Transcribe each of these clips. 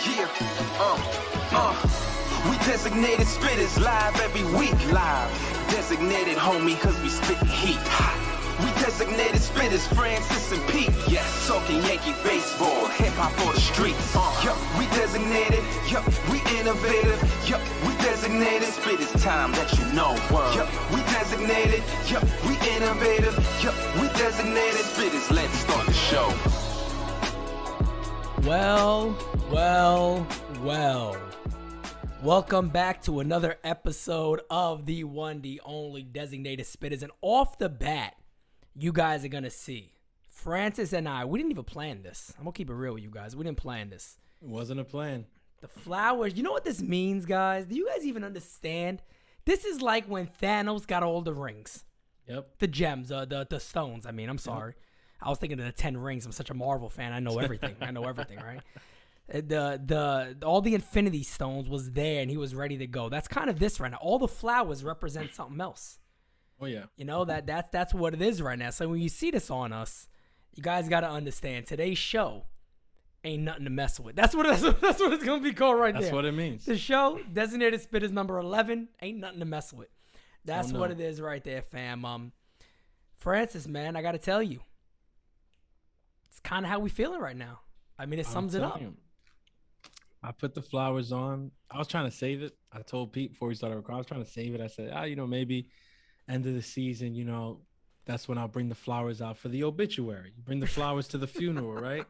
Yeah, we designated spitters live every week. Live, designated homie, cause we spit heat. Hot. We designated spitters, Francis and Pete. Yes, talking Yankee baseball, hip hop for the streets. Yup, we designated. Yup, we innovative. Yup, we designated. Spitters time that you know. Yup, we designated. Yup, we innovative. Yup, we designated. Spitters, let's start the show. Well. Welcome back to another episode of the one, the only Designated Spitters. And off the bat, you guys are going to see Francis and I, we didn't even plan this. I'm going to keep it real with you guys. We didn't plan this. It wasn't a plan. The flowers, you know what this means, guys? Do you guys even understand? This is like when Thanos got all the rings. Yep. The gems, the stones. I mean, I'm sorry. Yep. I was thinking of the 10 rings. I'm such a Marvel fan. I know everything. Right? All the Infinity Stones was there, and he was ready to go. That's kind of this right now. All the flowers represent something else. Oh yeah. You know that's what it is right now. So when you see this on us, you guys got to understand today's show ain't nothing to mess with. That's what it's gonna be called right there. That's what it means. The show, Designated Spitters number 11, ain't nothing to mess with. That's what it is right there, fam. Francis, man, I got to tell you, it's kind of how we feeling right now. I mean, it sums it up. I put the flowers on. I was trying to save it. I told Pete before we started recording, I was trying to save it. I said, maybe end of the season, that's when I'll bring the flowers out for the obituary. You bring the flowers to the funeral, right?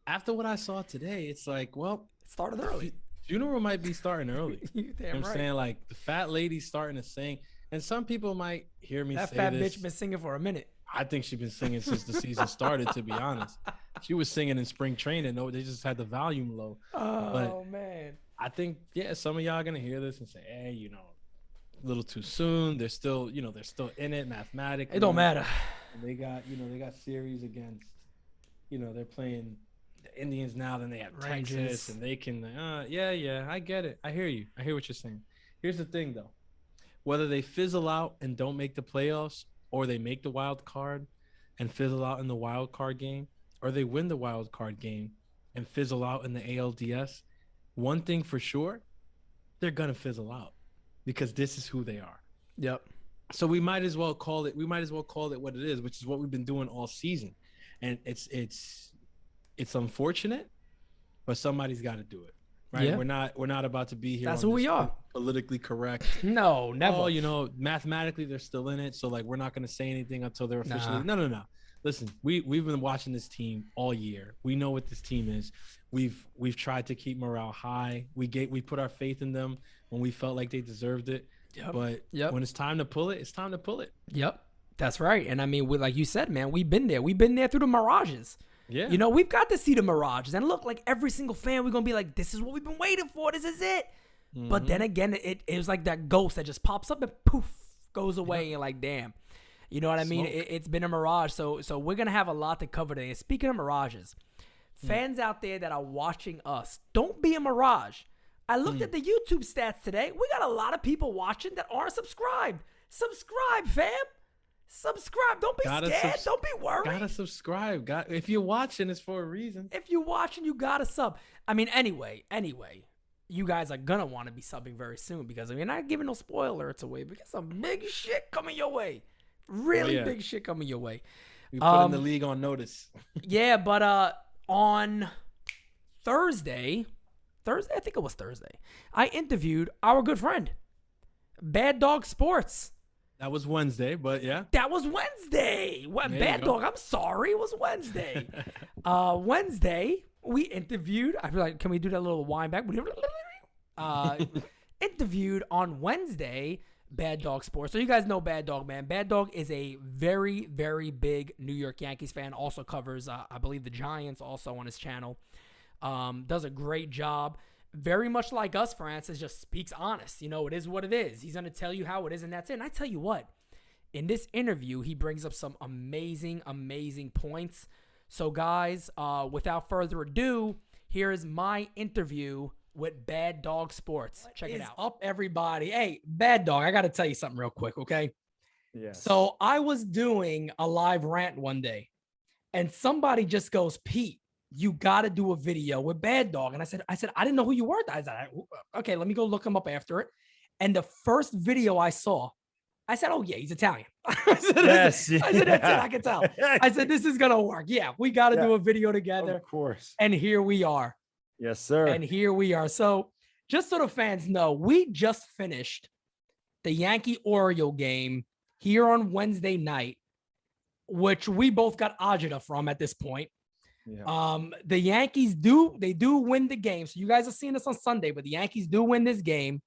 After what I saw today, it's like, well, it started early. Funeral might be starting early. Damn right. I'm saying, like, the fat lady's starting to sing. And some people might hear me say this. That fat bitch been singing for a minute. I think she's been singing since the season started, to be honest. She was singing in spring training. No, they just had the volume low. Man. I think, some of y'all are going to hear this and say, hey, a little too soon. They're still, they're still in it mathematically. It don't matter. They got series against, they're playing the Indians now, then they have Rangers. Texas, and they can, I get it. I hear you. I hear what you're saying. Here's the thing, though. Whether they fizzle out and don't make the playoffs, or they make the wild card and fizzle out in the wild card game, or they win the wild card game and fizzle out in the ALDS, one thing for sure, they're going to fizzle out because this is who they are. Yep. So we might as well call it what it is, which is what we've been doing all season. And it's unfortunate, but somebody's got to do it. Right? Yeah. We're not about to be here. That's who we are. Politically correct. No, never. Oh, mathematically they're still in it, so like we're not going to say anything until they're officially. No. Listen, we've been watching this team all year. We know what this team is. We've tried to keep morale high. We put our faith in them when we felt like they deserved it. Yep. But when it's time to pull it, it's time to pull it. Yep. That's right. And I mean, like you said, man, we've been there. We've been there through the mirages. Yeah. We've got to see the mirages. And look, like every single fan, we're going to be like, this is what we've been waiting for. This is it. Mm-hmm. But then again, it was like that ghost that just pops up and poof, goes away. And you're like, damn. You know what I mean? It's been a mirage. So we're going to have a lot to cover today. And speaking of mirages, fans out there that are watching us, don't be a mirage. I looked at the YouTube stats today. We got a lot of people watching that aren't subscribed. Subscribe, fam. Subscribe. Don't be scared. Don't be worried. Gotta subscribe. If you're watching, it's for a reason. If you're watching, you gotta sub. I mean, anyway, you guys are gonna want to be subbing very soon because we're not giving no spoilers away because some big shit coming your way. Really big shit coming your way. We put in the league on notice. Yeah, but on Thursday, I think it was Thursday, I interviewed our good friend, Baddog Sports. That was Wednesday, but yeah. That was Wednesday. What, Baddog? I'm sorry. It was Wednesday. Wednesday, we interviewed. I feel like, can we do that little wind back? Interviewed on Wednesday, Baddog Sports. So you guys know Baddog, man. Baddog is a very, very big New York Yankees fan. Also covers, I believe, the Giants also on his channel. Does a great job. Very much like us, Francis, just speaks honest. It is what it is. He's going to tell you how it is, and that's it. And I tell you what, in this interview, he brings up some amazing, amazing points. So, guys, without further ado, here is my interview with Baddog Sports. Check it out. Up, everybody. Hey, Baddog, I got to tell you something real quick, okay? Yeah. So, I was doing a live rant one day, and somebody just goes, Pete, you got to do a video with Baddog. And I said, I didn't know who you were. I said, okay, let me go look him up after it. And the first video I saw, I said, oh yeah, he's Italian. I said, that's it. I can tell. I said, this is going to work. Yeah, we got to do a video together. Of course. And here we are. Yes, sir. And here we are. So just so the fans know, we just finished the Yankee-Oriole game here on Wednesday night, which we both got agita from at this point. Yeah. The Yankees do win the game. So you guys are seeing this on Sunday, but the Yankees do win this game.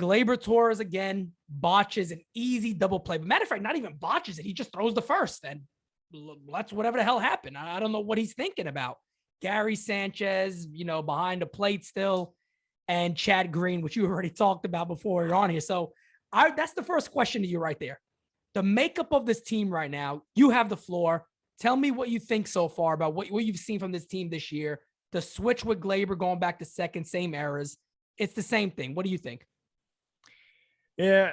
Gleyber Torres again botches an easy double play. But matter of fact, not even botches it. He just throws the first and lets whatever the hell happen. I don't know what he's thinking about. Gary Sanchez, behind the plate still, and Chad Green, which you already talked about before you're on here. So that's the first question to you right there. The makeup of this team right now, you have the floor. Tell me what you think so far about what you've seen from this team this year. The switch with Gleyber going back to second, same errors. It's the same thing. What do you think? Yeah.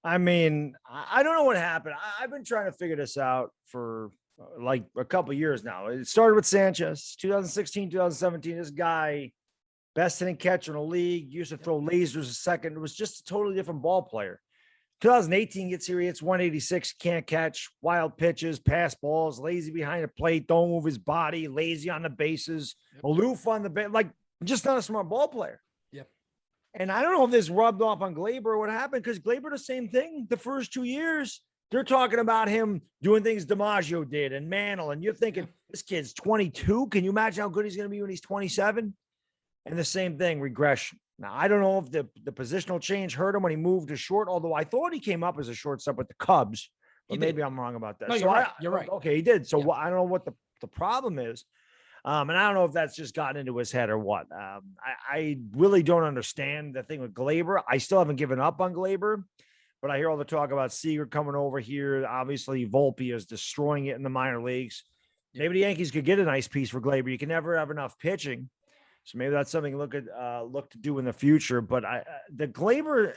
I mean, I don't know what happened. I've been trying to figure this out for like a couple of years now. It started with Sanchez, 2016, 2017. This guy, best hitting catcher in the league, used to throw lasers a second. It was just a totally different ball player. 2018 gets here, he hits 186, can't catch, wild pitches, pass balls, lazy behind the plate, don't move his body, lazy on the bases, aloof on the base, like just not a smart ball player. Yep. And I don't know if this rubbed off on Gleyber or what happened, because Gleyber, the same thing. The first 2 years, they're talking about him doing things DiMaggio did and Mantle, and you're thinking, this kid's 22. Can you imagine how good he's going to be when he's 27? And the same thing, regression. Now, I don't know if the positional change hurt him when he moved to short, although I thought he came up as a shortstop with the Cubs, but maybe I'm wrong about that. No, so you're right. Okay, he did. So I don't know what the problem is. And I don't know if that's just gotten into his head or what. I really don't understand the thing with Gleyber. I still haven't given up on Gleyber, but I hear all the talk about Seager coming over here. Obviously, Volpe is destroying it in the minor leagues. Maybe the Yankees could get a nice piece for Gleyber. You can never have enough pitching. So maybe that's something look to do in the future. But the Gleyber,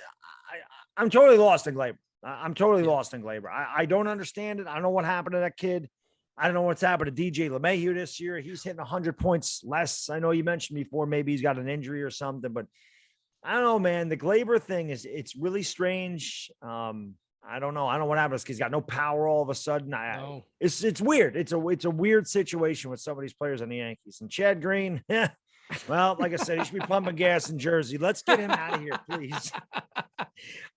I'm totally lost in Gleyber. I'm totally lost in Gleyber. I don't understand it. I don't know what happened to that kid. I don't know what's happened to DJ LeMahieu this year. He's hitting 100 points less. I know you mentioned before, maybe he's got an injury or something, but I don't know, man. The Gleyber thing it's really strange. I don't know. I don't know what happens. He's got no power all of a sudden. It's weird. It's a weird situation with some of these players on the Yankees. And Chad Green, well, like I said, he should be pumping gas in Jersey. Let's get him out of here, please.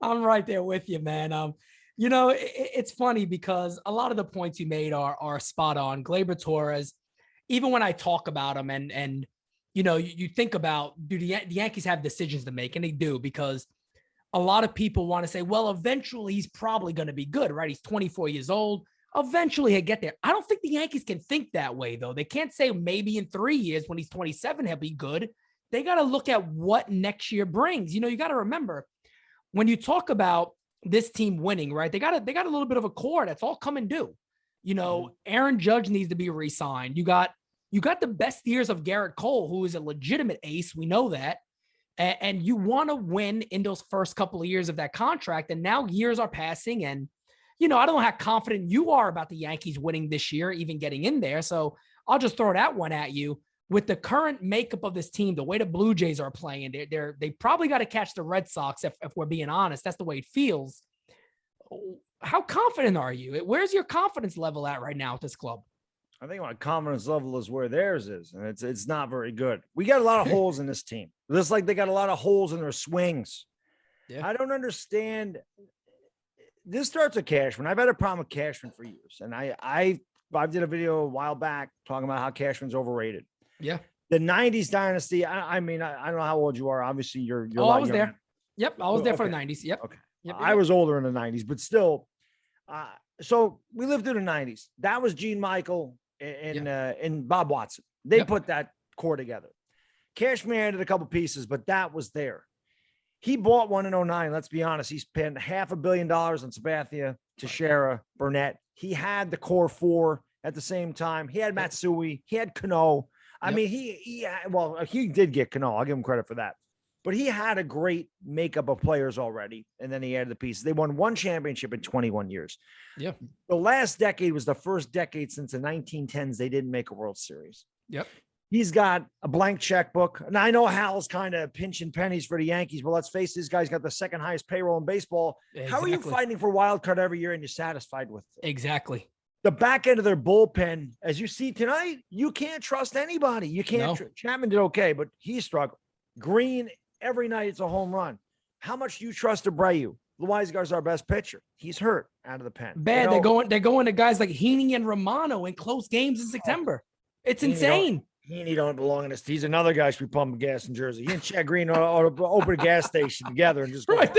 I'm right there with you, man. It's funny because a lot of the points you made are spot on. Gleyber Torres, even when I talk about him and you think about, do the Yankees have decisions to make? And they do, because a lot of people want to say, well, eventually he's probably going to be good, right? He's 24 years old. Eventually he'll get there. I don't think the Yankees can think that way, though. They can't say maybe in 3 years when he's 27, he'll be good. They got to look at what next year brings. You got to remember, when you talk about this team winning, right? They got a little bit of a core that's all come and due. Aaron Judge needs to be re-signed. You got the best years of Garrett Cole, who is a legitimate ace. We know that. And you want to win in those first couple of years of that contract. And now years are passing, and I don't know how confident you are about the Yankees winning this year, even getting in there. So I'll just throw that one at you. With the current makeup of this team, the way the Blue Jays are playing, they probably got to catch the Red Sox if we're being honest. That's the way it feels. How confident are you? Where's your confidence level at right now at this club? I think my confidence level is where theirs is, and it's not very good. We got a lot of holes in this team. Just like they got a lot of holes in their swings. Yeah. I don't understand. This starts with Cashman. I've had a problem with Cashman for years, and I did a video a while back talking about how Cashman's overrated. Yeah. The 90s dynasty. I mean, I don't know how old you are. Obviously, you're I was there. Yep. I was there for the 90s. Yep. Okay. Yep. I was older in the 90s, but still. So we lived through the 90s. That was Gene Michael and Bob Watson. They put that core together. Cashman added a couple pieces, but that was there. He bought one in 2009. Let's be honest. He spent $500 million on Sabathia, Teixeira, Burnett. He had the core four at the same time. He had Matsui. He had Cano. I mean, he did get Cano. I'll give him credit for that. but he had a great makeup of players already. And then he added the pieces. They won 1 championship in 21 years. Yeah. The last decade was the first decade since the 1910s they didn't make a World Series. Yep. He's got a blank checkbook. And I know Hal's kind of pinching pennies for the Yankees, but let's face it, this guy's got the second highest payroll in baseball. Exactly. How are you fighting for wild card every year and you're satisfied with it? Exactly. The back end of their bullpen, as you see tonight, you can't trust anybody. You can't. No. Chapman did okay, but he struggled. Green, every night it's a home run. How much do you trust Abreu? Loaizagar's our best pitcher. He's hurt out of the pen. Bad. You know, they're going to guys like Heaney and Romano in close games in September. It's insane. Heaney don't belong in this. He's another guy should be pumping gas in Jersey. He and Chad Green ought to open a gas station together and just go. Right.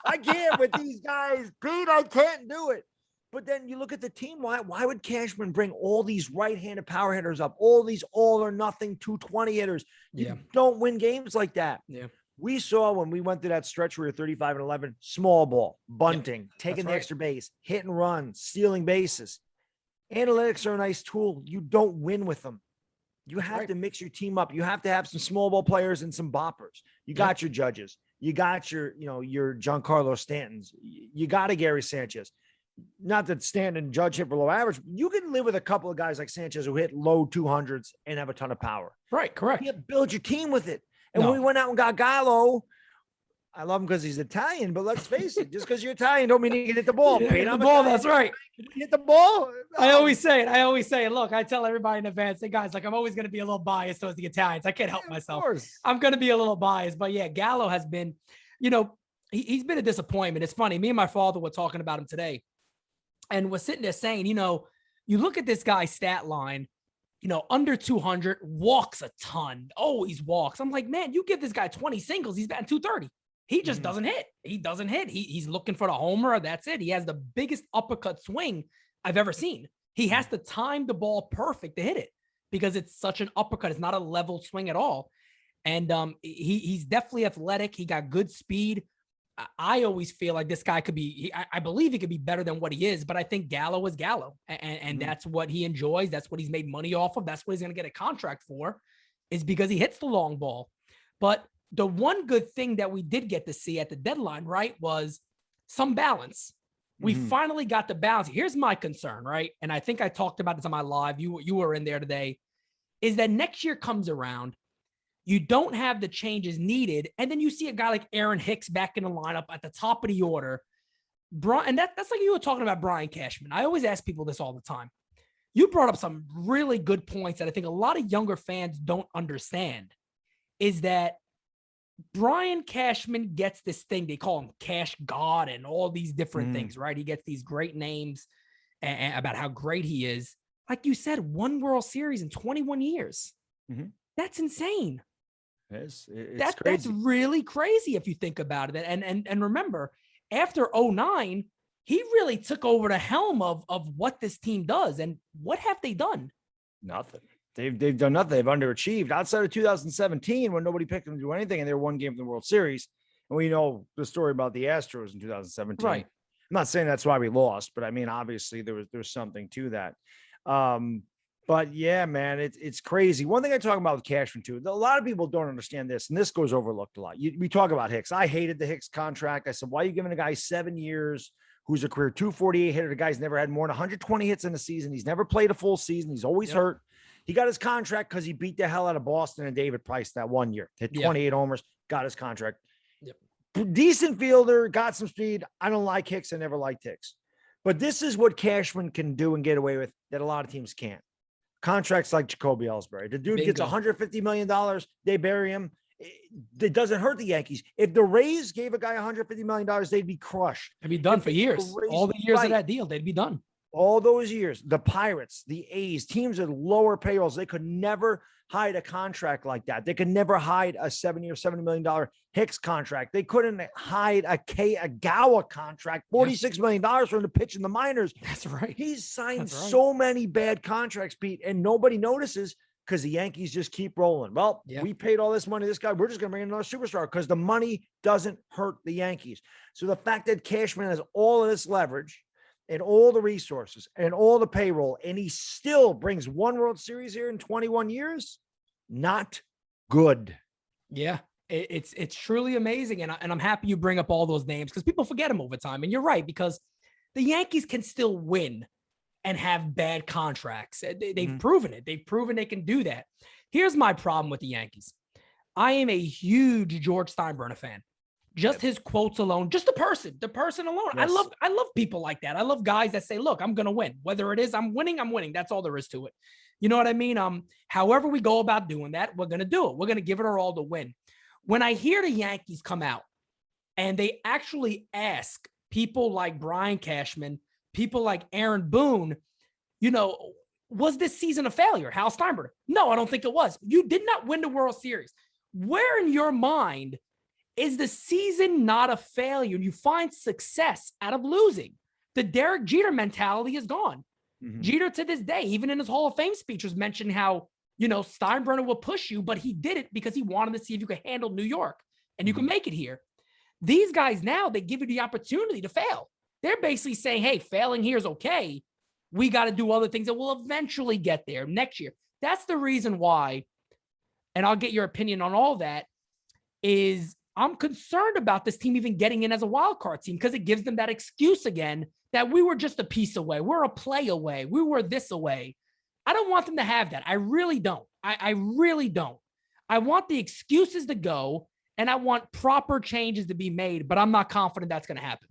I can't with these guys, Pete. I can't do it. But then you look at the team. Why would Cashman bring all these right-handed power hitters up? All these all or nothing 220 hitters. You don't win games like that. Yeah. We saw when we went through that stretch where we were 35-11, small ball, bunting, taking the extra base, hit and run, stealing bases. Analytics are a nice tool. You don't win with them. You have to mix your team up. You have to have some small ball players and some boppers. You got your Judges. You got your Giancarlo Stantons. You got a Gary Sanchez. Not that Stanton and Judge hit for low average. You can live with a couple of guys like Sanchez who hit low 200s and have a ton of power. Right, correct. You build your team with it. And when we went out and got Gallo, I love him because he's Italian, but let's face it, just because you're Italian don't mean you can hit the ball. Hit the ball, that's right. Hit the ball. I always say it. Look, I tell everybody in advance, hey guys, like I'm always going to be a little biased towards the Italians. I can't help myself. I'm going to be a little biased, but yeah, Gallo has been, he's been a disappointment. It's funny. Me and my father were talking about him today. And was sitting there saying, you look at this guy's stat line, under 200, walks a ton, always walks. I'm like, man, you give this guy 20 singles, he's batting 230. He just doesn't hit. He doesn't hit. He's looking for the homer. That's it. He has the biggest uppercut swing I've ever seen. He has to time the ball perfect to hit it because it's such an uppercut. It's not a level swing at all. And he's definitely athletic. He got good speed. I always feel like this guy could be, I believe he could be better than what he is, but I think Gallo is Gallo. And that's what he enjoys. That's what he's made money off of. That's what he's going to get a contract for, is because he hits the long ball. But the one good thing that we did get to see at the deadline, right, was some balance. We finally got the balance. Here's my concern, right? And I think I talked about this on my live. You were in there today, is that next year comes around. You don't have the changes needed. And then you see a guy like Aaron Hicks back in the lineup at the top of the order. And that's like you were talking about Brian Cashman. I always ask people this all the time. You brought up some really good points that I think a lot of younger fans don't understand, is that Brian Cashman gets this thing. They call him Cash God and all these different things, right? He gets these great names and about how great he is. Like you said, 1 World Series in 21 years. That's insane. It's crazy. That's really crazy if you think about it. And remember, after 2009, he really took over the helm of what this team does. And what have they done? Nothing. They've done nothing. They've underachieved outside of 2017 when nobody picked them to do anything, and they were 1 game from the World Series. And we know the story about the Astros in 2017. Right. I'm not saying that's why we lost, but I mean, obviously there was something to that. But yeah, man, it's crazy. One thing I talk about with Cashman too, a lot of people don't understand this, and this goes overlooked a lot. We talk about Hicks. I hated the Hicks contract. I said, why are you giving a guy 7 years who's a career 248 hitter? The guy's never had more than 120 hits in a season. He's never played a full season. He's always hurt. He got his contract because he beat the hell out of Boston and David Price that 1 year. Hit 28 homers, got his contract. Decent fielder, got some speed. I don't like Hicks. I never liked Hicks. But this is what Cashman can do and get away with that a lot of teams can't. Contracts like Jacoby Ellsbury. The dude gets $150 million. They bury him. It doesn't hurt the Yankees. If the Rays gave a guy $150 million, they'd be crushed. They'd be done for years. All the years of that deal, they'd be done. All those years. The Pirates, the A's, teams with lower payrolls, they could never hide a contract like that. They could never hide a 7-year, $70 million Hicks contract. They couldn't hide a Agawa contract, $46 million for him to pitch in the minors. That's right. He's signed so many bad contracts, Pete, and nobody notices because the Yankees just keep rolling. Well, we paid all this money to this guy. We're just going to bring in another superstar because the money doesn't hurt the Yankees. So the fact that Cashman has all of this leverage and all the resources and all the payroll, and he still brings 1 World Series here in 21 years, not good. Yeah. It's truly amazing. And I'm happy you bring up all those names because people forget them over time. And you're right, because the Yankees can still win and have bad contracts. They've proven it. They've proven they can do that. Here's my problem with the Yankees. I am a huge George Steinbrenner fan. Just his quotes alone, just the person alone. Yes. I love people like that. I love guys that say, look, I'm going to win. Whether it is I'm winning. That's all there is to it. You know what I mean? However we go about doing that, we're going to do it. We're going to give it our all to win. When I hear the Yankees come out and they actually ask people like Brian Cashman, people like Aaron Boone, was this season a failure? Hal Steinbrenner? No, I don't think it was. You did not win the World Series. Where in your mind is the season not a failure? You find success out of losing. The Derek Jeter mentality is gone. Jeter to this day, even in his Hall of Fame speech, was mentioning how, Steinbrenner will push you, but he did it because he wanted to see if you could handle New York and you can make it here. These guys now, they give you the opportunity to fail. They're basically saying, hey, failing here is okay. We got to do other things that will eventually get there next year. That's the reason why, and I'll get your opinion on all that, is I'm concerned about this team even getting in as a wild card team because it gives them that excuse again that we were just a piece away. We're a play away. We were this away. I don't want them to have that. I really don't. I really don't. I want the excuses to go, and I want proper changes to be made, but I'm not confident that's going to happen.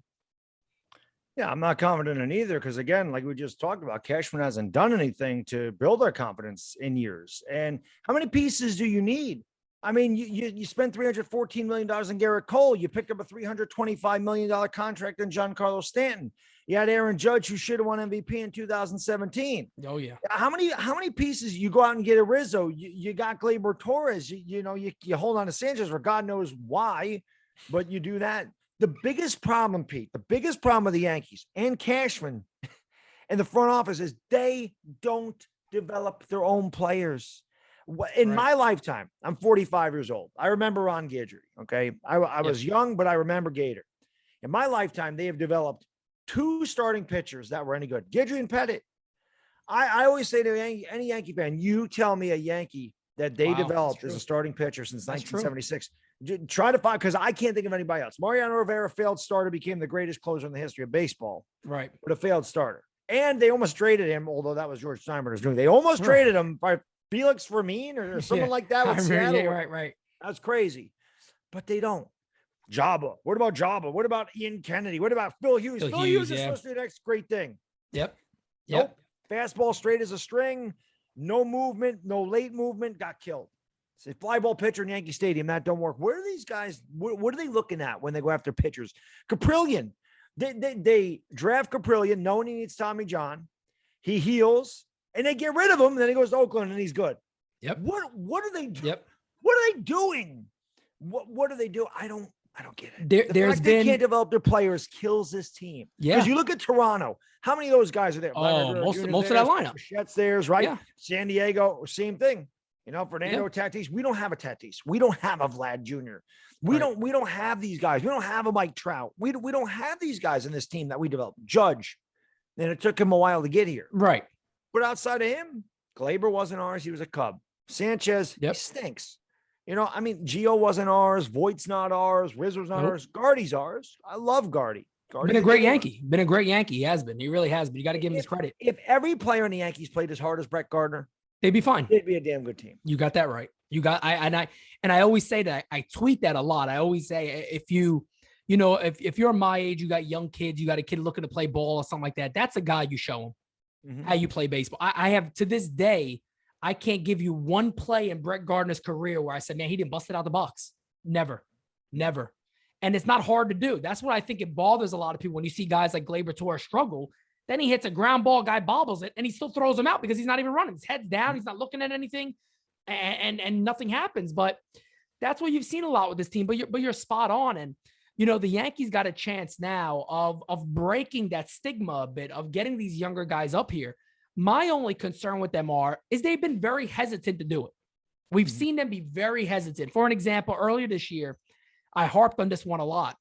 Yeah, I'm not confident in either because, again, like we just talked about, Cashman hasn't done anything to build our confidence in years. And how many pieces do you need? I mean, you spent $314 million in Garrett Cole. You picked up a $325 million contract in Giancarlo Stanton. You had Aaron Judge, who should have won MVP in 2017. Oh, yeah. How many pieces you go out and get a Rizzo? You got Gleyber Torres. You hold on to Sanchez for God knows why, but you do that. The biggest problem, Pete, the biggest problem with the Yankees and Cashman and the front office is they don't develop their own players. In my lifetime, I'm 45 years old. I remember Ron Guidry. Okay. I was young, but I remember Gator. In my lifetime, they have developed 2 starting pitchers that were any good. Guidry and Pettit. I always say to any Yankee fan, you tell me a Yankee that they developed as a starting pitcher since 1976. Try to find, because I can't think of anybody else. Mariano Rivera, failed starter, became the greatest closer in the history of baseball. Right. But a failed starter. And they almost traded him, although that was George Steinbrenner's doing. They almost traded him by Felix Vermin or someone like that with Seattle. Yeah, right. That's crazy. But they don't. Jabba. What about Jabba? What about Ian Kennedy? What about Phil Hughes? Phil Hughes is supposed to be the next great thing. Nope. Fastball straight as a string. No movement, no late movement. Got killed. It's a fly ball pitcher in Yankee Stadium. That don't work. Where are these guys? What are they looking at when they go after pitchers? Caprillion. They draft Caprillion knowing he needs Tommy John. He heals. And they get rid of him, and then he goes to Oakland, and he's good. What are they doing? What are they doing? What do they do? I don't get it. They can't develop their players kills this team. Because you look at Toronto. How many of those guys are there? Most of that lineup. Chet's theirs, right? Yeah. San Diego, same thing. Fernando Tatis. We don't have a Tatis. We don't have a Vlad Jr. We don't have these guys. We don't have a Mike Trout. We don't have these guys in this team that we developed. Judge. And it took him a while to get here. Right. But outside of him, Gleyber wasn't ours. He was a Cub. Sanchez, he stinks. Gio wasn't ours. Voigt's not ours. Rizzo's not ours. Gardy's ours. I love Gardy. Been a great Yankee. Been a great Yankee. He has been. He really has been. You got to give him his credit. If every player in the Yankees played as hard as Brett Gardner, they'd be fine. They'd be a damn good team. You got that right. I always say that. I tweet that a lot. I always say if you're my age, you got young kids, you got a kid looking to play ball or something like that. That's a guy you show him. How you play baseball. I have, to this day, I can't give you one play in Brett Gardner's career where I said, man, he didn't bust it out the box. Never. And it's not hard to do. That's what I think it bothers a lot of people when you see guys like Gleyber Torres struggle. Then he hits a ground ball, guy bobbles it, and he still throws him out because he's not even running. His head's down. He's not looking at anything, and nothing happens. But that's what you've seen a lot with this team. But you're spot on. And the Yankees got a chance now of breaking that stigma a bit, of getting these younger guys up here. My only concern with them is they've been very hesitant to do it. We've seen them be very hesitant. For an example, earlier this year, I harped on this one a lot.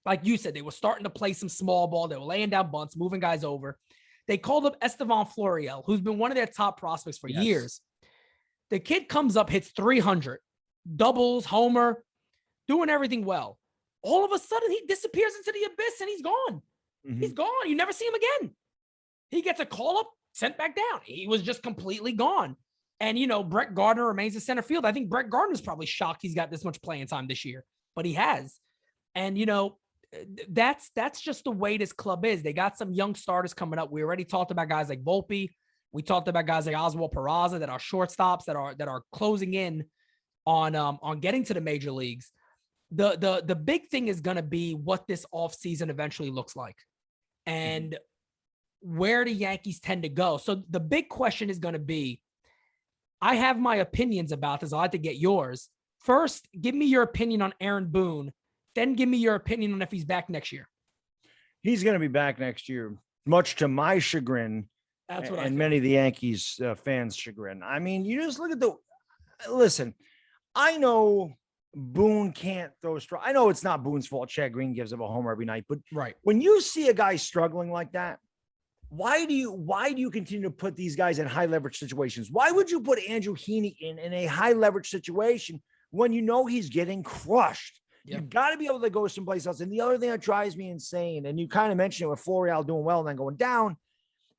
Like you said, they were starting to play some small ball. They were laying down bunts, moving guys over. They called up Estevan Florial, who's been one of their top prospects for years. The kid comes up, hits 300, doubles, homer. doing everything well. All of a sudden, he disappears into the abyss and he's gone. Mhm. He's gone. You never see him again. He gets a call up, sent back down. He was just completely gone. And, Brett Gardner remains in center field. I think Brett Gardner's probably shocked he's got this much playing time this year, but he has. And, that's just the way this club is. They got some young starters coming up. We already talked about guys like Volpe. We talked about guys like Oswald Peraza that are shortstops that are closing in on getting to the major leagues. The big thing is going to be what this offseason eventually looks like and where the Yankees tend to go. So the big question is going to be, I have my opinions about this. I'll have to get yours. First, give me your opinion on Aaron Boone. Then give me your opinion on if he's back next year. He's going to be back next year, much to my chagrin. That's what and many of the Yankees fans' chagrin. I mean, you just look at listen, I know Boone can't throw a strike. I know it's not Boone's fault. Chad Green gives him a homer every night, but right. When you see a guy struggling like that, why do you continue to put these guys in high leverage situations? Why would you put Andrew Heaney in a high leverage situation when you know he's getting crushed? Yeah. You got to be able to go someplace else. And the other thing that drives me insane, and you kind of mentioned it with Florial doing well and then going down,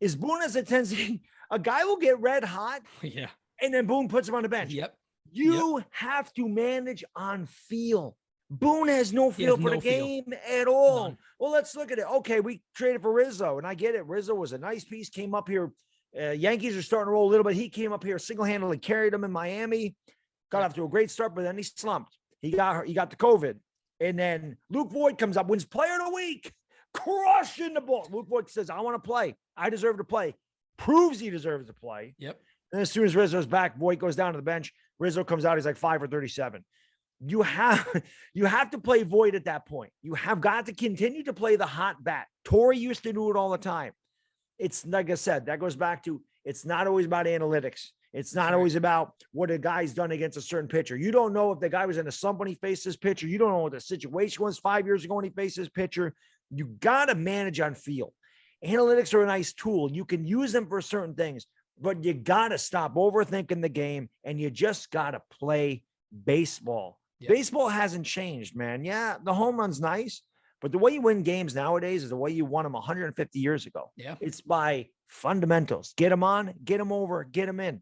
is Boone has a tendency, a guy will get red hot. Yeah. And then Boone puts him on the bench. Yep. You have to manage on feel. Boone has no feel for the game at all. None. Well, let's look at it. Okay, we traded for Rizzo, and I get it. Rizzo was a nice piece, came up here. Yankees are starting to roll a little bit. He came up here, single-handedly carried them in Miami, got off to a great start, but then he slumped. He got the COVID. And then Luke Voigt comes up, wins Player of the Week, crushing the ball. Luke Voigt says, I want to play. I deserve to play. Proves he deserves to play. Yep. And as soon as Rizzo's back, Voigt goes down to the bench. Rizzo comes out. He's like 5 for 37. You have to play Voigt at that point. You have got to continue to play the hot bat. Torrey used to do it all the time. It's like I said, that goes back to, it's not always about analytics. It's not always about what a guy's done against a certain pitcher. You don't know if the guy was in a slump when he faced this pitcher. You don't know what the situation was 5 years ago when he faced this pitcher. You got to manage on feel. Analytics are a nice tool. You can use them for certain things, but you got to stop overthinking the game, and you just got to play baseball. Yep. Baseball hasn't changed, man. Yeah, the home run's nice, but the way you win games nowadays is the way you won them 150 years ago. Yeah. It's by fundamentals. Get them on, get them over, get them in.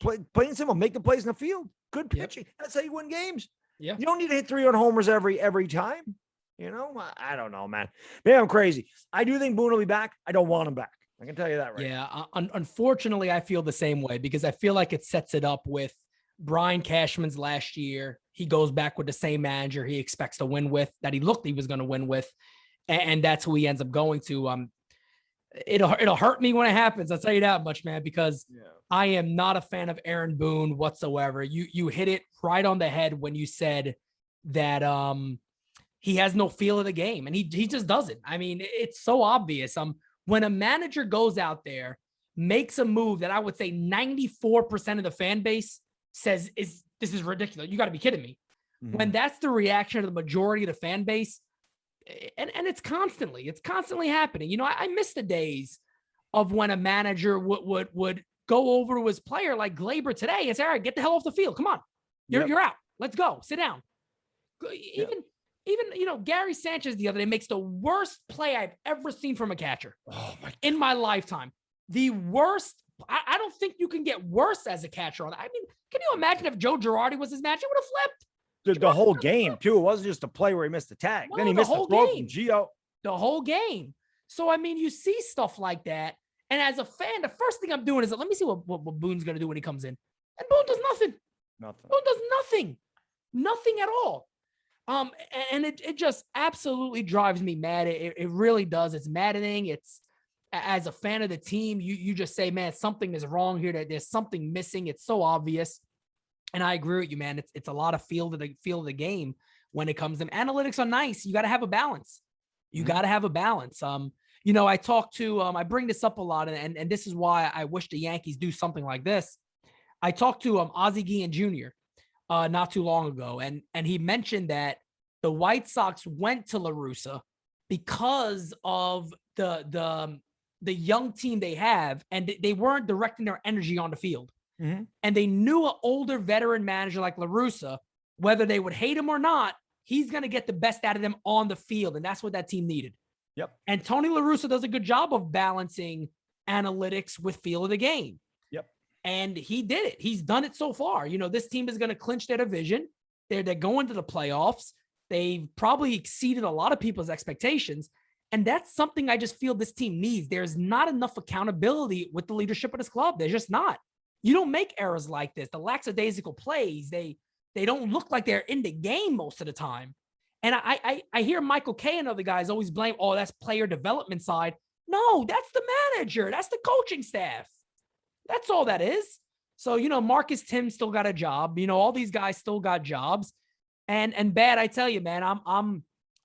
Plain simple, make the plays in the field. Good pitching. Yep. That's how you win games. Yeah. You don't need to hit 3 on homers every time. I don't know, man. Maybe I'm crazy. I do think Boone will be back. I don't want him back. I can tell you that right. Yeah. Unfortunately, I feel the same way because I feel like it sets it up with Brian Cashman's last year. He goes back with the same manager he expects to win with, that he looked he was going to win with. And that's who he ends up going to. It'll hurt me when it happens. I'll tell you that much, man, because I am not a fan of Aaron Boone whatsoever. You hit it right on the head when you said that he has no feel of the game, and he just doesn't. I mean, it's so obvious. When a manager goes out there, makes a move that I would say 94% of the fan base says this is ridiculous. You got to be kidding me. Mm-hmm. When that's the reaction of the majority of the fan base, and it's constantly happening. I miss the days of when a manager would go over to his player like Glaber today and say, all right, get the hell off the field. Come on. You're out. Let's go. Sit down. Even Gary Sanchez the other day makes the worst play I've ever seen from a catcher in my lifetime. The worst. I don't think you can get worse as a catcher on that. I mean, can you imagine if Joe Girardi was his match? It would have flipped. The whole game, too. It wasn't just a play where he missed the tag. Then he missed the throw from Gio. The whole game. So, I mean, you see stuff like that. And as a fan, the first thing I'm doing is, let me see what Boone's going to do when he comes in. And Boone does nothing. Boone does nothing. Nothing at all. And it just absolutely drives me mad. It really does. It's maddening. It's, as a fan of the team, you just say, man, something is wrong here. That there's something missing. It's so obvious. And I agree with you, man. It's a lot of feel of the game when it comes to them. Analytics are nice. You got to have a balance. Got to have a balance. I talk to, I bring this up a lot, and this is why I wish the Yankees do something like this. I talked to Ozzie Guillen Jr. Not too long ago, and he mentioned that the White Sox went to La Russa because of the young team they have, and they weren't directing their energy on the field. Mm-hmm. And they knew an older veteran manager like La Russa, whether they would hate him or not, he's going to get the best out of them on the field. And that's what that team needed. Yep. And Tony La Russa does a good job of balancing analytics with feel of the game. Yep. And he did it. He's done it so far. You know, this team is going to clinch their division. They're going to the playoffs. They've probably exceeded a lot of people's expectations. And that's something I just feel this team needs. There's not enough accountability with the leadership of this club. There's just not. You don't make errors like this. The lackadaisical plays, they don't look like they're in the game most of the time. And I hear Michael Kay and other guys always blame, oh, that's player development side. No, that's the manager. That's the coaching staff. That's all that is. So, you know, Marcus Tim still got a job. You know, all these guys still got jobs. And Bad, I tell you, man,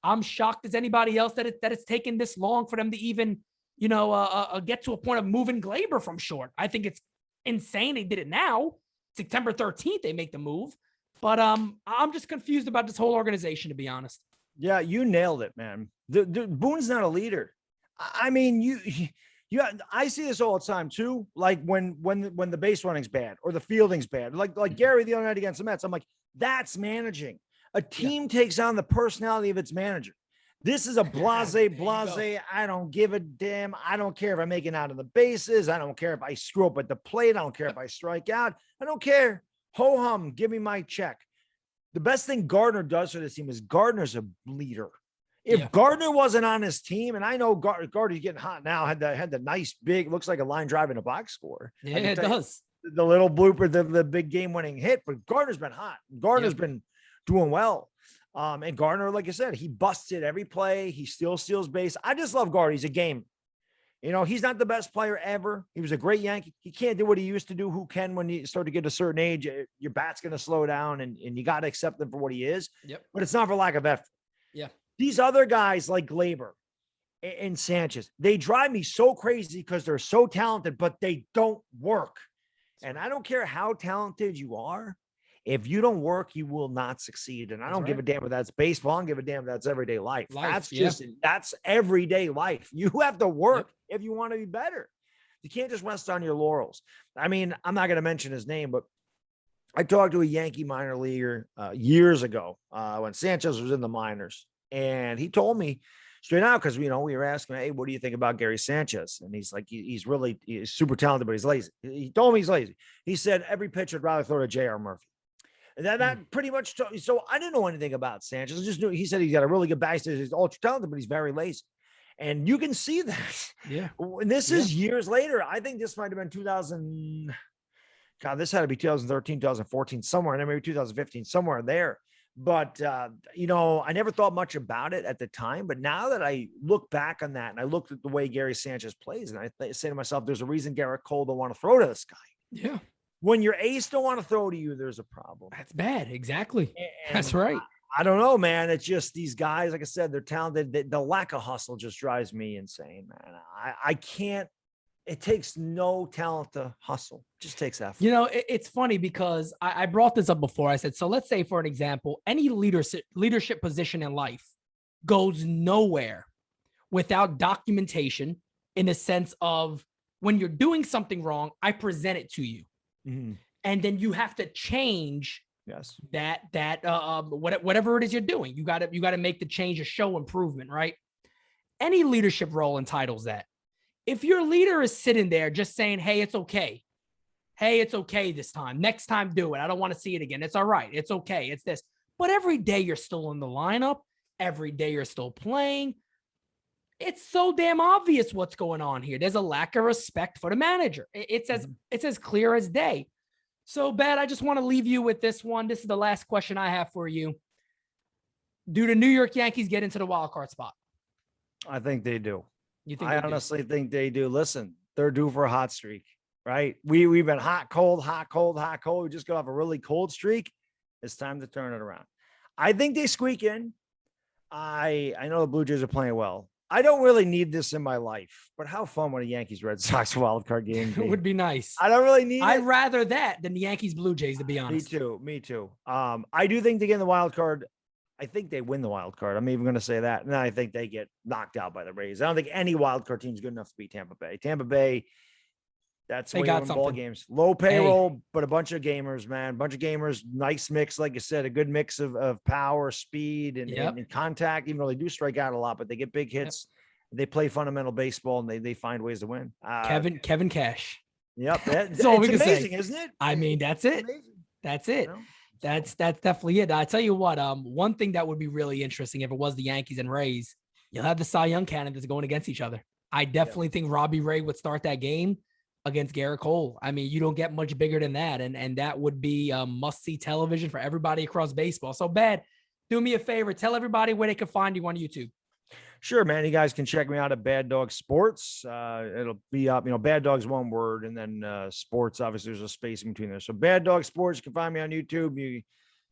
I'm shocked as anybody else that it's taken this long for them to even, you know, get to a point of moving Glaber from short. I think it's insane they did it now. September 13th, they make the move. But I'm just confused about this whole organization, to be honest. Yeah, you nailed it, man. Boone's not a leader. I mean, I see this all the time too. Like when the base running's bad or the fielding's bad, like Gary the other night against the Mets. I'm like, that's managing. A team takes on the personality of its manager. This is a blase. I don't give a damn. I don't care if I'm making out of the bases. I don't care if I screw up at the plate. I don't care if I strike out. I don't care. Ho hum, give me my check. The best thing Gardner does for this team is Gardner's a leader. If Gardner wasn't on his team, and I know Gardner's getting hot now, had the nice big, looks like a line drive in a box score. Yeah, it does. The little blooper, the big game winning hit, but Gardner's been hot. Gardner's been doing well. And Gardner, like I said, he busts it every play. He still steals base. I just love Gardner. He's a gamer. You know, he's not the best player ever. He was a great Yankee. He can't do what he used to do. Who can when you start to get a certain age? Your bat's going to slow down, and you got to accept him for what he is. Yep. But it's not for lack of effort. Yeah. These other guys like Glaber and Sanchez, they drive me so crazy because they're so talented, but they don't work. And I don't care how talented you are. If you don't work, you will not succeed. And I don't give a damn if that's baseball. I don't give a damn if that's everyday life. That's everyday life. You have to work if you want to be better. You can't just rest on your laurels. I mean, I'm not going to mention his name, but I talked to a Yankee minor leaguer years ago when Sanchez was in the minors. And he told me straight out, because, you know, we were asking, hey, what do you think about Gary Sanchez? And he's like, he's super talented, but he's lazy. He told me he's lazy. He said every pitcher would rather throw to J.R. Murphy. And that pretty much, so I didn't know anything about Sanchez. I just knew, he said he's got a really good bat. He's ultra talented, but he's very lazy. And you can see that. Yeah. And this is years later. I think this might have been 2000. God, this had to be 2013, 2014, somewhere, and then maybe 2015, somewhere there. But, you know, I never thought much about it at the time. But now that I look back on that and I looked at the way Gary Sanchez plays, and I say to myself, there's a reason Garrett Cole don't want to throw to this guy. Yeah. When your ace don't want to throw to you, there's a problem. That's bad. Exactly. And that's right. I don't know, man. It's just these guys, like I said, they're talented. The lack of hustle just drives me insane, man. I can't. It takes no talent to hustle. It just takes effort. You know, it's funny because I brought this up before. I said, so let's say, for an example, any leadership position in life goes nowhere without documentation, in the sense of when you're doing something wrong, I present it to you. Mm-hmm. And then you have to change whatever it is you're doing. You got to make the change to show improvement, right? Any leadership role entitles that. If your leader is sitting there just saying, hey, it's okay. Hey, it's okay this time. Next time, do it. I don't want to see it again. It's all right. It's okay. It's this. But every day you're still in the lineup. Every day you're still playing. It's so damn obvious what's going on here. There's a lack of respect for the manager. It's as clear as day. So, Bad, I just want to leave you with this one. This is the last question I have for you. Do the New York Yankees get into the wild card spot? I think they do. You think? I honestly think they do. Listen, they're due for a hot streak, right? We've been hot, cold, hot, cold, hot, cold. We just got off a really cold streak. It's time to turn it around. I think they squeak in. I know the Blue Jays are playing well. I don't really need this in my life, but how fun would a Yankees Red Sox wild card game be? It would be nice. I don't really need it. I'd rather that than the Yankees Blue Jays, to be honest. Me too. I do think they get in the wild card. I think they win the wild card. I'm even going to say that. And then I think they get knocked out by the Rays. I don't think any wild card team is good enough to beat Tampa Bay. Tampa Bay, That's They the way got you win ball something. games. Low payroll, but a bunch of gamers, man. A bunch of gamers. Nice mix, like you said, a good mix of power, speed, and contact. Even though they do strike out a lot, but they get big hits. They play fundamental baseball, and they find ways to win. Kevin Cash. Yep, That's all we can amazing, say. isn't it? I mean, that's it. Amazing. That's it. You know? That's definitely it. I tell you what, one thing that would be really interesting if it was the Yankees and Rays, you'll have the Cy Young candidates going against each other. I definitely think Robbie Ray would start that game against Garrett Cole. I mean, you don't get much bigger than that. And that would be must-see television for everybody across baseball. So, Bad, do me a favor. Tell everybody where they can find you on YouTube. Sure, man. You guys can check me out at Baddog Sports. It'll be up, Baddog's one word, and then sports, obviously there's a space in between there. So Baddog Sports, you can find me on YouTube. You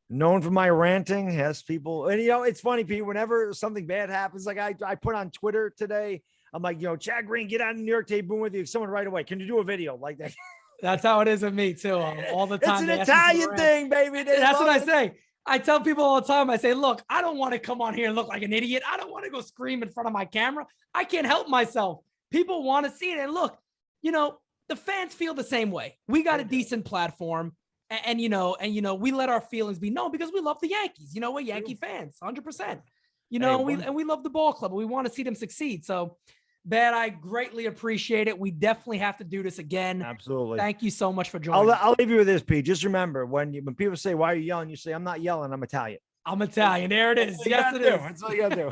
known for my ranting. Yes, people. And it's funny, Pete, whenever something bad happens, like I put on Twitter today, I'm like, Chad Green, get on New York Tape Boone with you. Someone right away. Can you do a video like that? That's how it is with me too. All the time. It's an Italian thing, baby. That's what I say. I tell people all the time, I say, look, I don't want to come on here and look like an idiot. I don't want to go scream in front of my camera. I can't help myself. People want to see it. And look, the fans feel the same way. We got a decent platform and we let our feelings be known because we love the Yankees. We're Yankee fans, 100%. And we love the ball club. We want to see them succeed. So, Bad, I greatly appreciate it. We definitely have to do this again. Absolutely. Thank you so much for joining. I'll leave you with this, Pete. Just remember when people say, "Why are you yelling?" You say, "I'm not yelling. I'm Italian." I'm Italian. There it is. Yes, it is. That's all you gotta do.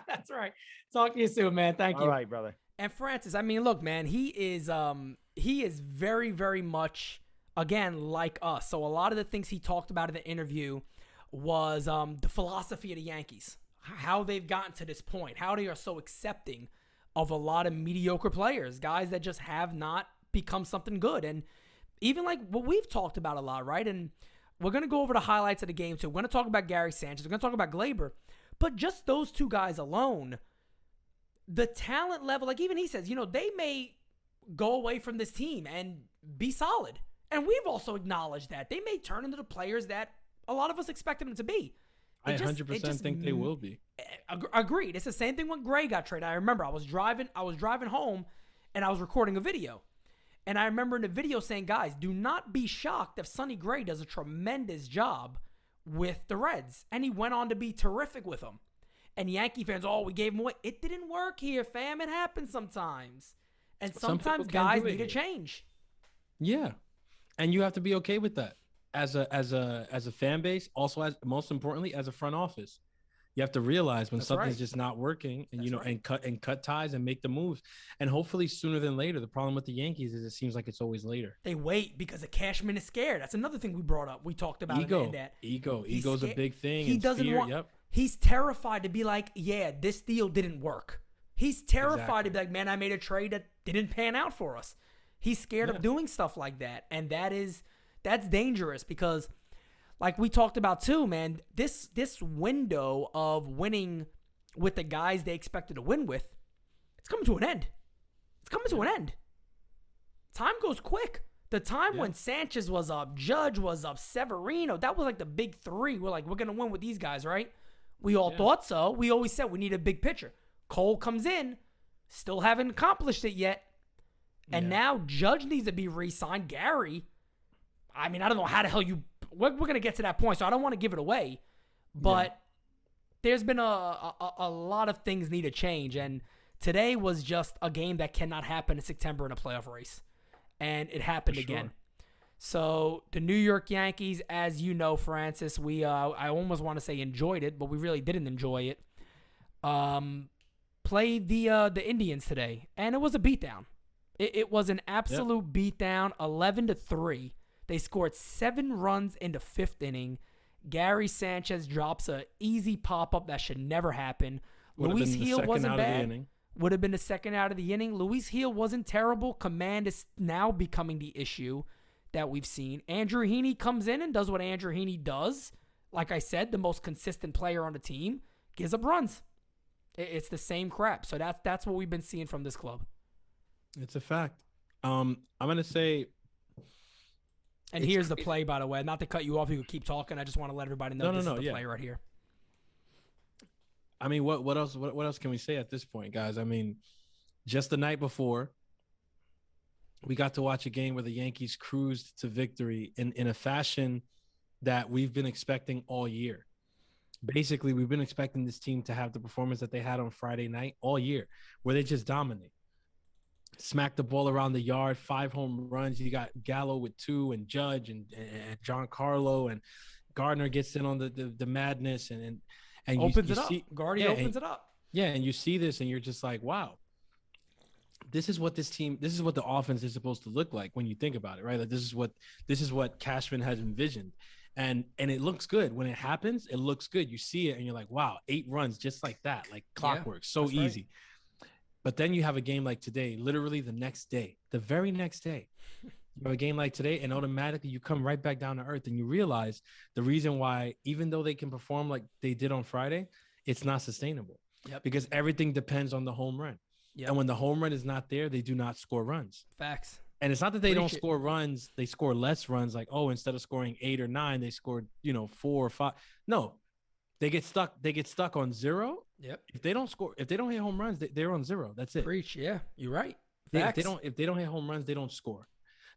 That's right. Talk to you soon, man. Thank you. All right, brother. And Francis, I mean, look, man, he is very, very much again like us. So a lot of the things he talked about in the interview was the philosophy of the Yankees, how they've gotten to this point, how they are so accepting of a lot of mediocre players, guys that just have not become something good. And even like what we've talked about a lot, right? And we're going to go over the highlights of the game too. We're going to talk about Gary Sanchez. We're going to talk about Gleyber. But just those two guys alone, the talent level, like even he says, they may go away from this team and be solid. And we've also acknowledged that. They may turn into the players that a lot of us expected them to be. I 100% think they will be. Agreed. It's the same thing when Gray got traded. I remember I was driving home and I was recording a video. And I remember in the video saying, guys, do not be shocked if Sonny Gray does a tremendous job with the Reds. And he went on to be terrific with them. And Yankee fans, we gave him away. It didn't work here, fam. It happens sometimes. And sometimes guys need a change. Yeah. And you have to be okay with that. As a fan base, also as most importantly as a front office, you have to realize when something's just not working, and and cut ties and make the moves. And hopefully sooner than later. The problem with the Yankees is it seems like it's always later. They wait because the Cashman is scared. That's another thing we brought up. We talked about Ego's a big thing. He doesn't want. He's terrified to be like, yeah, this deal didn't work. He's terrified to be like, man, I made a trade that didn't pan out for us. He's scared of doing stuff like that, and that's dangerous because, like we talked about too, man, this window of winning with the guys they expected to win with, it's coming to an end. Time goes quick. The time when Sanchez was up, Judge was up, Severino, that was like the big three. We're like, we're going to win with these guys, right? We all thought so. We always said we need a big pitcher. Cole comes in, still haven't accomplished it yet. And now Judge needs to be re-signed. Gary, I mean, I don't know how the hell we're going to get to that point, so I don't want to give it away. But there's been a lot of things need to change. And today was just a game that cannot happen in September in a playoff race. And it happened again. So the New York Yankees, as you know, Francis, I almost want to say enjoyed it, but we really didn't enjoy it. Played the Indians today, and it was a beatdown. It was an absolute beatdown, 11-3. They scored 7 runs in the 5th inning. Gary Sanchez drops a easy pop-up that should never happen. Luis Gil wasn't bad. Would have been the second out of the inning. Luis Gil wasn't terrible. Command is now becoming the issue that we've seen. Andrew Heaney comes in and does what Andrew Heaney does. Like I said, the most consistent player on the team. Gives up runs. It's the same crap. So that's what we've been seeing from this club. It's a fact. I'm going to say... And here's the play, by the way. Not to cut you off, you could keep talking. I just want to let everybody know this is the play right here. I mean, what else can we say at this point, guys? I mean, just the night before, we got to watch a game where the Yankees cruised to victory in a fashion that we've been expecting all year. Basically, we've been expecting this team to have the performance that they had on Friday night all year, where they just dominate. Smack the ball around the yard, 5 home runs. You got Gallo with 2 and Judge and Giancarlo, and Gardner gets in on the madness and opens it up. Guardy opens it up. Yeah, and you see this and you're just like, wow. This is what the offense is supposed to look like when you think about it, right? Like this is what Cashman has envisioned. And it looks good. When it happens, it looks good. You see it and you're like, wow, 8 runs just like that, like clockwork, so easy. Right. But then you have a game like today, literally the next day, the very next day. You have a game like today and automatically you come right back down to earth and you realize the reason why, even though they can perform like they did on Friday, it's not sustainable. Yep. Because everything depends on the home run. Yep. And when the home run is not there, they do not score runs. Facts. And it's not that they don't score runs. They score less runs. Like, oh, instead of scoring 8 or 9, they scored, 4 or 5. No, they get stuck. They get stuck on 0. Yep. If they don't hit home runs, they're on 0. That's it. Preach. Yeah, you're right. If they don't hit home runs, they don't score.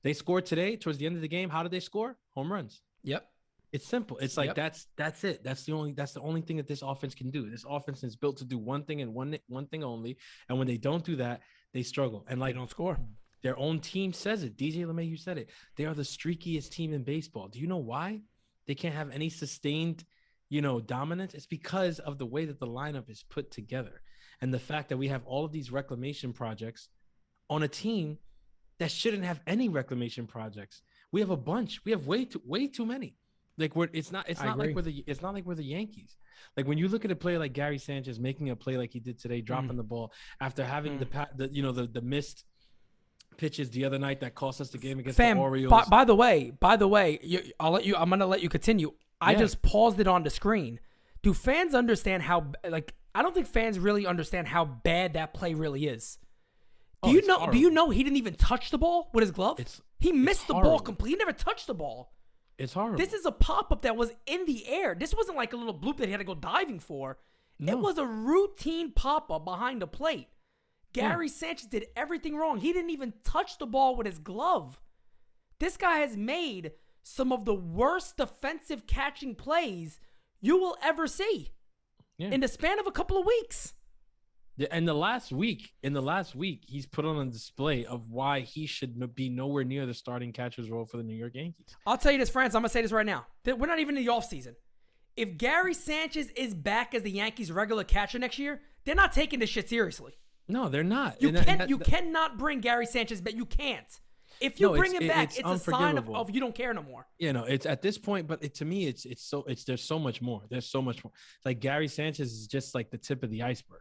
They scored today towards the end of the game. How did they score? Home runs. Yep. It's simple. It's like that's it. That's the only thing that this offense can do. This offense is built to do one thing and one thing only. And when they don't do that, they struggle. And like they don't score. Their own team says it. DJ LeMahieu said it. They are the streakiest team in baseball. Do you know why? They can't have any sustained, dominance. It's because of the way that the lineup is put together. And the fact that we have all of these reclamation projects on a team that shouldn't have any reclamation projects. We have a bunch. We have way too many. Like it's not like we're the Yankees. Like when you look at a player like Gary Sanchez making a play like he did today, dropping the ball after having the missed pitches the other night that cost us the game against the Orioles. By the way, I'm gonna let you continue. I just paused it on the screen. Do fans understand how? Like, I don't think fans really understand how bad that play really is. Do you know he didn't even touch the ball with his glove? He missed the ball completely. He never touched the ball. It's horrible. This is a pop-up that was in the air. This wasn't like a little bloop that he had to go diving for. No. It was a routine pop-up behind the plate. Gary Sanchez did everything wrong. He didn't even touch the ball with his glove. This guy has made some of the worst defensive catching plays you will ever see in the span of a couple of weeks. In the last week, he's put on a display of why he should be nowhere near the starting catcher's role for the New York Yankees. I'll tell you this, friends. I'm going to say this right now. We're not even in the offseason. If Gary Sanchez is back as the Yankees' regular catcher next year, they're not taking this shit seriously. No, they're not. You cannot bring Gary Sanchez back. You can't. If you bring him back, it's a sign of you don't care no more. It's at this point, but to me, there's so much more. There's so much more. Like Gary Sanchez is just like the tip of the iceberg.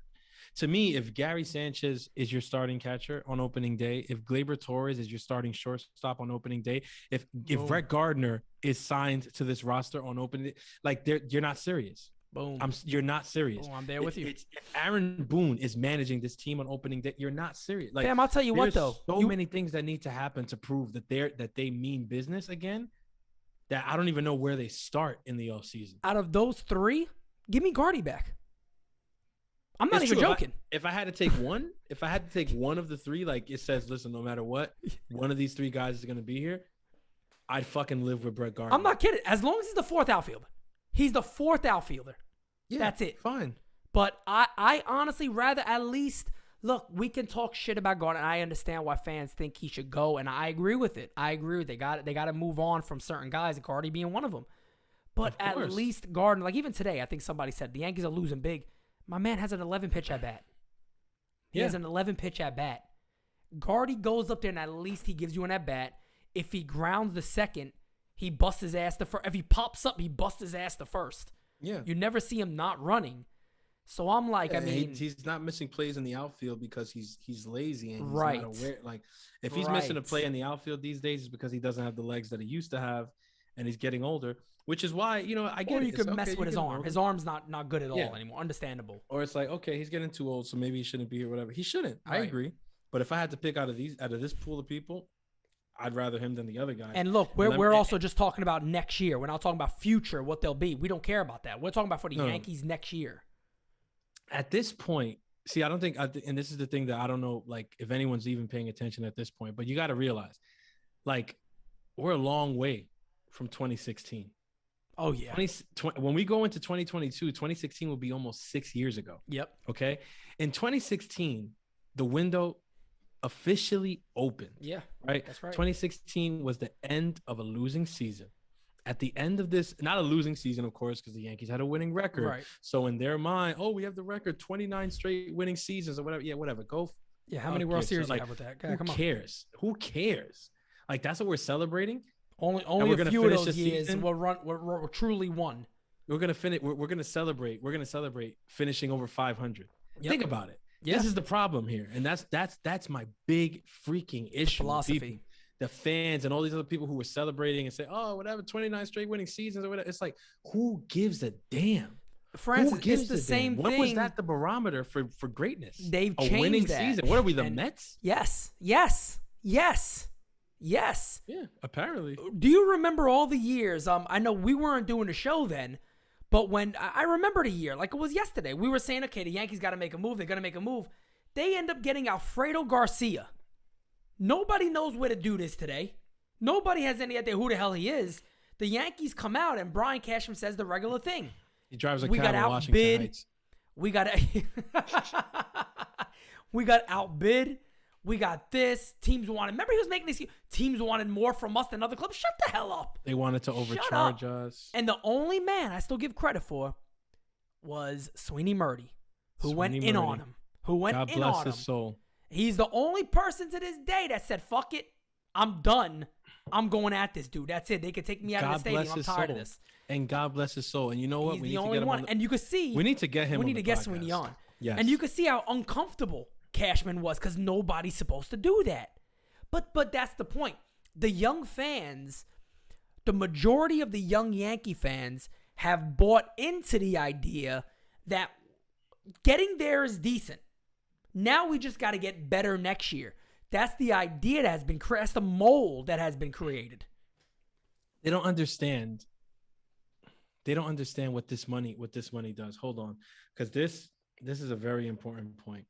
To me, if Gary Sanchez is your starting catcher on opening day, if Gleyber Torres is your starting shortstop on opening day, if Brett Gardner is signed to this roster on opening day, like you're not serious. Boom. You're not serious. Boom, I'm there with you. If Aaron Boone is managing this team on opening day, you're not serious. Like, Fam, I'll tell you what though. So many things that need to happen to prove that they mean business again. That I don't even know where they start in the offseason. Out of those 3, give me Gardy back. I'm not even joking. If I had to take one of the 3, like it says, listen, no matter what, one of these 3 guys is going to be here, I'd fucking live with Brett Gardner. I'm not kidding. As long as he's the 4th outfielder. He's the 4th outfielder. Yeah, that's it. Fine. But I honestly rather at least, look, we can talk shit about Gardner. I understand why fans think he should go, and I agree with it. They got to move on from certain guys, Gardy being one of them. But at least Gardner, like even today, I think somebody said the Yankees are losing big. My man has an 11-pitch at bat. He has an 11-pitch at bat. Gardy goes up there and at least he gives you an at bat. If he grounds the second, he busts his ass the first. If he pops up, he busts his ass the first. Yeah. You never see him not running. So I'm like, he's not missing plays in the outfield because he's lazy and he's not aware. Like if he's missing a play in the outfield these days, it's because he doesn't have the legs that he used to have, and he's getting older. Which is why, I get it. Or you could mess with his arm. His arm's not good at all anymore. Understandable. Or it's like, okay, he's getting too old, so maybe he shouldn't be here, whatever. He shouldn't. Right. I agree. But if I had to pick out of this pool of people, I'd rather him than the other guy. And look, we're also just talking about next year. We're not talking about future, what they'll be. We don't care about that. We're talking about for the Yankees next year. At this point, see, I don't think, and this is the thing that I don't know, like, if anyone's even paying attention at this point, but you got to realize, like, we're a long way from 2016. Oh, yeah. When we go into 2022, 2016 will be almost 6 years ago. Yep. Okay. In 2016, the window officially opened. Yeah. Right. That's right. 2016 was the end of a losing season. At the end of this, not a losing season, of course, because the Yankees had a winning record. Right. So in their mind, oh, we have the record, 29 straight winning seasons or whatever. Yeah, whatever. Go. Yeah. How many World Series do you like, have with that? Who Come on. cares? Who cares? Like, that's what we're celebrating. Only we're a few of those years season. were truly won. We're gonna finish. We're gonna celebrate. We're gonna celebrate finishing over 500. Yep. Think about it. Yeah. This is the problem here, and that's my big freaking issue. Philosophy. People, the fans and all these other people who were celebrating and say, "Oh, whatever, 29 straight winning seasons or whatever." It's like, who gives a damn? Francis, who gives it's the a same damn? thing. When was that the barometer for greatness? They've a changed winning that. season. What are we, the And Mets? Yes. Yeah, apparently. Do you remember all the years? I know we weren't doing a show then, but when I remember the year, like it was yesterday, we were saying, okay, the Yankees got to make a move. They're going to make a move. They end up getting Alfredo Garcia. Nobody knows where the dude is today. Nobody has any idea who the hell he is. The Yankees come out and Brian Cashman says the regular thing. He drives a We cab got in Washington outbid. Heights. We got outbid. We got this. Teams wanted. Remember, he was making these. Teams wanted more from us than other clubs. Shut the hell up. They wanted to overcharge us. And the only man I still give credit for was Sweeney Murdy, who went in on him. God bless his soul. He's the only person to this day that said, "Fuck it, I'm done. I'm going at this dude. That's it. They could take me out of the stadium. I'm tired of this." And God bless his soul. And you know what? He's the only one. And you could see. We need to get him. We on need the to get podcast. Sweeney on. Yes. And you could see how uncomfortable Cashman was because nobody's supposed to do that. But that's the point. The young fans, the majority of the young Yankee fans have bought into the idea that getting there is decent. Now we just got to get better next year. That's the idea that has been created. That's the mold that has been created. They don't understand. They don't understand what this money does. Hold on, because this is a very important point.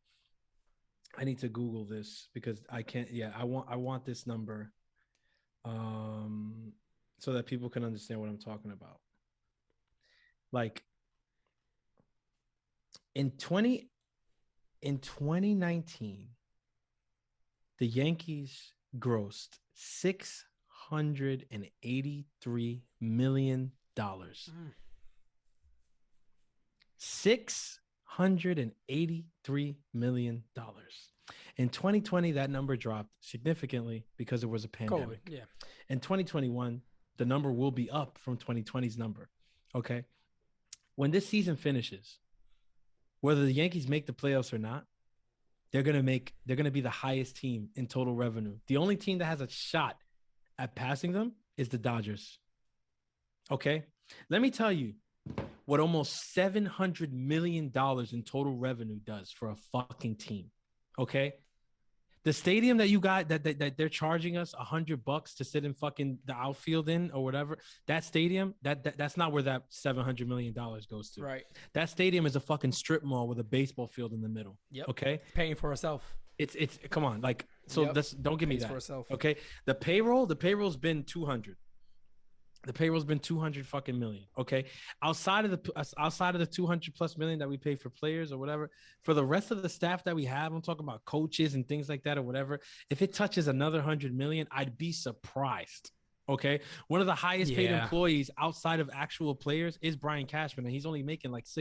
I need to Google this because I can't. Yeah, I want this number, so that people can understand what I'm talking about. Like in 2019, the Yankees grossed $683 million. $683 million. In 2020, that number dropped significantly because there was a pandemic. COVID, yeah. In 2021, the number will be up from 2020's number. Okay. When this season finishes, whether the Yankees make the playoffs or not, they're going to be the highest team in total revenue. The only team that has a shot at passing them is the Dodgers. Okay. Let me tell you what almost $700 million in total revenue does for a fucking team. Okay. The stadium that you got that they're charging us $100 to sit in fucking the outfield in or whatever, that stadium, that's not where that $700 million goes to. Right. That stadium is a fucking strip mall with a baseball field in the middle. Yep. Okay. It's paying for itself. It's come on. Like, so Yep. don't give me Pays that. for itself. Okay. The payroll's been 200. The payroll's been 200 fucking million. Okay. Outside of the 200 plus million that we pay for players or whatever, for the rest of the staff that we have, I'm talking about coaches and things like that or whatever. If it touches another 100 million, I'd be surprised. Okay. One of the highest paid employees outside of actual players is Brian Cashman, and he's only making like $6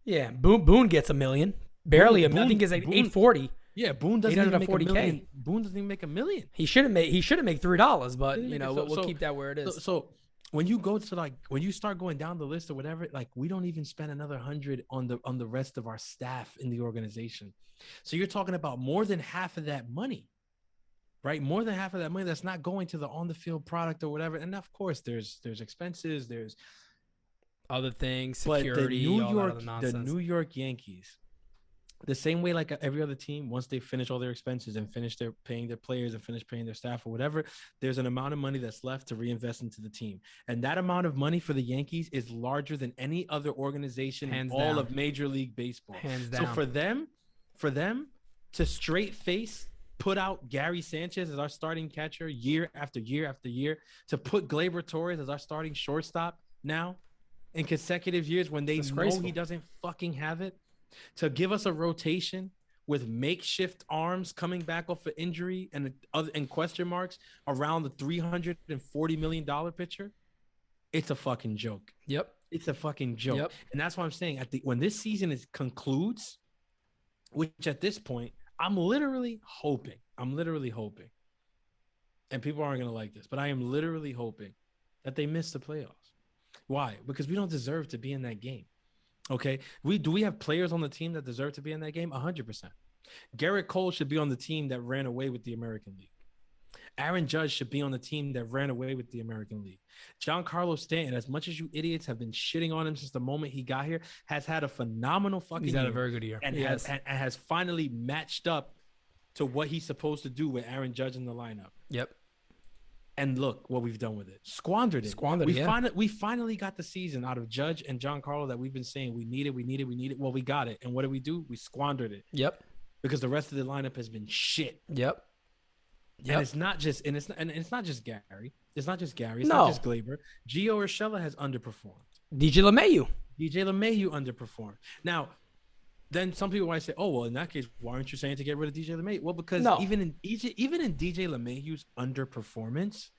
million. Yeah. Boone gets $1 million. Barely $1 million. I think it's like $840. Yeah, Boone doesn't even make $1 $840K. million. Boone doesn't even make $1 million. He should have made $3, but you know, we'll keep that where it is. So when you go to when you start going down the list or whatever, like we don't even spend another 100 on the rest of our staff in the organization. So you're talking about more than half of that money, right? More than half of that money that's not going to the on the field product or whatever. And of course, there's expenses, there's other things, security, all that other nonsense. The New York Yankees, the same way like every other team, once they finish all their expenses and finish their paying their players and finish paying their staff or whatever, there's an amount of money that's left to reinvest into the team. And that amount of money for the Yankees is larger than any other organization in all of Major League Baseball. Hands down. So for them for them to straight face put out Gary Sanchez as our starting catcher year after year after year, to put Gleyber Torres as our starting shortstop now in consecutive years when they know he doesn't fucking have it, to give us a rotation with makeshift arms coming back off of injury and question marks around the $340 million pitcher. It's a fucking joke. Yep. It's a fucking joke. Yep. And that's what I'm saying. When this season concludes, which at this point, I'm literally hoping, and people aren't going to like this, but I am literally hoping that they miss the playoffs. Why? Because we don't deserve to be in that game. Okay. Do we have players on the team that deserve to be in that game? 100%. Garrett Cole should be on the team that ran away with the American League. Aaron Judge should be on the team that ran away with the American League. Giancarlo Stanton, as much as you idiots have been shitting on him since the moment he got here, has had a phenomenal fucking year. He's had a very good year. And has finally matched up to what he's supposed to do with Aaron Judge in the lineup. Yep. And look what we've done with it. Squandered it. We finally got the season out of Judge and Giancarlo that we've been saying we need it. Well, we got it. And what did we do? We squandered it. Yep. Because the rest of the lineup has been shit. Yep. And it's not just Gary. It's not just Gary. It's not just Gleyber. Gio Urshela has underperformed. DJ LeMahieu underperformed. Now, then some people might say, "Oh, well, in that case, why aren't you saying to get rid of DJ LeMahieu?" Well, because even in DJ LeMahieu's underperformance,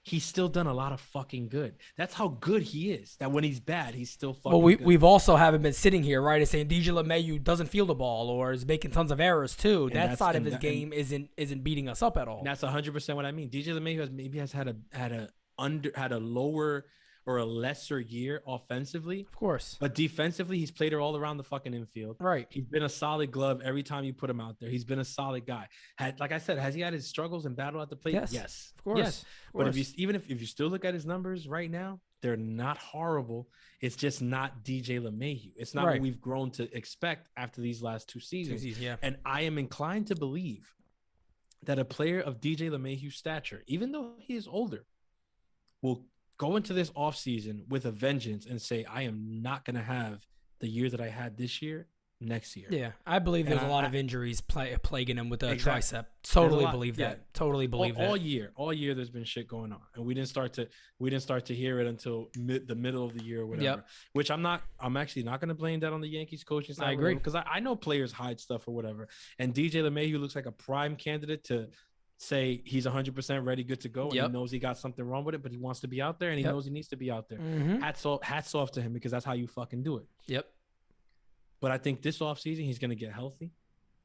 he's still done a lot of fucking good. That's how good he is. That when he's bad, he's still fucking good. We've also haven't been sitting here, right, and saying DJ LeMahieu doesn't feel the ball or is making tons of errors too. That side of his game isn't beating us up at all. And that's 100% what I mean. DJ LeMahieu has had a lower or a lesser year offensively. Of course. But defensively, he's played her all around the fucking infield. Right. He's been a solid glove every time you put him out there. He's been a solid guy. Like I said, has he had his struggles and battle at the plate? Yes. Of course. Yes. But if you still look at his numbers right now, they're not horrible. It's just not DJ LeMahieu. It's not what we've grown to expect after these last two seasons. And I am inclined to believe that a player of DJ LeMahieu's stature, even though he is older, will go into this offseason with a vengeance and say, I am not going to have the year that I had this year next year. Yeah, I believe there's a lot of injuries plaguing him with a tricep. Totally believe that. Totally believe that. All year there's been shit going on, and we didn't start to hear it until the middle of the year or whatever. Yep. Which I'm actually not going to blame that on the Yankees coaching side. I agree, because I know players hide stuff or whatever, and DJ LeMahieu looks like a prime candidate to say he's 100% ready, good to go, and he knows he got something wrong with it, but he wants to be out there, and he knows he needs to be out there. Mm-hmm. Hats off to him, because that's how you fucking do it. Yep. But I think this offseason he's going to get healthy.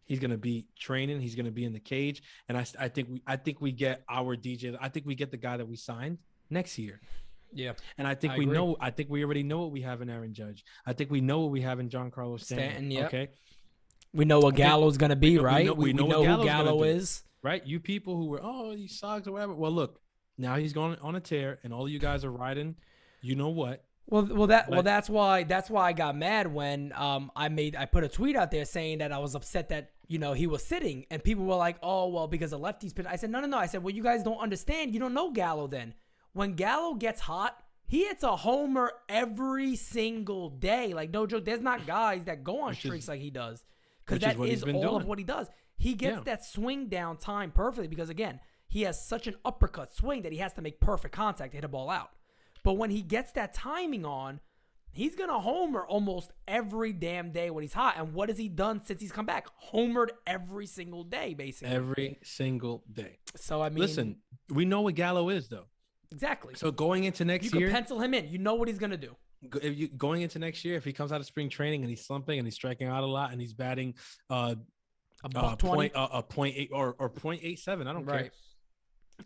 He's going to be training. He's going to be in the cage, and I think we get our DJ. I think we get the guy that we signed next year. Yeah, and I think I think we already know what we have in Aaron Judge. I think we know what we have in Giancarlo Stanton. Yep. Okay. We know what Gallo's going to be, right? We know who Gallo is. Right, you people who were, he sucks or whatever. Well, look, now he's going on a tear, and all of you guys are riding. You know what? That's why I got mad when I put a tweet out there saying that I was upset that he was sitting, and people were like, oh well, because the lefties pitch. I said no. I said, well, you guys don't understand. You don't know Gallo. Then when Gallo gets hot, he hits a homer every single day. Like, no joke. There's not guys that go on streaks like he does, because that is all of what he does. He gets that swing down time perfectly because, again, he has such an uppercut swing that he has to make perfect contact to hit a ball out. But when he gets that timing on, he's going to homer almost every damn day when he's hot. And what has he done since he's come back? Homered every single day, basically. Every single day. So, I mean, listen, we know what Gallo is, though. Exactly. So going into next year, you can pencil him in. You know what he's going to do. Going into next year, if he comes out of spring training and he's slumping and he's striking out a lot and he's batting a .8 or .87. I don't care.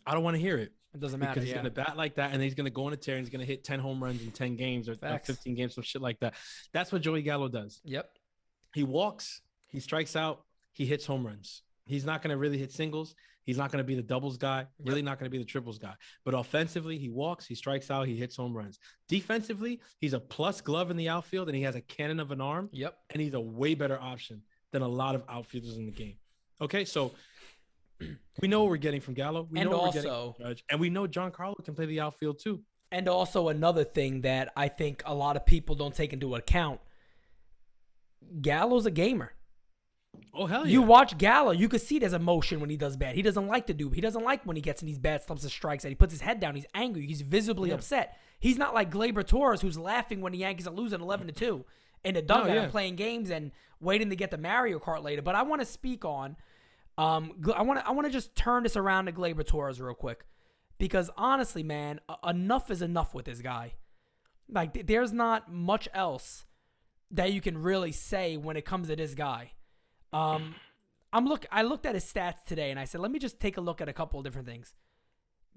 I don't want to hear it. It doesn't matter. Because he's going to bat like that, and he's going to go on a tear, and he's going to hit 10 home runs in 10 games or 15 games, some shit like that. That's what Joey Gallo does. Yep. He walks, he strikes out, he hits home runs. He's not going to really hit singles. He's not going to be the doubles guy. Really not going to be the triples guy. But offensively, he walks, he strikes out, he hits home runs. Defensively, he's a plus glove in the outfield, and he has a cannon of an arm. Yep. And he's a way better option than a lot of outfielders in the game. Okay, so we know what we're getting from Gallo. We know what we're getting from Judge. And we know Giancarlo can play the outfield too. And also another thing that I think a lot of people don't take into account, Gallo's a gamer. Oh, hell yeah. You watch Gallo, you could see there's emotion when he does bad. He doesn't like to do. He doesn't like when he gets in these bad slumps and strikes that he puts his head down. He's angry. He's visibly upset. He's not like Gleyber Torres, who's laughing when the Yankees are losing 11-2 in the dugout and playing games and waiting to get the Mario Kart later. But I want to speak on, I want to just turn this around to Gleyber Torres real quick, because honestly, man, enough is enough with this guy. Like, there's not much else that you can really say when it comes to this guy. I looked at his stats today, and I said, let me just take a look at a couple of different things.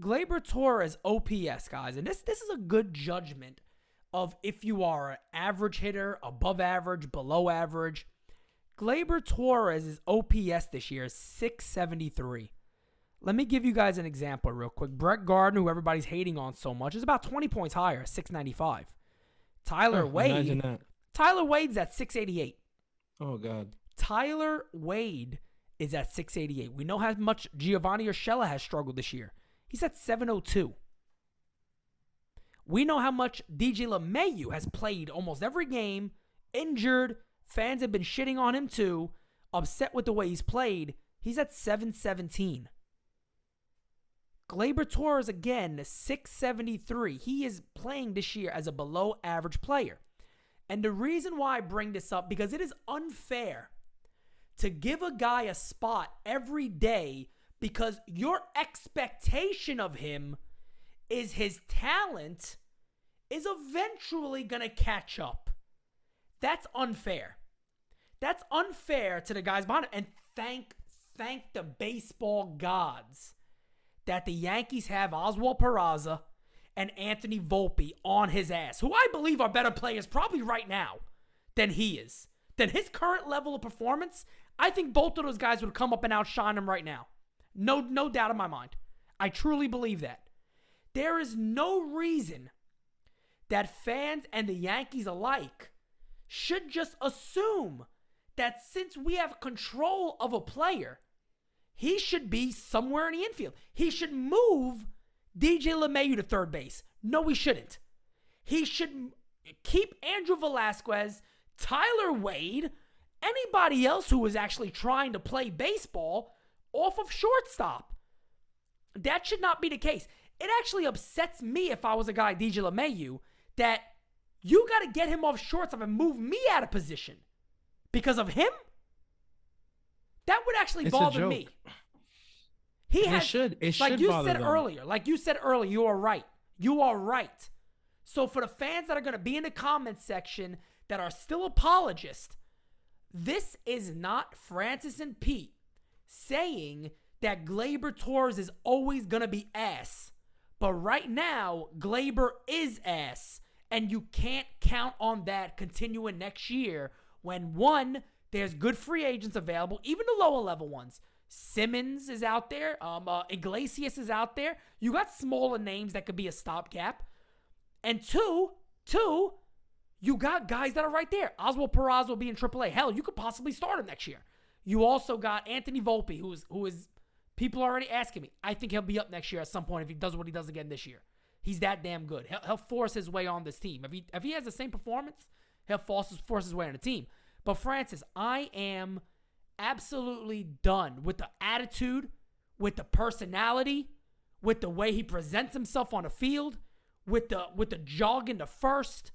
Gleyber Torres OPS, guys, and this is a good judgment of if you are an average hitter, above average, below average. Gleyber Torres' OPS this year is 673. Let me give you guys an example real quick. Brett Gardner, who everybody's hating on so much, is about 20 points higher, 695. Tyler Wade. Tyler Wade's at 688. Oh, God. Tyler Wade is at 688. We know how much Giovanni Urshela has struggled this year. He's at 702. We know how much DJ LeMahieu has played almost every game, injured. Fans have been shitting on him too, upset with the way he's played. He's at 717. Gleyber Torres, again, 673. He is playing this year as a below average player. And the reason why I bring this up, because it is unfair to give a guy a spot every day because your expectation of him is his talent is eventually going to catch up. That's unfair. That's unfair to the guys behind it. And thank the baseball gods that the Yankees have Oswald Peraza and Anthony Volpe on his ass, who I believe are better players probably right now than he is. Than his current level of performance, I think both of those guys would come up and outshine him right now. No doubt in my mind. I truly believe that. There is no reason that fans and the Yankees alike should just assume that since we have control of a player, he should be somewhere in the infield. He should move DJ LeMahieu to third base. No, he shouldn't. He should keep Andrew Velazquez, Tyler Wade, anybody else who is actually trying to play baseball off of shortstop. That should not be the case. It actually upsets me if I was a guy, DJ LeMahieu, that you got to get him off shortstop and move me out of position because of him. That would actually bother me. It should like you said earlier. Like you said earlier, you are right. You are right. So for the fans that are going to be in the comments section that are still apologists, this is not Francis and Pete saying that Gleyber Torres is always going to be ass. But right now, Gleyber is ass. And you can't count on that continuing next year when, one, there's good free agents available, even the lower level ones. Simmons is out there. Iglesias is out there. You got smaller names that could be a stopgap. And two, you got guys that are right there. Oswald Peraza will be in AAA. Hell, you could possibly start him next year. You also got Anthony Volpe, who is people are already asking me. I think he'll be up next year at some point if he does what he does again this year. He's that damn good. He'll force his way on this team. If he has the same performance, he'll force his way on the team. But Francis, I am absolutely done with the attitude, with the personality, with the way he presents himself on the field, with the jogging to first,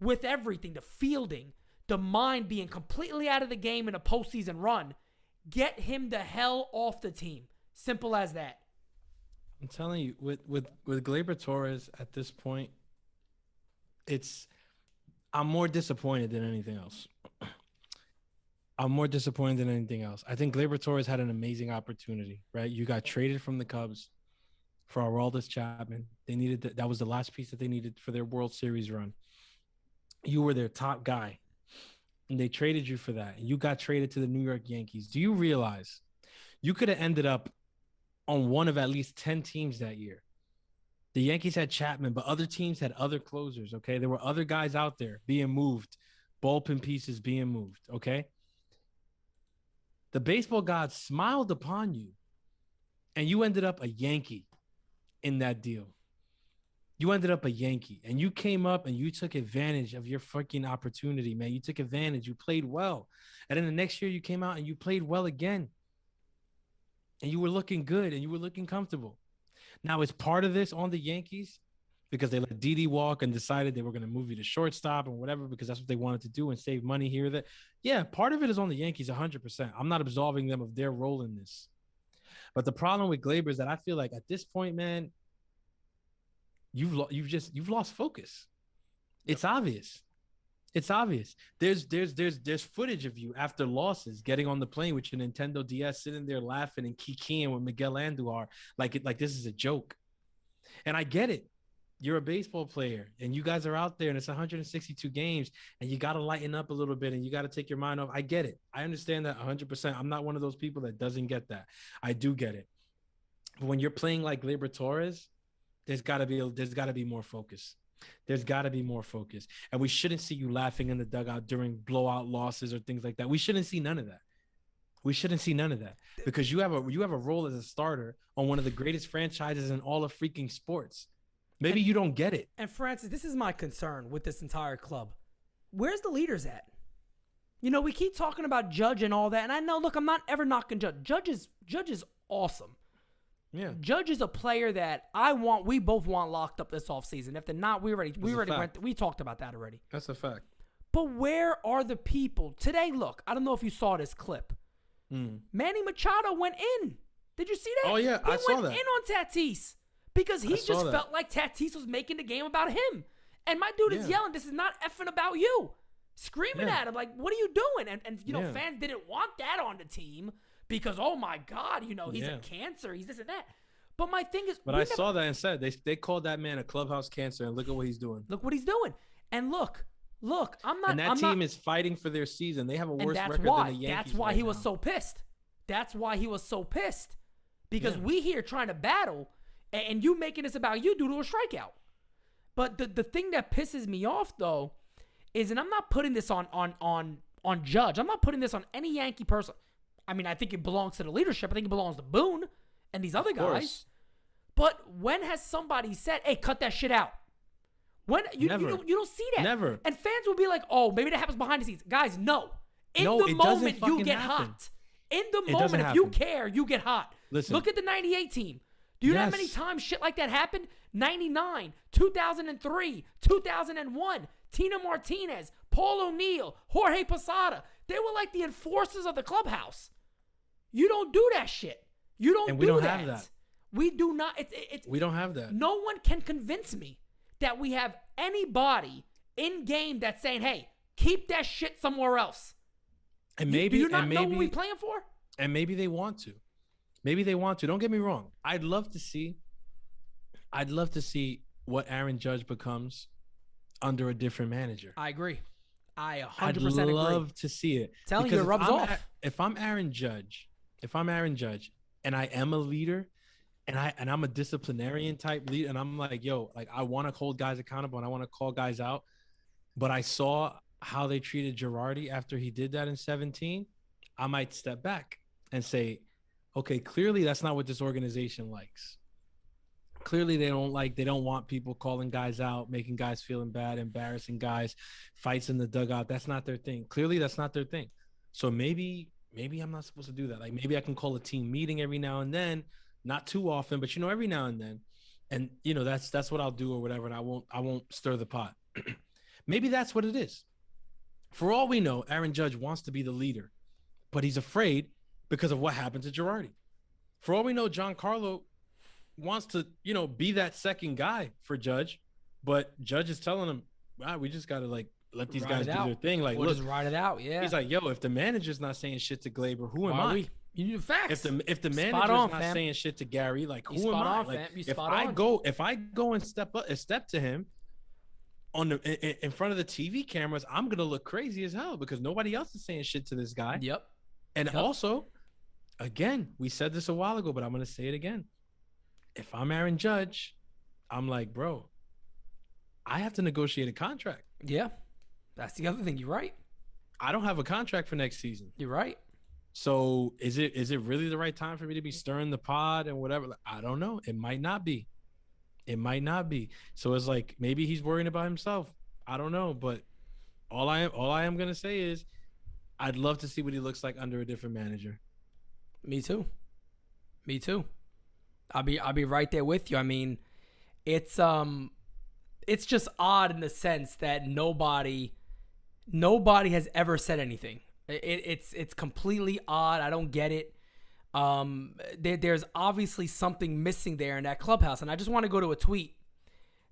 with everything, the fielding, the mind being completely out of the game in a postseason run. Get him the hell off the team. Simple as that. I'm telling you, with Gleyber Torres at this point, I'm more disappointed than anything else. I think Gleyber Torres had an amazing opportunity, right? You got traded from the Cubs for Aroldis Chapman. They needed that was the last piece that they needed for their World Series run. You were their top guy, and they traded you for that. And you got traded to the New York Yankees. Do you realize you could have ended up on one of at least 10 teams that year? The Yankees had Chapman, but other teams had other closers, okay? There were other guys out there being moved, bullpen pieces being moved, okay? The baseball gods smiled upon you, and you ended up a Yankee in that deal. You ended up a Yankee, and you came up and you took advantage of your fucking opportunity, man. You took advantage. You played well. And then the next year you came out and you played well again. And you were looking good and you were looking comfortable. Now, is part of this on the Yankees because they let Didi walk and decided they were going to move you to shortstop and whatever because that's what they wanted to do and save money here or there? Yeah, part of it is on the Yankees 100%. I'm not absolving them of their role in this. But the problem with Gleyber is that I feel like at this point, man, you've lost focus. It's obvious. It's obvious. There's footage of you after losses getting on the plane with your Nintendo DS, sitting there laughing and kikiing with Miguel Andujar like this is a joke. And I get it. You're a baseball player and you guys are out there and it's 162 games and you got to lighten up a little bit and you got to take your mind off. I get it. I understand that 100%. I'm not one of those people that doesn't get that. I do get it. But when you're playing like Gleyber Torres, there's got to be more focus. There's got to be more focus. And we shouldn't see you laughing in the dugout during blowout losses or things like that. We shouldn't see none of that. We shouldn't see none of that because you have a role as a starter on one of the greatest franchises in all of freaking sports. Maybe you don't get it. And Francis, this is my concern with this entire club. Where's the leaders at? You know, we keep talking about Judge and all that. And I know, look, I'm not ever knocking Judge. Judge is awesome. Yeah. Judge is a player that we both want locked up this offseason. If they're not, we talked about that already. That's a fact. But where are the people? Today, look, I don't know if you saw this clip. Manny Machado went in. Did you see that? Oh, yeah, I saw that. He went in on Tatis because he just felt like Tatis was making the game about him. And my dude is yelling, this is not effing about you. Screaming at him like, what are you doing? And you know, fans didn't want that on the team. Because, oh, my God, you know, he's a cancer. He's this and that. But my thing is... But I saw that and said, they called that man a clubhouse cancer, and look at what he's doing. Look what he's doing. And look, I'm not... And that team is fighting for their season. They have a worse record than the Yankees. That's why he was so pissed. That's why he was so pissed. Because we here trying to battle, and you making this about you due to a strikeout. But the thing that pisses me off, though, is, and I'm not putting this on Judge. I'm not putting this on any Yankee person. I mean, I think it belongs to the leadership. I think it belongs to Boone and these other guys. But when has somebody said, hey, cut that shit out? When you don't see that. Never. And fans will be like, oh, maybe that happens behind the scenes. Guys, no. In the moment, you get hot. In the moment, if you care, you get hot. Listen. Look at the 98 team. Do you know how many times shit like that happened? 99, 2003, 2001, Tina Martinez, Paul O'Neill, Jorge Posada. They were like the enforcers of the clubhouse. You don't do that shit. You don't do that. And we don't have that. We do not. We don't have that. No one can convince me that we have anybody in game that's saying, hey, keep that shit somewhere else. And maybe, do you not know what we're playing for? And maybe they want to. Maybe they want to. Don't get me wrong. I'd love to see what Aaron Judge becomes under a different manager. I agree. I 100% I'd agree. love to see it. Telling you, it rubs off. If I'm Aaron Judge, and I am a leader, and I'm a disciplinarian type leader, and I'm like, yo, like I want to hold guys accountable and I want to call guys out, but I saw how they treated Girardi after he did that in 2017, I might step back and say, okay, clearly that's not what this organization likes. Clearly they don't want people calling guys out, making guys feeling bad, embarrassing guys, fights in the dugout. That's not their thing. Clearly that's not their thing. So maybe I'm not supposed to do that. Like maybe I can call a team meeting every now and then, not too often, but you know, every now and then. And you know, that's what I'll do or whatever. And I won't stir the pot. Maybe that's what it is. For all we know, Aaron Judge wants to be the leader, but he's afraid because of what happened to Girardi. For all we know, Giancarlo wants to, you know, be that second guy for Judge, but Judge is telling him, wow, we just got to like let these guys do their thing. Like, we'll look, just ride it out. Yeah. He's like, yo, if the manager's not saying shit to Gleyber, who am I? You need facts. If the manager's not saying shit to Gary, like, who am I? Like, if I go and step to him in front of the TV cameras, I'm gonna look crazy as hell because nobody else is saying shit to this guy. Yep. And also, again, we said this a while ago, but I'm gonna say it again. If I'm Aaron Judge, I'm like, bro, I have to negotiate a contract. Yeah. That's the other thing. You're right. I don't have a contract for next season. You're right. So is it really the right time for me to be stirring the pot and whatever? I don't know. It might not be. It might not be. So it's like maybe he's worrying about himself. I don't know, but all I am gonna say is I'd love to see what he looks like under a different manager. Me too. I'll be right there with you. I mean, it's just odd in the sense that nobody has ever said anything. It's completely odd. I don't get it. There's obviously something missing there in that clubhouse, and I just want to go to a tweet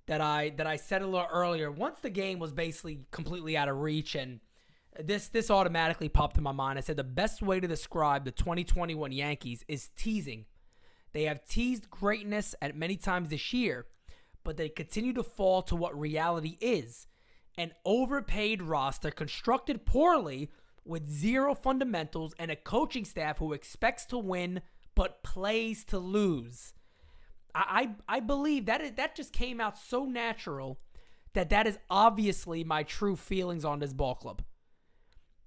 that I said a little earlier. Once the game was basically completely out of reach, and this automatically popped in my mind. I said the best way to describe the 2021 Yankees is teasing. They have teased greatness at many times this year, but they continue to fall to what reality is: an overpaid roster constructed poorly, with zero fundamentals, and a coaching staff who expects to win but plays to lose. I believe that just came out so natural that is obviously my true feelings on this ball club.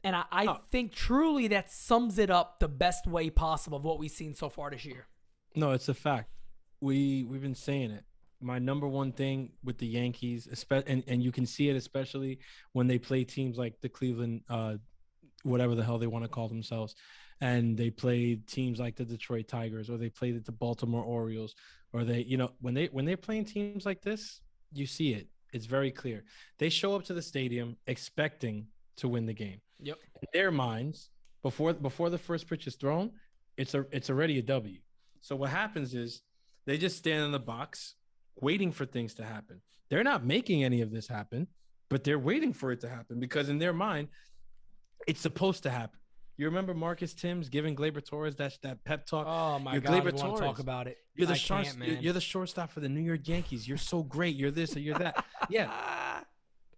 And I think truly that sums it up the best way possible of what we've seen so far this year. No, it's a fact. We've been saying it. My number one thing with the Yankees, and you can see it especially when they play teams like the Cleveland whatever the hell they want to call themselves, and they played teams like the Detroit Tigers, or they played the Baltimore Orioles, or they, when they're playing teams like this, you see it. It's very clear. They show up to the stadium expecting to win the game. Yep. In their minds, before the first pitch is thrown, it's already a W. So what happens is they just stand in the box waiting for things to happen. They're not making any of this happen, but they're waiting for it to happen because in their mind, it's supposed to happen. You remember Marcus Timms giving Gleyber Torres that pep talk? Oh my God, I want to talk about it. You're the shortstop for the New York Yankees. You're so great. You're this or you're that. Yeah.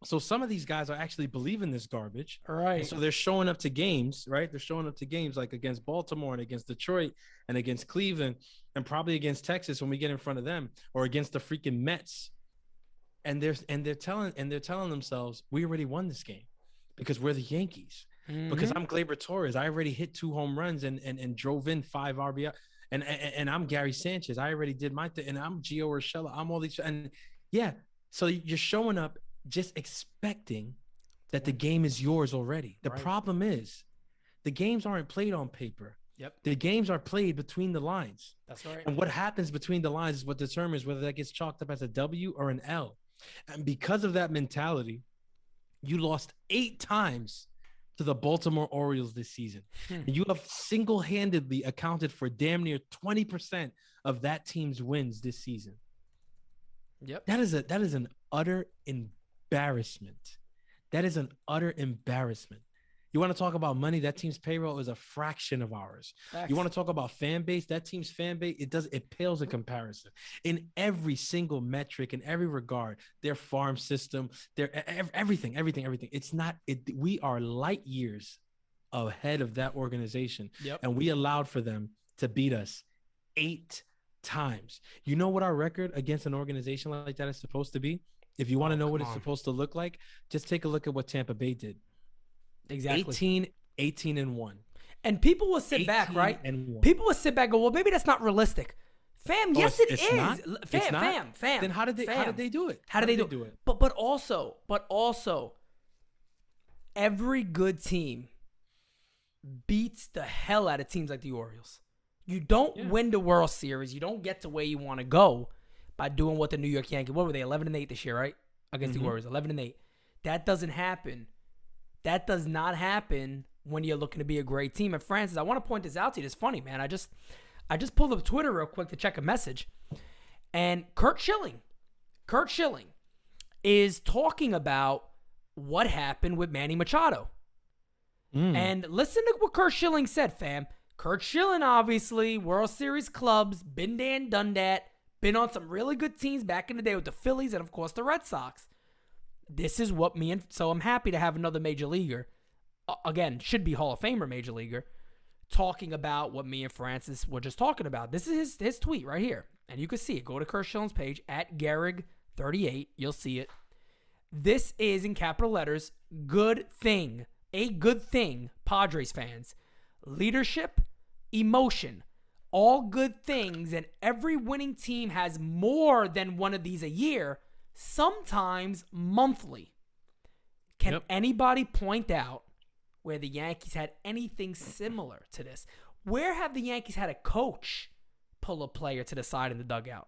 So some of these guys are actually believing this garbage. Right. And so they're showing up to games, right? They're showing up to games like against Baltimore and against Detroit and against Cleveland and probably against Texas when we get in front of them, or against the freaking Mets. And they're telling themselves, we already won this game because we're the Yankees. Mm-hmm. Because I'm Gleyber Torres. I already hit 2 home runs and drove in 5 RBI. And I'm Gary Sanchez. I already did my thing. And I'm Gio Urshela. I'm all these. And yeah, so you're showing up just expecting that the game is yours already. The problem is the games aren't played on paper. Yep. The games are played between the lines. That's right. And what happens between the lines is what determines whether that gets chalked up as a W or an L. And because of that mentality, you lost 8 times to the Baltimore Orioles this season. And you have single-handedly accounted for damn near 20% of that team's wins this season. Yep. That is an utter embarrassment. That is an utter embarrassment. You want to talk about money? That team's payroll is a fraction of ours. Facts. You want to talk about fan base? That team's fan base, it pales in comparison. In every single metric, in every regard, their farm system, their everything. We are light years ahead of that organization. Yep. And we allowed for them to beat us 8 times. You know what our record against an organization like that is supposed to be? If you want to know what it's supposed to look like, just take a look at what Tampa Bay did. Exactly. 18-1. And people will sit back, right? People will sit back and go, well, maybe that's not realistic. Fam, yes, it is. Not? Fam. Then how did they do it? How did they do it? But also, every good team beats the hell out of teams like the Orioles. You don't win the World Series. You don't get to where you want to go by doing what the New York Yankees, what were they, 11-8 this year, right? Against the Warriors, 11-8. That doesn't happen. That does not happen when you're looking to be a great team. And Francis, I want to point this out to you. It's funny, man. I just pulled up Twitter real quick to check a message. And Curt Schilling is talking about what happened with Manny Machado. And listen to what Curt Schilling said, fam. Curt Schilling, obviously, World Series clubs, been there and done that. Been on some really good teams back in the day with the Phillies and, of course, the Red Sox. This is what so I'm happy to have another major leaguer, again, should be Hall of Famer major leaguer, talking about what me and Francis were just talking about. This is his tweet right here, and you can see it. Go to Curt Schilling's page, at Gehrig38. You'll see it. This is, in capital letters, good thing. A good thing, Padres fans. Leadership, emotion, all good things and every winning team has more than one of these a year, sometimes monthly. Can anybody point out where the Yankees had anything similar to this? Where have the Yankees had a coach pull a player to the side in the dugout?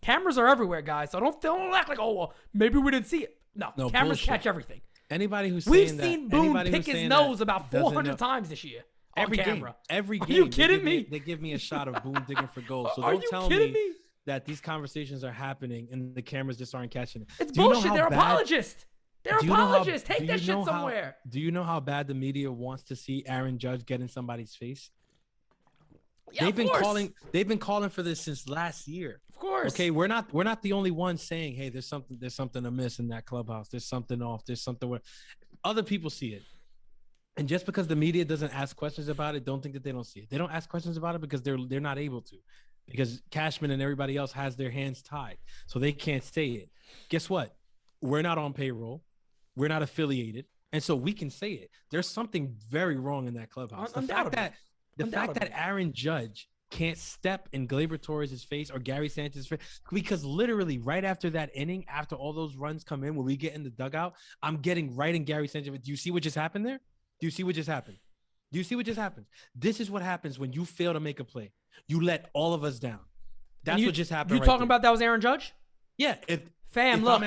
Cameras are everywhere, guys, so don't act like, oh, well, maybe we didn't see it. No, cameras catch everything. Anybody who's We've saying seen that, Boone pick his nose about 400 times this year on camera. Every game. Are you kidding me? They give me a shot of Boone digging for goals. So Are don't you tell kidding me me? that these conversations are happening and the cameras just aren't catching it. It's bullshit. They're apologists. They're apologists. Take that shit somewhere. Do you know how bad the media wants to see Aaron Judge get in somebody's face? Yeah, They've been calling for this since last year. Of course. Okay, we're not the only ones saying, hey, there's something amiss in that clubhouse. There's something off. There's something where other people see it. And just because the media doesn't ask questions about it, don't think that they don't see it. They don't ask questions about it because they're not able to. Because Cashman and everybody else has their hands tied. So they can't say it. Guess what? We're not on payroll. We're not affiliated. And so we can say it. There's something very wrong in that clubhouse. The fact that Aaron Judge can't step in Gleyber Torres' face or Gary Sanchez's face, because literally right after that inning, after all those runs come in, when we get in the dugout, I'm getting right in Gary Sanchez. Do you see what just happened there? Do you see what just happened? Do you see what just happened? This is what happens when you fail to make a play. You let all of us down. That's what just happened. You talking about that was Aaron Judge? Yeah. Look,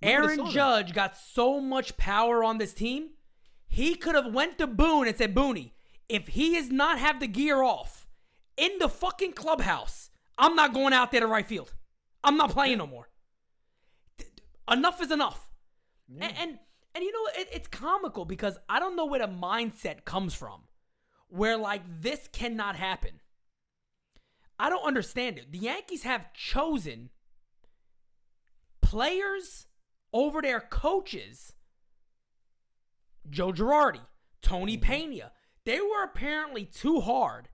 Aaron Judge got so much power on this team, he could have went to Boone and said, Booney, if he does not have the gear off in the fucking clubhouse, I'm not going out there to right field. I'm not playing no more. Enough is enough. Yeah. And you know, it's comical because I don't know where the mindset comes from where, like, this cannot happen. I don't understand it. The Yankees have chosen players over their coaches. Joe Girardi, Tony Pena. They were apparently too hard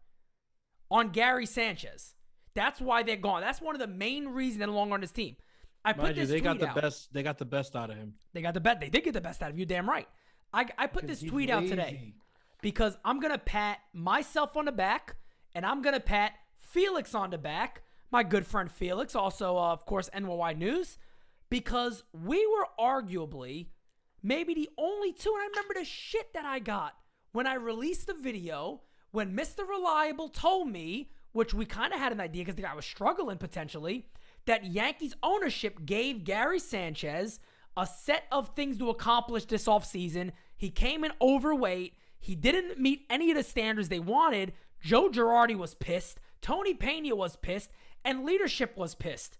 on Gary Sanchez. That's why they're gone. That's one of the main reasons they're no longer on this team. I put this tweet out. They got the best out of him. They did get the best out of you. Damn right. I put this tweet out today because I'm gonna pat myself on the back and I'm gonna pat Felix on the back. My good friend Felix, also of course NYY News, because we were arguably maybe the only two. And I remember the shit that I got when I released the video when Mr. Reliable told me, which we kind of had an idea because the guy was struggling potentially, that Yankees ownership gave Gary Sanchez a set of things to accomplish this offseason. He came in overweight. He didn't meet any of the standards they wanted. Joe Girardi was pissed. Tony Pena was pissed. And leadership was pissed.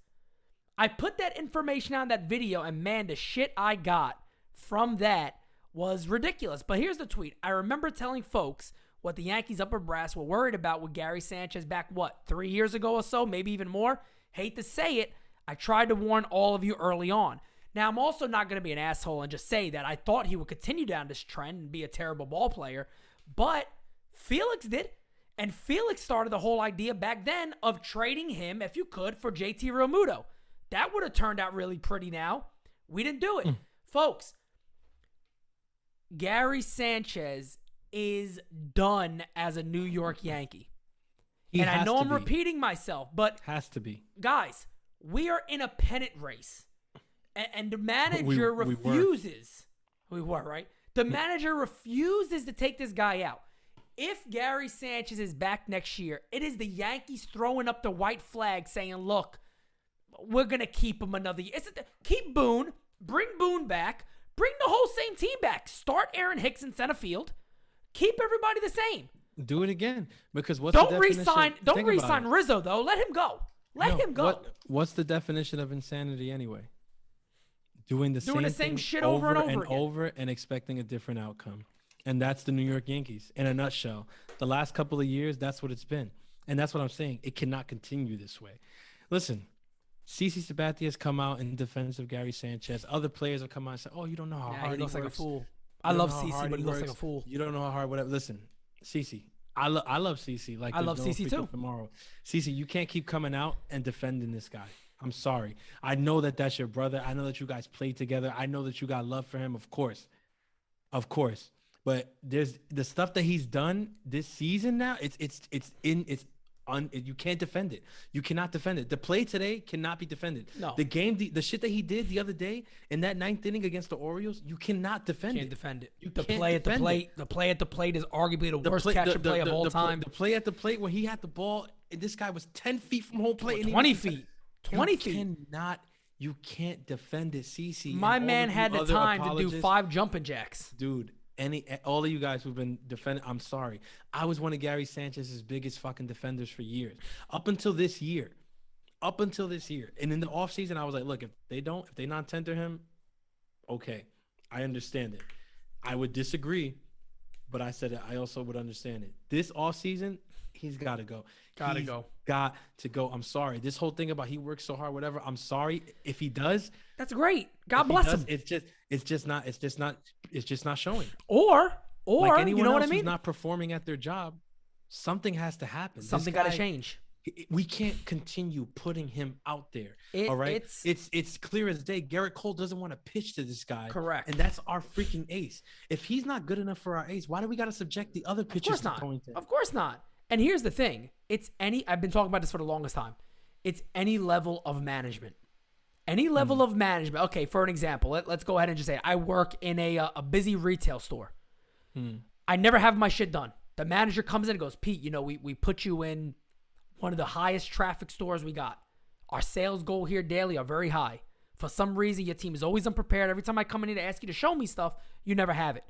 I put that information on that video, and man, the shit I got from that was ridiculous. But here's the tweet. I remember telling folks what the Yankees upper brass were worried about with Gary Sanchez back, 3 years ago or so, maybe even more? Hate to say it, I tried to warn all of you early on. Now, I'm also not going to be an asshole and just say that I thought he would continue down this trend and be a terrible ball player, but Felix did. And Felix started the whole idea back then of trading him, if you could, for JT Realmuto. That would have turned out really pretty now. We didn't do it. Folks, Gary Sanchez is done as a New York Yankee. And I know I'm repeating myself, but has to be. Guys, we are in a pennant race. And the manager refuses. We were, right? The manager refuses to take this guy out. If Gary Sanchez is back next year, it is the Yankees throwing up the white flag saying, look, we're going to keep him another year. Keep Boone. Bring Boone back. Bring the whole same team back. Start Aaron Hicks in center field. Keep everybody the same. Do it again, because don't re-sign Rizzo though. Let him go. Let him go. What's the definition of insanity anyway? Doing the same shit over and over and expecting a different outcome, and that's the New York Yankees in a nutshell. The last couple of years, that's what it's been, and that's what I'm saying. It cannot continue this way. Listen, CC Sabathia has come out in defense of Gary Sanchez. Other players have come out and said, "Oh, you don't know how hard he looks like a fool." I love CC, but he looks like a fool. You don't know how hard. Whatever. Listen. CC, I love CC. Like, I love CC too. Tomorrow, CC, you can't keep coming out and defending this guy. I'm sorry. I know that that's your brother. I know that you guys played together. I know that you got love for him, of course. But there's the stuff that he's done this season now. It's You can't defend it. You cannot defend it. The play today cannot be defended. No. The shit that he did the other day in that 9th inning against the Orioles, you cannot defend Can't it. defend it. You The can't play at the defend plate. The play at the plate is arguably the worst catch and play of all time. The play at the plate where he had the ball, and this guy was 10 feet from home plate. 20 feet. 20 feet. You can't defend it, CC. My man had the time to do 5 jumping jacks. Dude, all of you guys who've been defending, I'm sorry. I was one of Gary Sanchez's biggest fucking defenders for years. Up until this year. And in the offseason, I was like, look, if they non-tender him, okay. I understand it. I would disagree, but I said it. I also would understand it. This offseason, he's got to go. Got to go. I'm sorry. This whole thing about he works so hard, whatever. I'm sorry. If he does, that's great. God bless him. It's just not showing. Or like anyone you know else what I mean? Who's not performing at their job, something has to happen. Something got to change. We can't continue putting him out there. All right. It's clear as day. Garrett Cole doesn't want to pitch to this guy. Correct. And that's our freaking ace. If he's not good enough for our ace, why do we got to subject the other pitchers to throwing to him? Of course not. And here's the thing. I've been talking about this for the longest time. It's any level of management. Any level of management. Okay, for an example, let's go ahead and just say I work in a busy retail store. I never have my shit done. The manager comes in and goes, Pete, we put you in one of the highest traffic stores we got. Our sales goal here daily are very high. For some reason, your team is always unprepared. Every time I come in here to ask you to show me stuff, you never have it.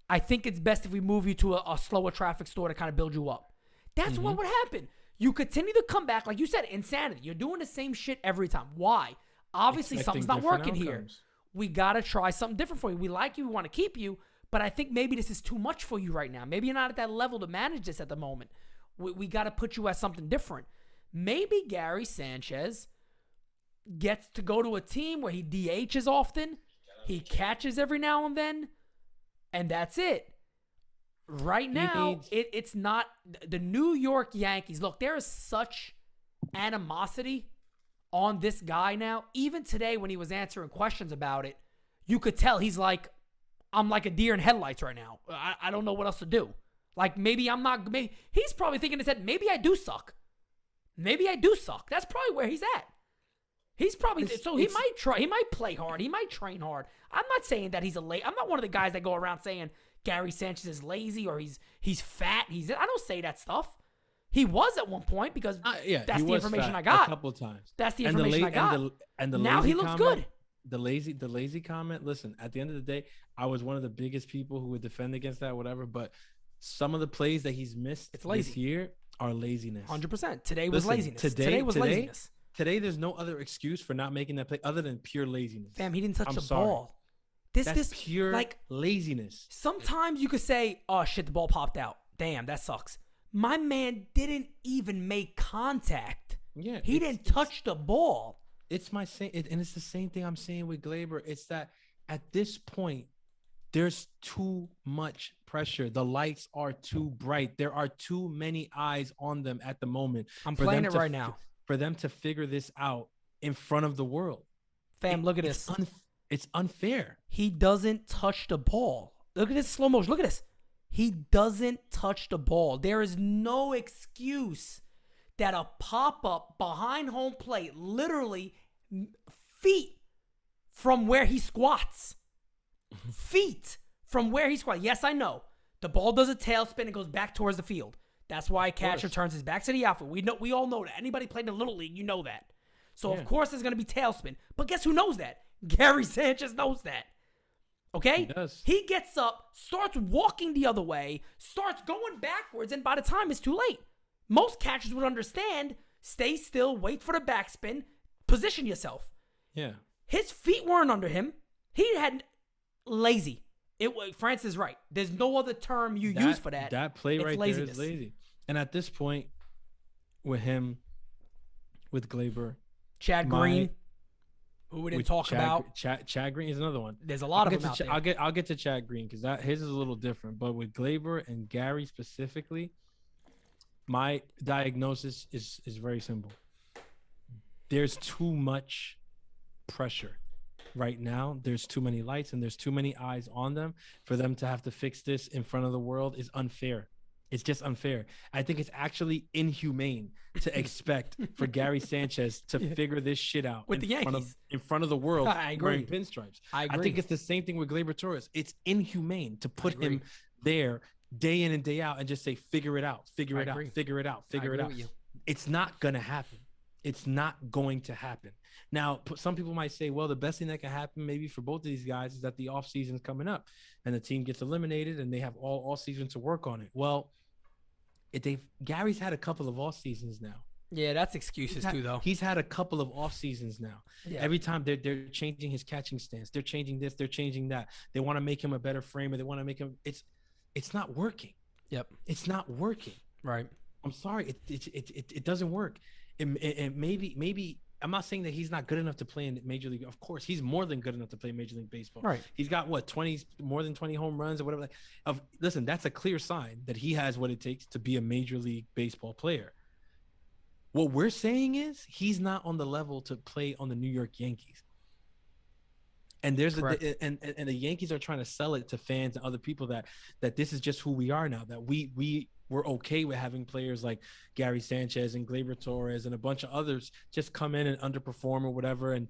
I think it's best if we move you to a slower traffic store to kind of build you up. That's what would happen. You continue to come back, like you said, insanity. You're doing the same shit every time. Why? Obviously, something's not working here. We got to try something different for you. We like you. We want to keep you. But I think maybe this is too much for you right now. Maybe you're not at that level to manage this at the moment. We got to put you as something different. Maybe Gary Sanchez gets to go to a team where he DHs often. He catches every now and then. And that's it. Right now, it's not the New York Yankees. Look, there is such animosity on this guy now. Even today when he was answering questions about it, you could tell he's like, I'm like a deer in headlights right now. I don't know what else to do. Like maybe he's probably thinking in his head, maybe I do suck. Maybe I do suck. That's probably where he's at. He's probably he might try. He might play hard. He might train hard. I'm not saying that he's I'm not one of the guys that go around saying Gary Sanchez is lazy or he's fat. I don't say that stuff. He was at one point because that's the information I got. A couple of times. That's the information I got. And now he looks good. The lazy comment. Listen, at the end of the day, I was one of the biggest people who would defend against that, whatever. But some of the plays that he's missed this year are laziness. 100%. Today was laziness. Today was laziness. Today, there's no other excuse for not making that play other than pure laziness. Fam, he didn't touch the ball. That's pure laziness. Sometimes you could say, "Oh shit, the ball popped out. Damn, that sucks." My man didn't even make contact. Yeah, he didn't touch the ball. It's my same, and it's the same thing I'm saying with Glaber. It's that at this point, there's too much pressure. The lights are too bright. There are too many eyes on them at the moment. I'm playing it right now. For them to figure this out in front of the world. Fam, look at this. It's unfair. He doesn't touch the ball. Look at this slow motion. Look at this. He doesn't touch the ball. There is no excuse that a pop-up behind home plate, literally feet from where he squats. Feet from where he squats. Yes, I know. The ball does a tailspin and goes back towards the field. That's why a catcher turns his back to the outfield. We all know that. Anybody played in the Little League, you know that. So, of course, there's going to be tailspin. But guess who knows that? Gary Sanchez knows that. Okay? He does. He gets up, starts walking the other way, starts going backwards, and by the time it's too late. Most catchers would understand, stay still, wait for the backspin, position yourself. Yeah. His feet weren't under him. He had lazy. France is right. There's no other term you use for that. That play right laziness. there is lazy. And at this point, with him, with Glaber, Chad Green, who we didn't talk about. Chad Green is another one. There's a lot of them out there. I'll get to Chad Green because his is a little different. But with Glaber and Gary specifically, my diagnosis is very simple. There's too much pressure. Right now, there's too many lights and there's too many eyes on them. For them to have to fix this in front of the world is unfair. It's just unfair. I think it's actually inhumane to expect for Gary Sanchez to figure this shit out With the Yankees. in front of the world I agree. wearing pinstripes. I agree. I think it's the same thing with Gleyber Torres. It's inhumane to put him there day in and day out and just say, figure it out, figure it out, figure it out, figure it out. It's not going to happen. It's not going to happen. Now, some people might say, well, the best thing that can happen maybe for both of these guys is that the offseason is coming up and the team gets eliminated and they have all season to work on it. Well, Gary's had a couple of off seasons now. Yeah, that's excuses too, though. He's had a couple of off seasons now. Yeah. Every time they're changing his catching stance, they're changing this, they're changing that. They want to make him a better framer. They want to make him. It's not working. Yep, it's not working. Right. I'm sorry. It doesn't work. And maybe I'm not saying that he's not good enough to play in Major League. Of course, he's more than good enough to play Major League Baseball. Right. He's got more than 20 home runs or whatever. Listen, that's a clear sign that he has what it takes to be a Major League Baseball player. What we're saying is he's not on the level to play on the New York Yankees. And and the Yankees are trying to sell it to fans and other people that this is just who we are now, that we're okay with having players like Gary Sanchez and Gleyber Torres and a bunch of others just come in and underperform or whatever, and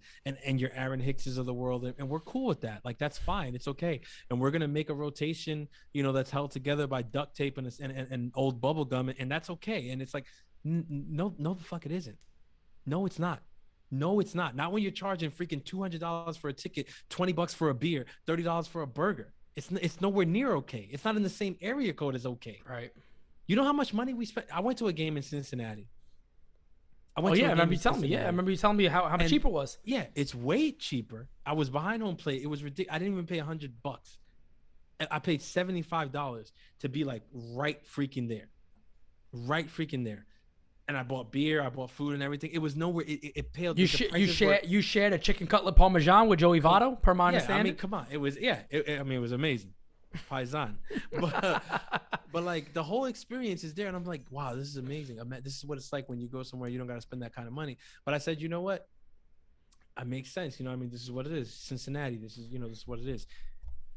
your Aaron Hickses of the world, and we're cool with that. Like, that's fine, it's okay. And we're gonna make a rotation, that's held together by duct tape and old bubble gum, and that's okay. And it's like, no, the fuck it isn't. No, it's not. No, it's not. Not when you're charging freaking $200 for a ticket, $20 for a beer, $30 for a burger. It's nowhere near okay. It's not in the same area code as okay. Right. You know how much money we spent? I went to a game in Cincinnati. I remember you telling me. Yeah, I remember you telling me how much cheaper it was. Yeah, it's way cheaper. I was behind home plate. It was ridiculous. I didn't even pay $100. I paid $75 to be like right freaking there. And I bought beer, I bought food and everything. It was nowhere. It paled. You shared a chicken cutlet parmesan with Joey Votto, per my understanding. I mean, come on. It was it was amazing. Paisan. But like the whole experience is there, and I'm like, wow, this is amazing. This is what it's like when you go somewhere you don't got to spend that kind of money. But I said, you know what? It makes sense. This is what it is. Cincinnati. This is what it is.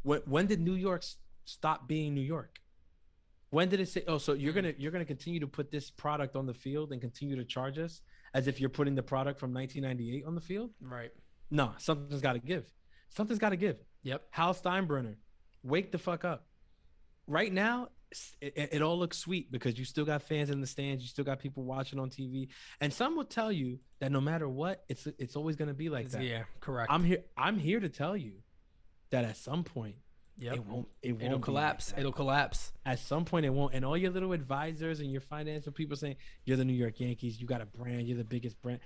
When did New York stop being New York? When did it say, oh, so you're gonna continue to put this product on the field and continue to charge us as if you're putting the product from 1998 on the field? Right. No, something's got to give. Something's got to give. Yep. Hal Steinbrenner, wake the fuck up. Right now, it all looks sweet because you still got fans in the stands, you still got people watching on TV, and some will tell you that no matter what, it's always gonna be like that. Yeah, correct. I'm here to tell you that at some point. Yep. It'll collapse. Like it'll collapse. At some point, it won't. And all your little advisors and your financial people saying you're the New York Yankees, you got a brand, you're the biggest brand.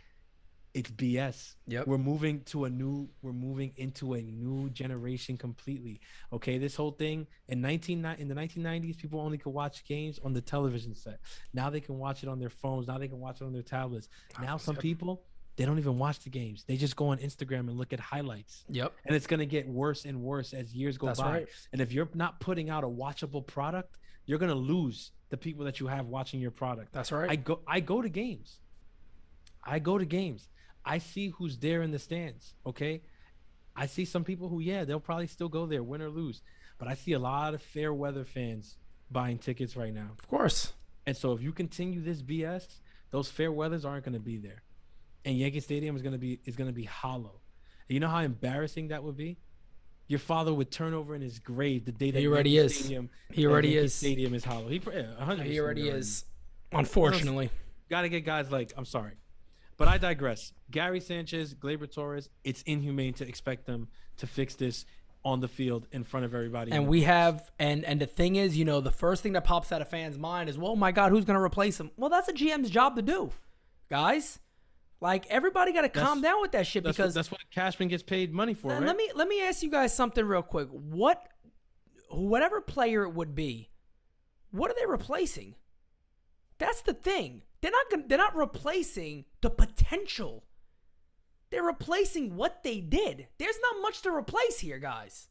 It's BS. Yep. We're moving into a new generation completely. Okay, this whole thing in the 1990s, people only could watch games on the television set. Now they can watch it on their phones. Now they can watch it on their tablets. Now some people, they don't even watch the games. They just go on Instagram and look at highlights. Yep. And it's going to get worse and worse as years go by. Right. And if you're not putting out a watchable product, you're going to lose the people that you have watching your product. That's right. I go to games. I see who's there in the stands, okay? I see some people who, they'll probably still go there, win or lose. But I see a lot of fair weather fans buying tickets right now. Of course. And so if you continue this BS, those fair weathers aren't going to be there. And Yankee Stadium is going to be hollow. And you know how embarrassing that would be? Your father would turn over in his grave the day that Yankee Stadium is hollow. He already is. Unfortunately. Got to get guys like, I'm sorry. But I digress. Gary Sanchez, Gleyber Torres, it's inhumane to expect them to fix this on the field in front of everybody. And we have, and the thing is, the first thing that pops out of fans' mind is, well, my God, who's going to replace him? Well, that's a GM's job to do, guys. Like, everybody got to calm down with that shit because that's what Cashman gets paid money for, right? Let me ask you guys something real quick. Whatever player it would be, what are they replacing? That's the thing. They're not replacing the potential. They're replacing what they did. There's not much to replace here, guys.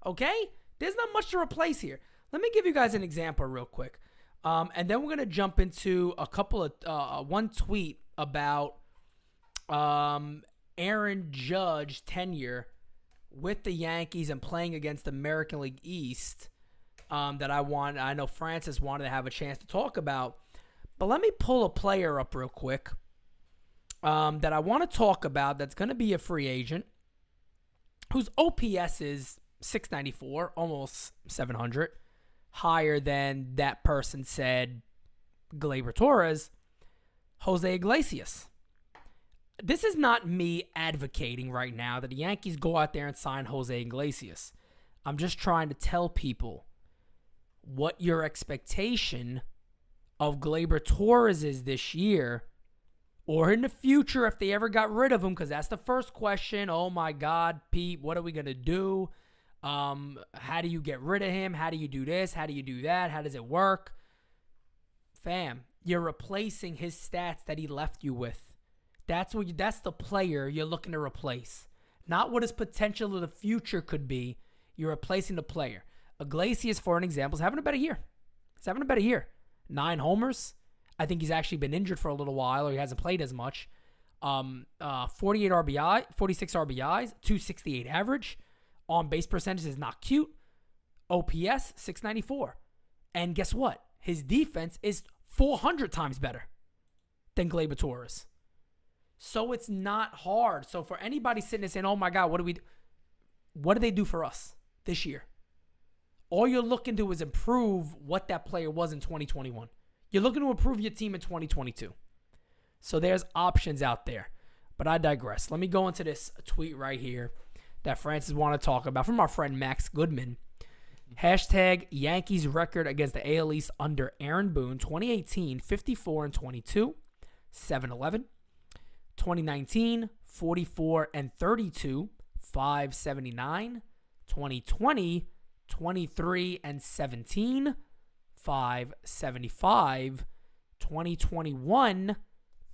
Okay? There's not much to replace here. Let me give you guys an example real quick. And then we're going to jump into a couple of one tweet about Aaron Judge tenure with the Yankees and playing against the American League East. that I know Francis wanted to have a chance to talk about. But let me pull a player up real quick that I want to talk about that's going to be a free agent, whose OPS is 694, almost 700, higher than that person said Gleyber Torres, Jose Iglesias. This is not me advocating right now that the Yankees go out there and sign Jose Iglesias. I'm just trying to tell people what your expectation of Gleyber Torres is this year or in the future if they ever got rid of him, because that's the first question. Oh my God, Pete, what are we going to do? How do you get rid of him? How do you do this? How do you do that? How does it work? Fam, you're replacing his stats that he left you with. That's the player you're looking to replace. Not what his potential of the future could be. You're replacing the player. Iglesias, for an example, is having a better year. He's having a better year. 9 homers. I think he's actually been injured for a little while, or he hasn't played as much. 46 RBIs, 268 average. On base percentage is not cute. OPS 694. And guess what? His defense is 400 times better than Gleyber Torres. So it's not hard. So for anybody sitting there saying, oh my God, what do they do for us this year? All you're looking to is improve what that player was in 2021. You're looking to improve your team in 2022. So there's options out there. But I digress. Let me go into this tweet right here that Francis wanted to talk about from our friend Max Goodman. Hashtag Yankees record against the AL East under Aaron Boone, 2018, 54-22, 7-11. 2019, 44-32, 579. 2020, 23-17, 575. 2021,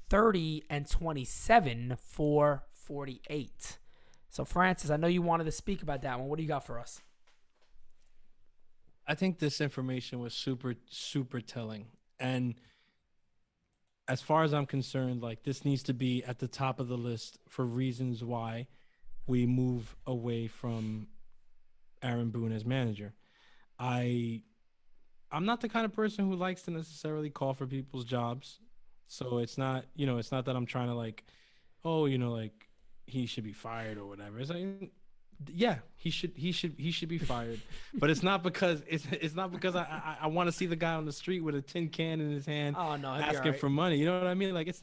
30-27, 448. So, Francis, I know you wanted to speak about that one. What do you got for us? I think this information was super, super telling. And as far as I'm concerned, like, this needs to be at the top of the list for reasons why we move away from Aaron Boone as manager. I'm not the kind of person who likes to necessarily call for people's jobs. So it's not that I'm trying to like, oh, like he should be fired or whatever. It's like, yeah, he should be fired. But it's not because I want to see the guy on the street with a tin can in his hand asking for money. You know what I mean? Like,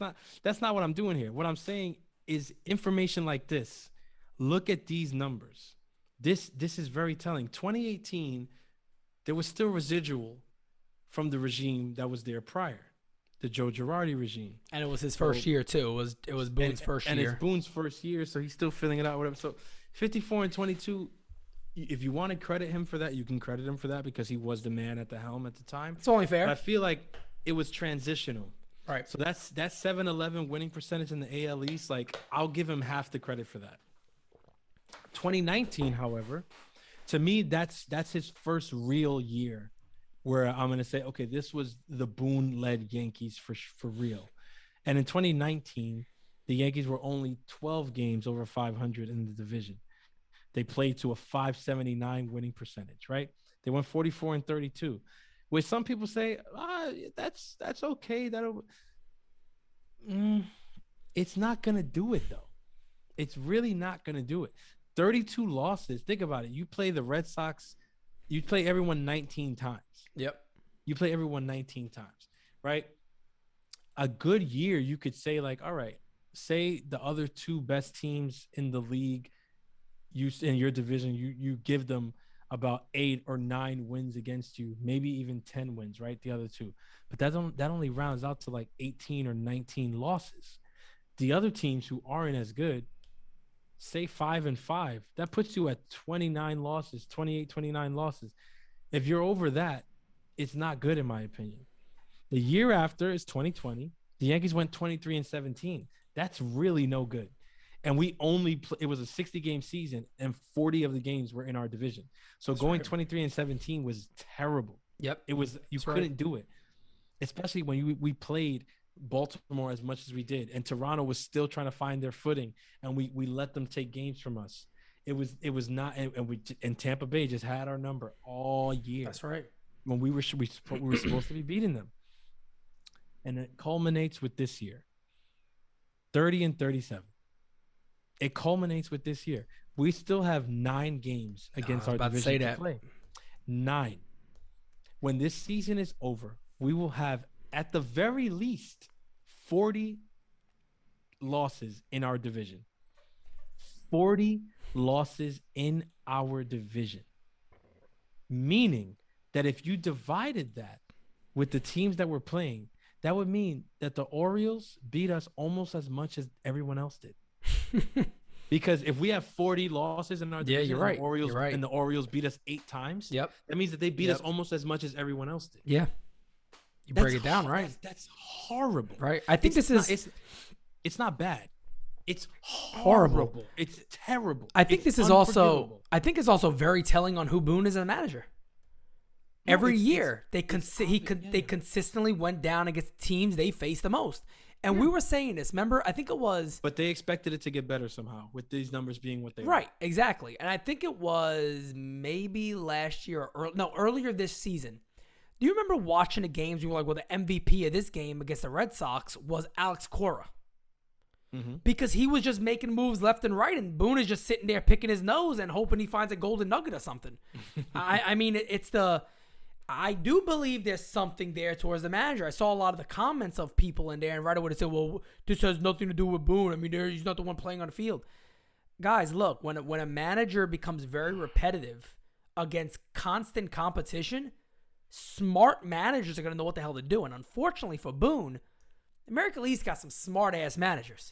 that's not what I'm doing here. What I'm saying is information like this. Look at these numbers. This is very telling. 2018, there was still residual from the regime that was there prior, the Joe Girardi regime. And it was his first year too. It was Boone's first year. And it's Boone's first year, so he's still filling it out, whatever. So 54-22, if you want to credit him for that, you can credit him for that because he was the man at the helm at the time. It's only fair. But I feel like it was transitional. Right. So that's 7-11 winning percentage in the AL East. Like, I'll give him half the credit for that. 2019, however, to me, that's his first real year where I'm going to say, okay, this was the Boone-led Yankees for real. And in 2019, the Yankees were only 12 games over 500 in the division. They played to a 579 winning percentage, right? They went 44-32. Which some people say, that's okay. It's not going to do it, though. It's really not going to do it. 32 losses. Think about it. You play the Red Sox. You play everyone 19 times. Yep. You play everyone 19 times, right? A good year, you could say, like, all right, say the other two best teams in the league, in your division, you give them about 8 or 9 wins against you, maybe even 10 wins, right? The other two. But that only rounds out to like 18 or 19 losses. The other teams who aren't as good, say 5-5, that puts you at 29 losses, 28, 29 losses. If you're over that, it's not good in my opinion. The year after is 2020. The Yankees went 23-17. That's really no good. And we only it was a 60-game season, and 40 of the games were in our division. So that's going 23-17 was terrible. Yep. It was couldn't do it, especially when we played Baltimore as much as we did, and Toronto was still trying to find their footing, and we let them take games from us. It was not, and Tampa Bay just had our number all year. That's right. When we were supposed to be beating them, and it culminates with this year, 30-37. It culminates with this year. We still have 9 games against our division to play. 9. When this season is over, we will have at the very least 40 losses in our division. 40 losses in our division. Meaning that if you divided that with the teams that we're playing, that would mean that the Orioles beat us almost as much as everyone else did. Because if we have 40 losses in our division, you're right. And the Orioles beat us 8 times, Yep. that means that they beat us almost as much as everyone else did. Yeah. You break it down, right? That's horrible. Right. I think it's not bad. It's horrible. horrible. It's terrible. I think it's this is also very telling on who Boone is as a manager. Every year they consistently went down against teams they faced the most. And we were saying this, remember? I think it was. But they expected it to get better somehow with these numbers being what they were. Right, exactly. And I think it was maybe last year earlier this season. Do you remember watching the games? You were like, well, the MVP of this game against the Red Sox was Alex Cora. Mm-hmm. Because he was just making moves left and right, and Boone is just sitting there picking his nose and hoping he finds a golden nugget or something. I mean, I do believe there's something there towards the manager. I saw a lot of the comments of people in there, and right away they said, well, this has nothing to do with Boone. I mean, he's not the one playing on the field. Guys, look, when a manager becomes very repetitive against constant competition, smart managers are going to know what the hell they're doing. Unfortunately for Boone, American League's got some smart-ass managers.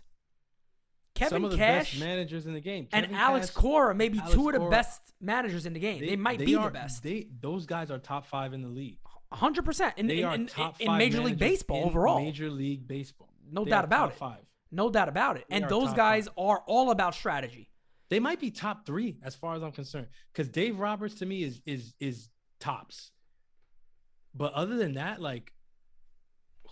Kevin Some of the Cash best managers in the game. and Kevin Alex Cash, Cora may be Alex two of the Cora, best managers in the game. They might be the best. Those guys are top 5 in the league. 100% in Major League Baseball overall. Major League Baseball. No doubt about it. 5. No doubt about it. And those guys are all about strategy. They might be top 3 as far as I'm concerned. Because Dave Roberts to me is tops. But other than that,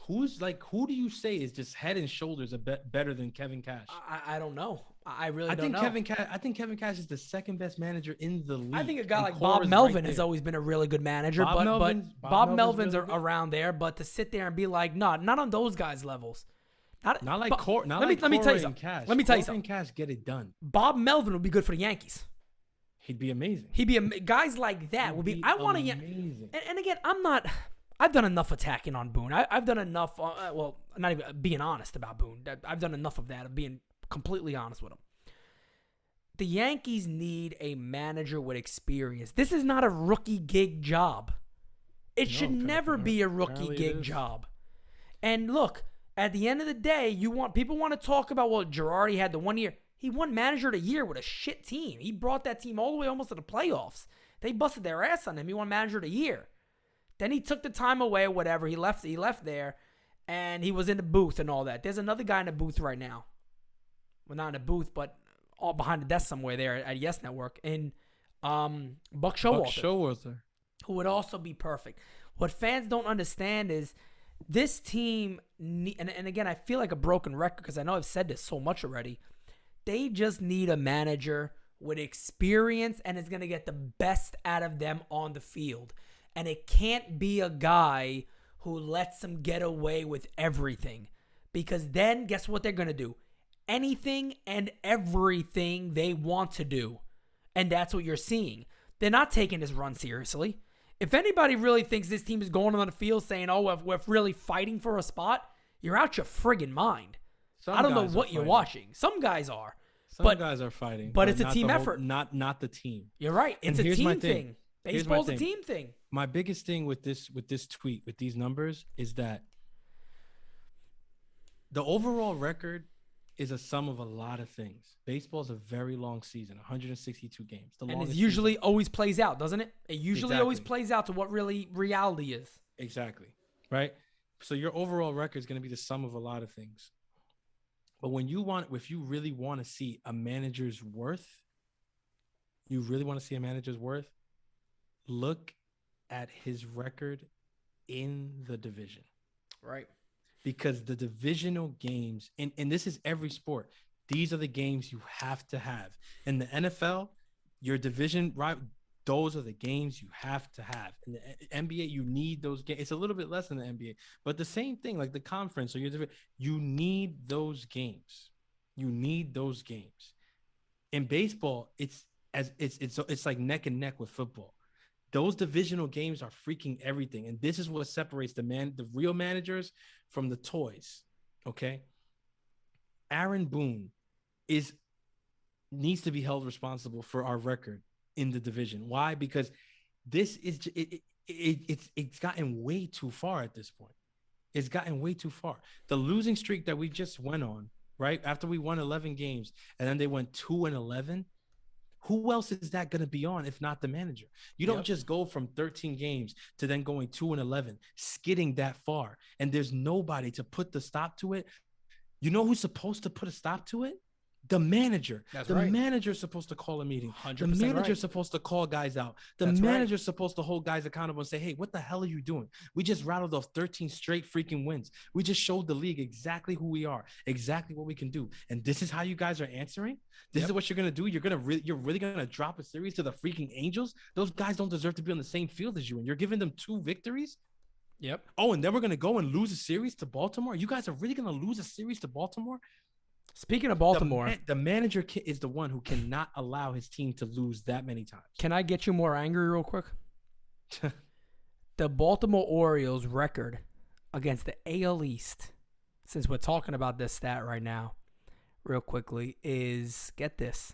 who do you say is just head and shoulders better than Kevin Cash? I don't know. I really don't know. I think Kevin Cash is the second best manager in the league. I think a guy like Bob Melvin has always been a really good manager, but Bob Melvin's really around there. But to sit there and be like, no, not on those guys' levels. Let me tell you something. Let me tell you something. Cash get it done. Bob Melvin would be good for the Yankees. He'd be amazing. Guys like that would be. I want to. And again, I've done enough attacking on Boone. I've done enough. Not even being honest about Boone. I've done enough of that, of being completely honest with him. The Yankees need a manager with experience. This is not a rookie gig job. It should never be a rookie gig job. And look, at the end of the day, people want to talk about, well, Girardi had the 1 year. He won manager of the year with a shit team. He brought that team all the way almost to the playoffs. They busted their ass on him. He won manager of the year. Then he took the time away or whatever. He left there, and he was in the booth and all that. There's another guy in the booth right now. Well, not in the booth, but all behind the desk somewhere there at Yes Network. And Buck Showalter, who would also be perfect. What fans don't understand is this team, and again, I feel like a broken record because I know I've said this so much already. They just need a manager with experience and is going to get the best out of them on the field. And it can't be a guy who lets them get away with everything. Because then, guess what they're going to do? Anything and everything they want to do. And that's what you're seeing. They're not taking this run seriously. If anybody really thinks this team is going on the field saying, oh, we're really fighting for a spot, you're out your friggin' mind. I don't know what you're watching. Some guys are. Some guys are fighting. But it's a team effort. Not the team. You're right. It's a team thing. Baseball's a team thing. My biggest thing with this tweet, with these numbers, is that the overall record is a sum of a lot of things. Baseball is a very long season, 162 games. And it usually always plays out, doesn't it? It usually always plays out to what really reality is. Exactly. Right? So your overall record is going to be the sum of a lot of things. But if you really want to see a manager's worth, look at his record in the division. Right. Because the divisional games, and this is every sport, These are the games you have to have. In the NFL, your division, right? Those are the games you have to have. In the NBA, you need those games. It's a little bit less than the NBA, but the same thing, like the conference or your division, you need those games. You need those games. In baseball, it's like neck and neck with football. Those divisional games are freaking everything, and this is what separates the real managers from the toys. Okay, Aaron Boone needs to be held responsible for our record in the division. Why? Because this is it's gotten way too far at this point. It's gotten way too far. The losing streak that we just went on, right after we won 11 games, and then they went 2-11. Who else is that going to be on if not the manager? You don't just go from 13 games to then going 2-11, skidding that far, and there's nobody to put the stop to it. You know who's supposed to put a stop to it? The manager. The manager's supposed to call a meeting. The manager's supposed to call guys out. The manager's supposed to hold guys accountable and say, hey, what the hell are you doing? We just rattled off 13 straight freaking wins. We just showed the league exactly who we are, exactly what we can do. And this is how you guys are answering? This is what you're going to do? You're really going to drop a series to the freaking Angels? Those guys don't deserve to be on the same field as you, and you're giving them 2 victories? Yep. Oh, and then we're going to go and lose a series to Baltimore? You guys are really going to lose a series to Baltimore? Speaking of Baltimore, the manager is the one who cannot allow his team to lose that many times. Can I get you more angry real quick? The Baltimore Orioles record against the AL East, since we're talking about this stat right now, real quickly, is, get this,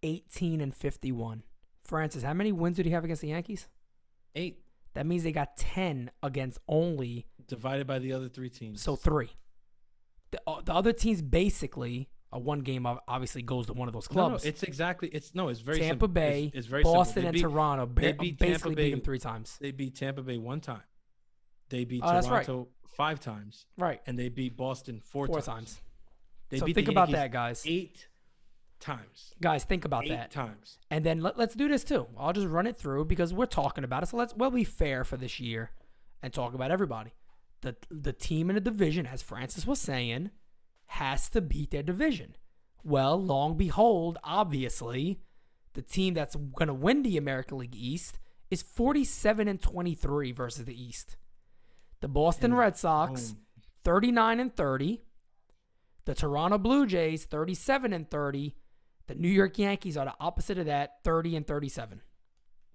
18-51. Francis, how many wins did he have against the Yankees? 8. That means they got 10 against only. Divided by the other 3 teams. So 3. The other teams basically, one game obviously goes to one of those clubs. No, it's very Tampa simple. Bay, it's very Boston, simple. and Toronto basically beat them 3 times. They beat Tampa Bay 1 time. They beat Toronto Toronto 5 times. Right. And they beat Boston 4 times. So think about that, guys. 8 times. Guys, think about that. 8 times. And then let's do this too. I'll just run it through because we're talking about it. So we'll be fair for this year and talk about everybody. The team in the division, as Francis was saying, has to beat their division. Well, long behold, obviously, the team that's going to win the American League East is 47-23 versus the East. The Boston Red Sox, 39-30. The Toronto Blue Jays, 37-30. The New York Yankees are the opposite of that, 30-37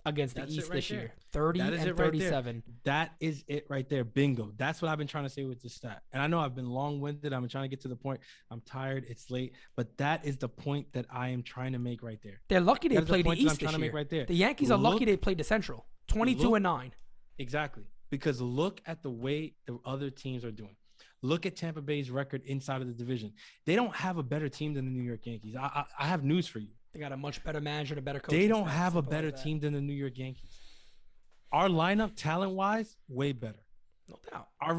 against the East this year. 30-37. That is it right there. Bingo. That's what I've been trying to say with this stat. And I know I've been long-winded. I've been trying to get to the point. I'm tired. It's late. But that is the point that I am trying to make right there. They're lucky they played the East this year. Right there. The Yankees are lucky they played the Central. 22-9. Exactly. Because look at the way the other teams are doing. Look at Tampa Bay's record inside of the division. They don't have a better team than the New York Yankees. I have news for you. They got a much better manager and a better coach. They don't have a better team than the New York Yankees. Our lineup, talent-wise, way better. No doubt. Our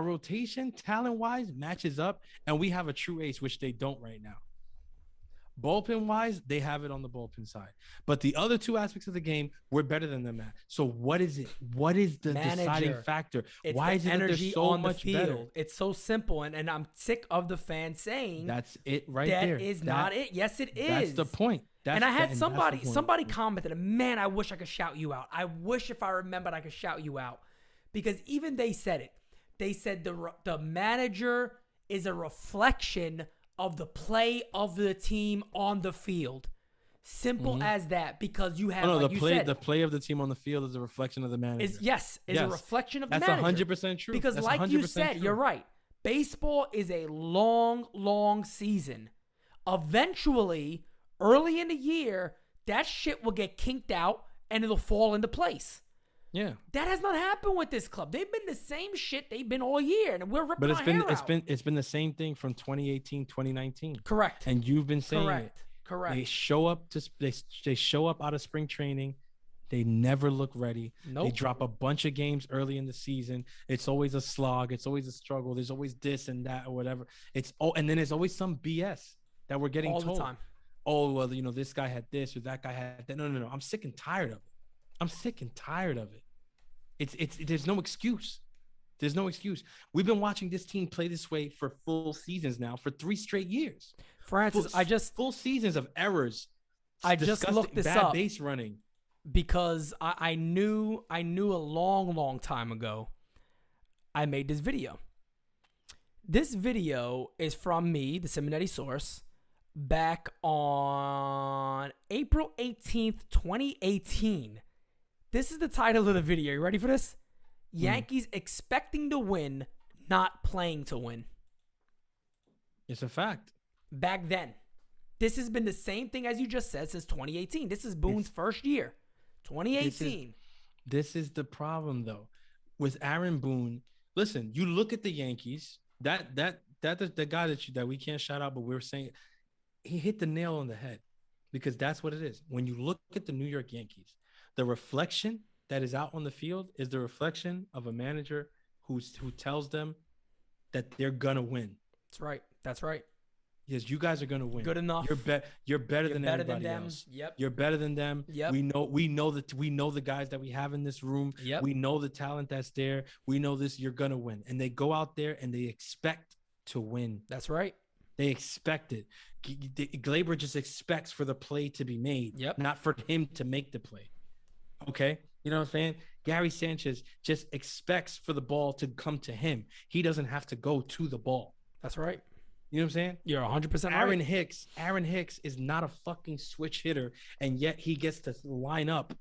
rotation, talent-wise, matches up, and we have a true ace, which they don't right now. Bullpen-wise, they have it on the bullpen side. But the other 2 aspects of the game, we're better than them at. So what is it? What is the deciding factor? Why is it energy that they're so much better? It's so simple, and I'm sick of the fans saying that's it right there. That is not it. Yes, it is. That's the point. And I had somebody commented, man, I wish I could shout you out. I wish if I remembered I could shout you out. Because even they said it. They said the manager is a reflection of the play of the team on the field. Simple as that, because you have the play of the team on the field is a reflection of the manager. Is a reflection of the manager. That's 100% true. Because that's like you said, you're right. Baseball is a long, long season. Eventually, early in the year, that shit will get kinked out and it'll fall into place. Yeah. That has not happened with this club. They've been the same shit they've been all year, and we're ripping our hair out. It's been the same thing from 2018, 2019. Correct. And you've been saying Correct. They show up out of spring training. They never look ready. Nope. They drop a bunch of games early in the season. It's always a slog. It's always a struggle. There's always this and that or whatever. And then there's always some BS that we're getting told. All the time. Oh, well, this guy had this or that guy had that. No. I'm sick and tired of it. It's there's no excuse. There's no excuse. We've been watching this team play this way for full seasons now, for 3 straight years. Francis, full seasons of errors. I just looked this bad up base running because I knew a long time ago I made this video. This video is from me, the Simonetti source, back on April 18th, 2018. This is the title of the video. You ready for this? Yankees expecting to win, not playing to win. It's a fact. Back then. This has been the same thing as you just said since 2018. This is Boone's first year. 2018. This is the problem, though. With Aaron Boone, listen, you look at the Yankees, that the guy that we can't shout out, but we're saying he hit the nail on the head because that's what it is. When you look at the New York Yankees, the reflection that is out on the field is the reflection of a manager who tells them that they're gonna win. That's right. Yes, you guys are gonna win. Good enough. You're better than everybody else. Yep. You're better than them. Yep. We know the guys that we have in this room. Yep. We know the talent that's there. We know this. You're gonna win, and they go out there and they expect to win. That's right. They expect it. Glaber just expects for the play to be made, not for him to make the play. Okay. You know what I'm saying? Gary Sanchez just expects for the ball to come to him. He doesn't have to go to the ball. That's right. You know what I'm saying? You're 100% right. Aaron Hicks is not a fucking switch hitter, and yet he gets to line up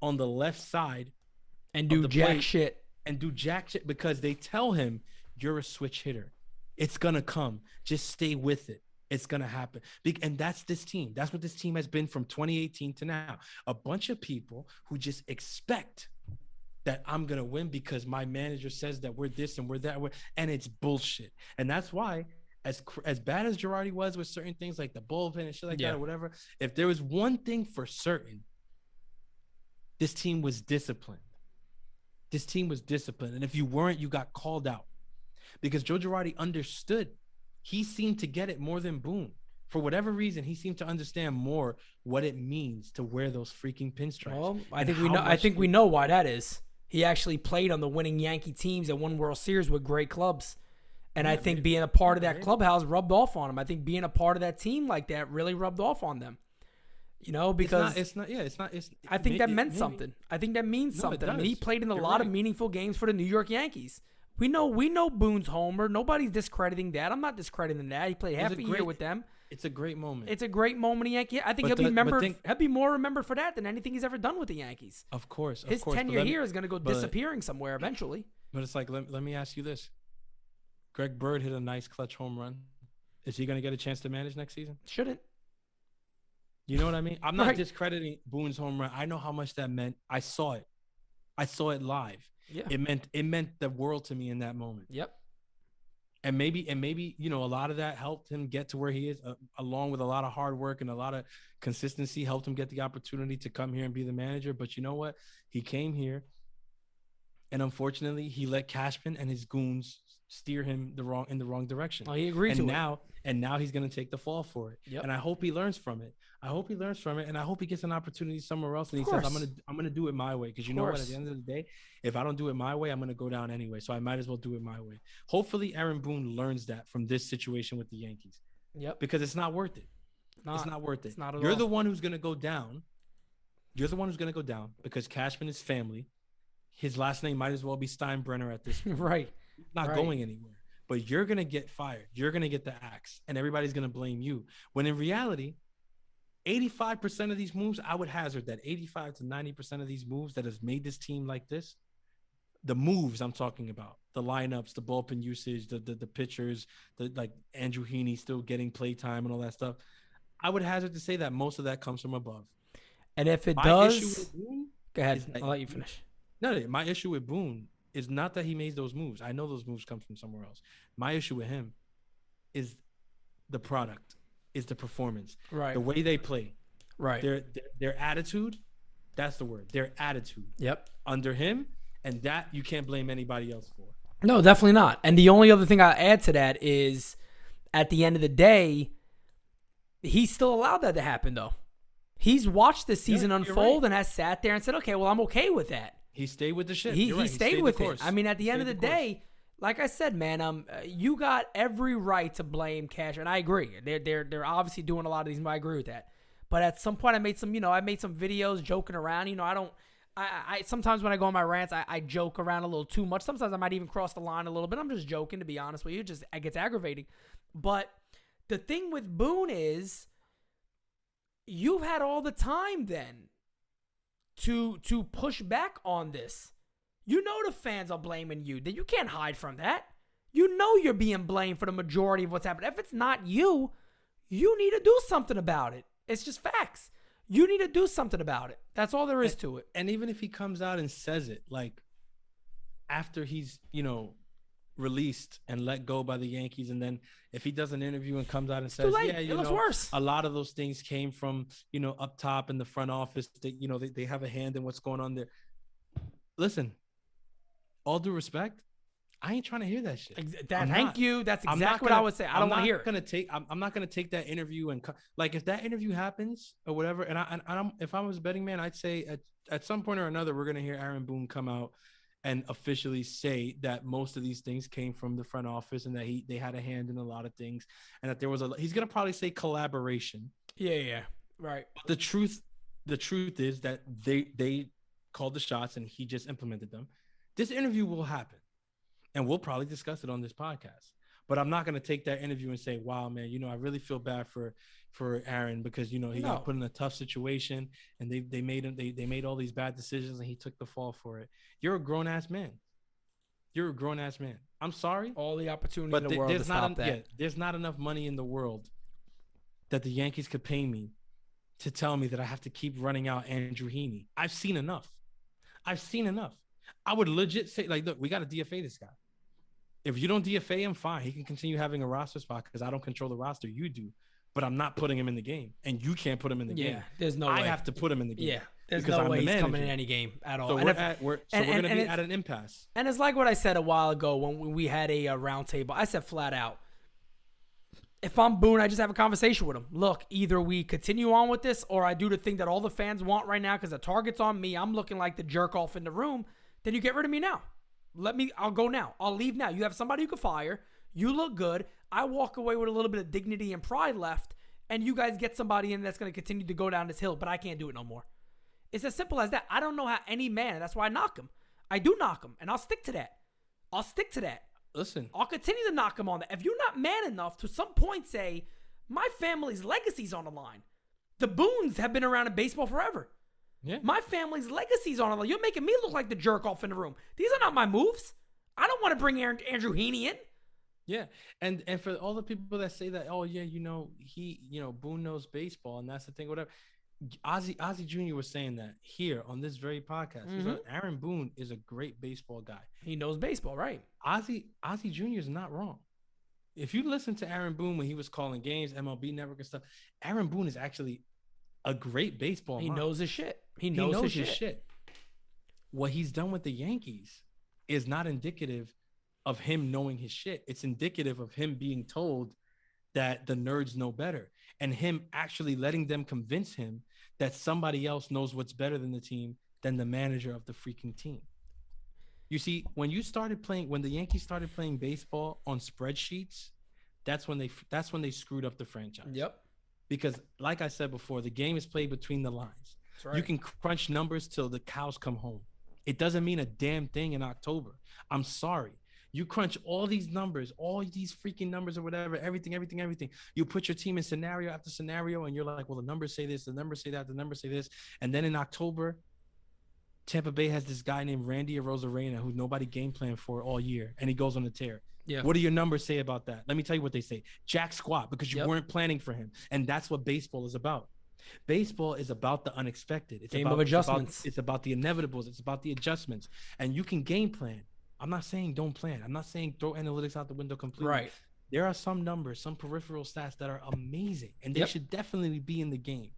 on the left side and do jack shit. And do jack shit because they tell him you're a switch hitter. It's gonna come. Just stay with it. It's going to happen. And that's this team. That's what this team has been from 2018 to now. A bunch of people who just expect that I'm going to win because my manager says that we're this and we're that. And it's bullshit. And that's why, as bad as Girardi was with certain things like the bullpen and shit like that or whatever, if there was one thing for certain, this team was disciplined. This team was disciplined. And if you weren't, you got called out. Because Joe Girardi understood. He seemed to get it more than Boone. For whatever reason, he seemed to understand more what it means to wear those freaking pinstripes. Well, I think we know why that is. He actually played on the winning Yankee teams and won World Series with great clubs. And I think being a part of that clubhouse rubbed off on him. I think being a part of that team like that really rubbed off on them. You know, because I think that meant something. I think that means something. I mean, he played in a lot of meaningful games for the New York Yankees. We know Boone's homer. Nobody's discrediting that. I'm not discrediting that. He played half a year with them. It's a great moment. It's a great moment in Yankee. I think he'll be remembered. He'll be more remembered for that than anything he's ever done with the Yankees. Of course. His tenure here is going to go disappearing somewhere eventually. But it's like, let me ask you this. Greg Bird hit a nice clutch home run. Is he going to get a chance to manage next season? Shouldn't. You know what I mean? I'm not discrediting Boone's home run. I know how much that meant. I saw it. I saw it live. Yeah. It meant the world to me in that moment. Yep. And maybe, you know, a lot of that helped him get to where he is, along with a lot of hard work and a lot of consistency, helped him get the opportunity to come here and be the manager. But you know what? He came here, and unfortunately, he let Cashman and his goons steer him in the wrong direction. Oh, he agreed to it. And now he's going to take the fall for it. Yep. And I hope he learns from it. And I hope he gets an opportunity somewhere else. And he says, I'm going to do it my way. Because you know what? At the end of the day, if I don't do it my way, I'm going to go down anyway. So I might as well do it my way. Hopefully, Aaron Boone learns that from this situation with the Yankees. Yep. Because it's not worth it. It's not worth it. It's not at You're all. the one who's going to go down. You're the one who's going to go down because Cashman is family. His last name might as well be Steinbrenner at this point. Right. He's not going anywhere. But you're going to get fired. You're going to get the axe. And everybody's going to blame you. When in reality, 85% of these moves, I would hazard that 85 to 90% of these moves that has made this team like this, the moves I'm talking about, the lineups, the bullpen usage, the pitchers, like Andrew Heaney still getting play time and all that stuff, I would hazard to say that most of that comes from above. And if it does, go ahead. I'll let you finish. No, my issue with Boone is not that he made those moves. I know those moves come from somewhere else. My issue with him is the product, is the performance, right? The way they play, right? Their attitude. That's the word. Their attitude. Yep. Under him, and that you can't blame anybody else for. No, definitely not. And the only other thing I'll add to that is, at the end of the day, he still allowed that to happen, though. He's watched this season unfold and has sat there and said, okay, well, I'm okay with that. He stayed with the ship. He stayed with it. I mean, at the end of the Stayed the course. day, like I said, man, you got every right to blame Cash, and I agree. They're obviously doing a lot of these. I agree with that. But at some point, I made some videos joking around. You know, I sometimes when I go on my rants, I joke around a little too much. Sometimes I might even cross the line a little bit. I'm just joking, to be honest with you. It gets aggravating. But the thing with Boone is, you've had all the time then to push back on this. You know the fans are blaming you. You can't hide from that. You know you're being blamed for the majority of what's happening. If it's not you, you need to do something about it. It's just facts. You need to do something about it. That's all there is to it. And even if he comes out and says it, like after he's, released and let go by the Yankees, and then if he does an interview and comes out and says, yeah, it looks worse. A lot of those things came from, up top in the front office, that, they have a hand in what's going on there. Listen, all due respect, I ain't trying to hear that shit. Thank you. That's exactly what I would say. I don't want to hear it. I'm not going to take that interview and like, if that interview happens or whatever, and I'm if I was a betting man, I'd say at some point or another, we're going to hear Aaron Boone come out and officially say that most of these things came from the front office, and that they had a hand in a lot of things, and that there was he's going to probably say collaboration. Yeah. Right. But the truth is that they called the shots and he just implemented them. This interview will happen, and we'll probably discuss it on this podcast. But I'm not going to take that interview and say, wow, man, I really feel bad for Aaron because, he got put in a tough situation, and they made all these bad decisions, and he took the fall for it. You're a grown ass man. I'm sorry. All the opportunity but in the world to stop that. Yeah, there's not enough money in the world that the Yankees could pay me to tell me that I have to keep running out Andrew Heaney. I've seen enough. I would legit say, like, look, we got to DFA this guy. If you don't DFA him, fine. He can continue having a roster spot because I don't control the roster. You do. But I'm not putting him in the game. And you can't put him in the game. Yeah, there's no way. I have to put him in the game. Yeah, there's no way he's coming in any game at all. So we're going to be at an impasse. And it's like what I said a while ago when we had a round table. I said flat out, if I'm Boone, I just have a conversation with him. Look, either we continue on with this, or I do the thing that all the fans want right now because the target's on me. I'm looking like the jerk off in the room. Then you get rid of me now. I'll go now. I'll leave now. You have somebody you can fire. You look good. I walk away with a little bit of dignity and pride left, and you guys get somebody in that's going to continue to go down this hill, but I can't do it no more. It's as simple as that. I don't know how any man, that's why I knock him. I do knock him, and I'll stick to that. Listen. I'll continue to knock him on that. If you're not man enough to some point say, my family's legacy's on the line. The Boones have been around in baseball forever. Yeah. My family's legacy's on the line. You're making me look like the jerk off in the room. These are not my moves. I don't want to bring Andrew Heaney in. Yeah. And for all the people that say that, oh yeah, Boone knows baseball and that's the thing, whatever. Ozzie Jr. was saying that here on this very podcast. Mm-hmm. He's like, Aaron Boone is a great baseball guy. He knows baseball, right? Ozzie Jr. is not wrong. If you listen to Aaron Boone when he was calling games, MLB Network and stuff, Aaron Boone is actually a great baseball He mind. knows his shit. He knows his shit. What he's done with the Yankees is not indicative of him knowing his shit. It's indicative of him being told that the nerds know better, and him actually letting them convince him that somebody else knows what's better than the team than the manager of the freaking team. You see, when the Yankees started playing baseball on spreadsheets, that's when they screwed up the franchise. Yep. Because like I said before, the game is played between the lines. That's right. You can crunch numbers till the cows come home. It doesn't mean a damn thing in October. I'm sorry. You crunch all these numbers, all these freaking numbers or whatever, everything. You put your team in scenario after scenario, and you're like, well, the numbers say this, the numbers say that, the numbers say this. And then in October, Tampa Bay has this guy named Randy Arozarena who nobody game planned for all year, and he goes on a tear. Yeah. What do your numbers say about that? Let me tell you what they say. Jack squat, because you weren't planning for him. And that's what baseball is about. Baseball is about the unexpected. It's Game about of adjustments. It's about the inevitables. It's about the adjustments. And you can game plan. I'm not saying don't plan. I'm not saying throw analytics out the window completely. Right. There are some numbers, some peripheral stats that are amazing, and they should definitely be in the game,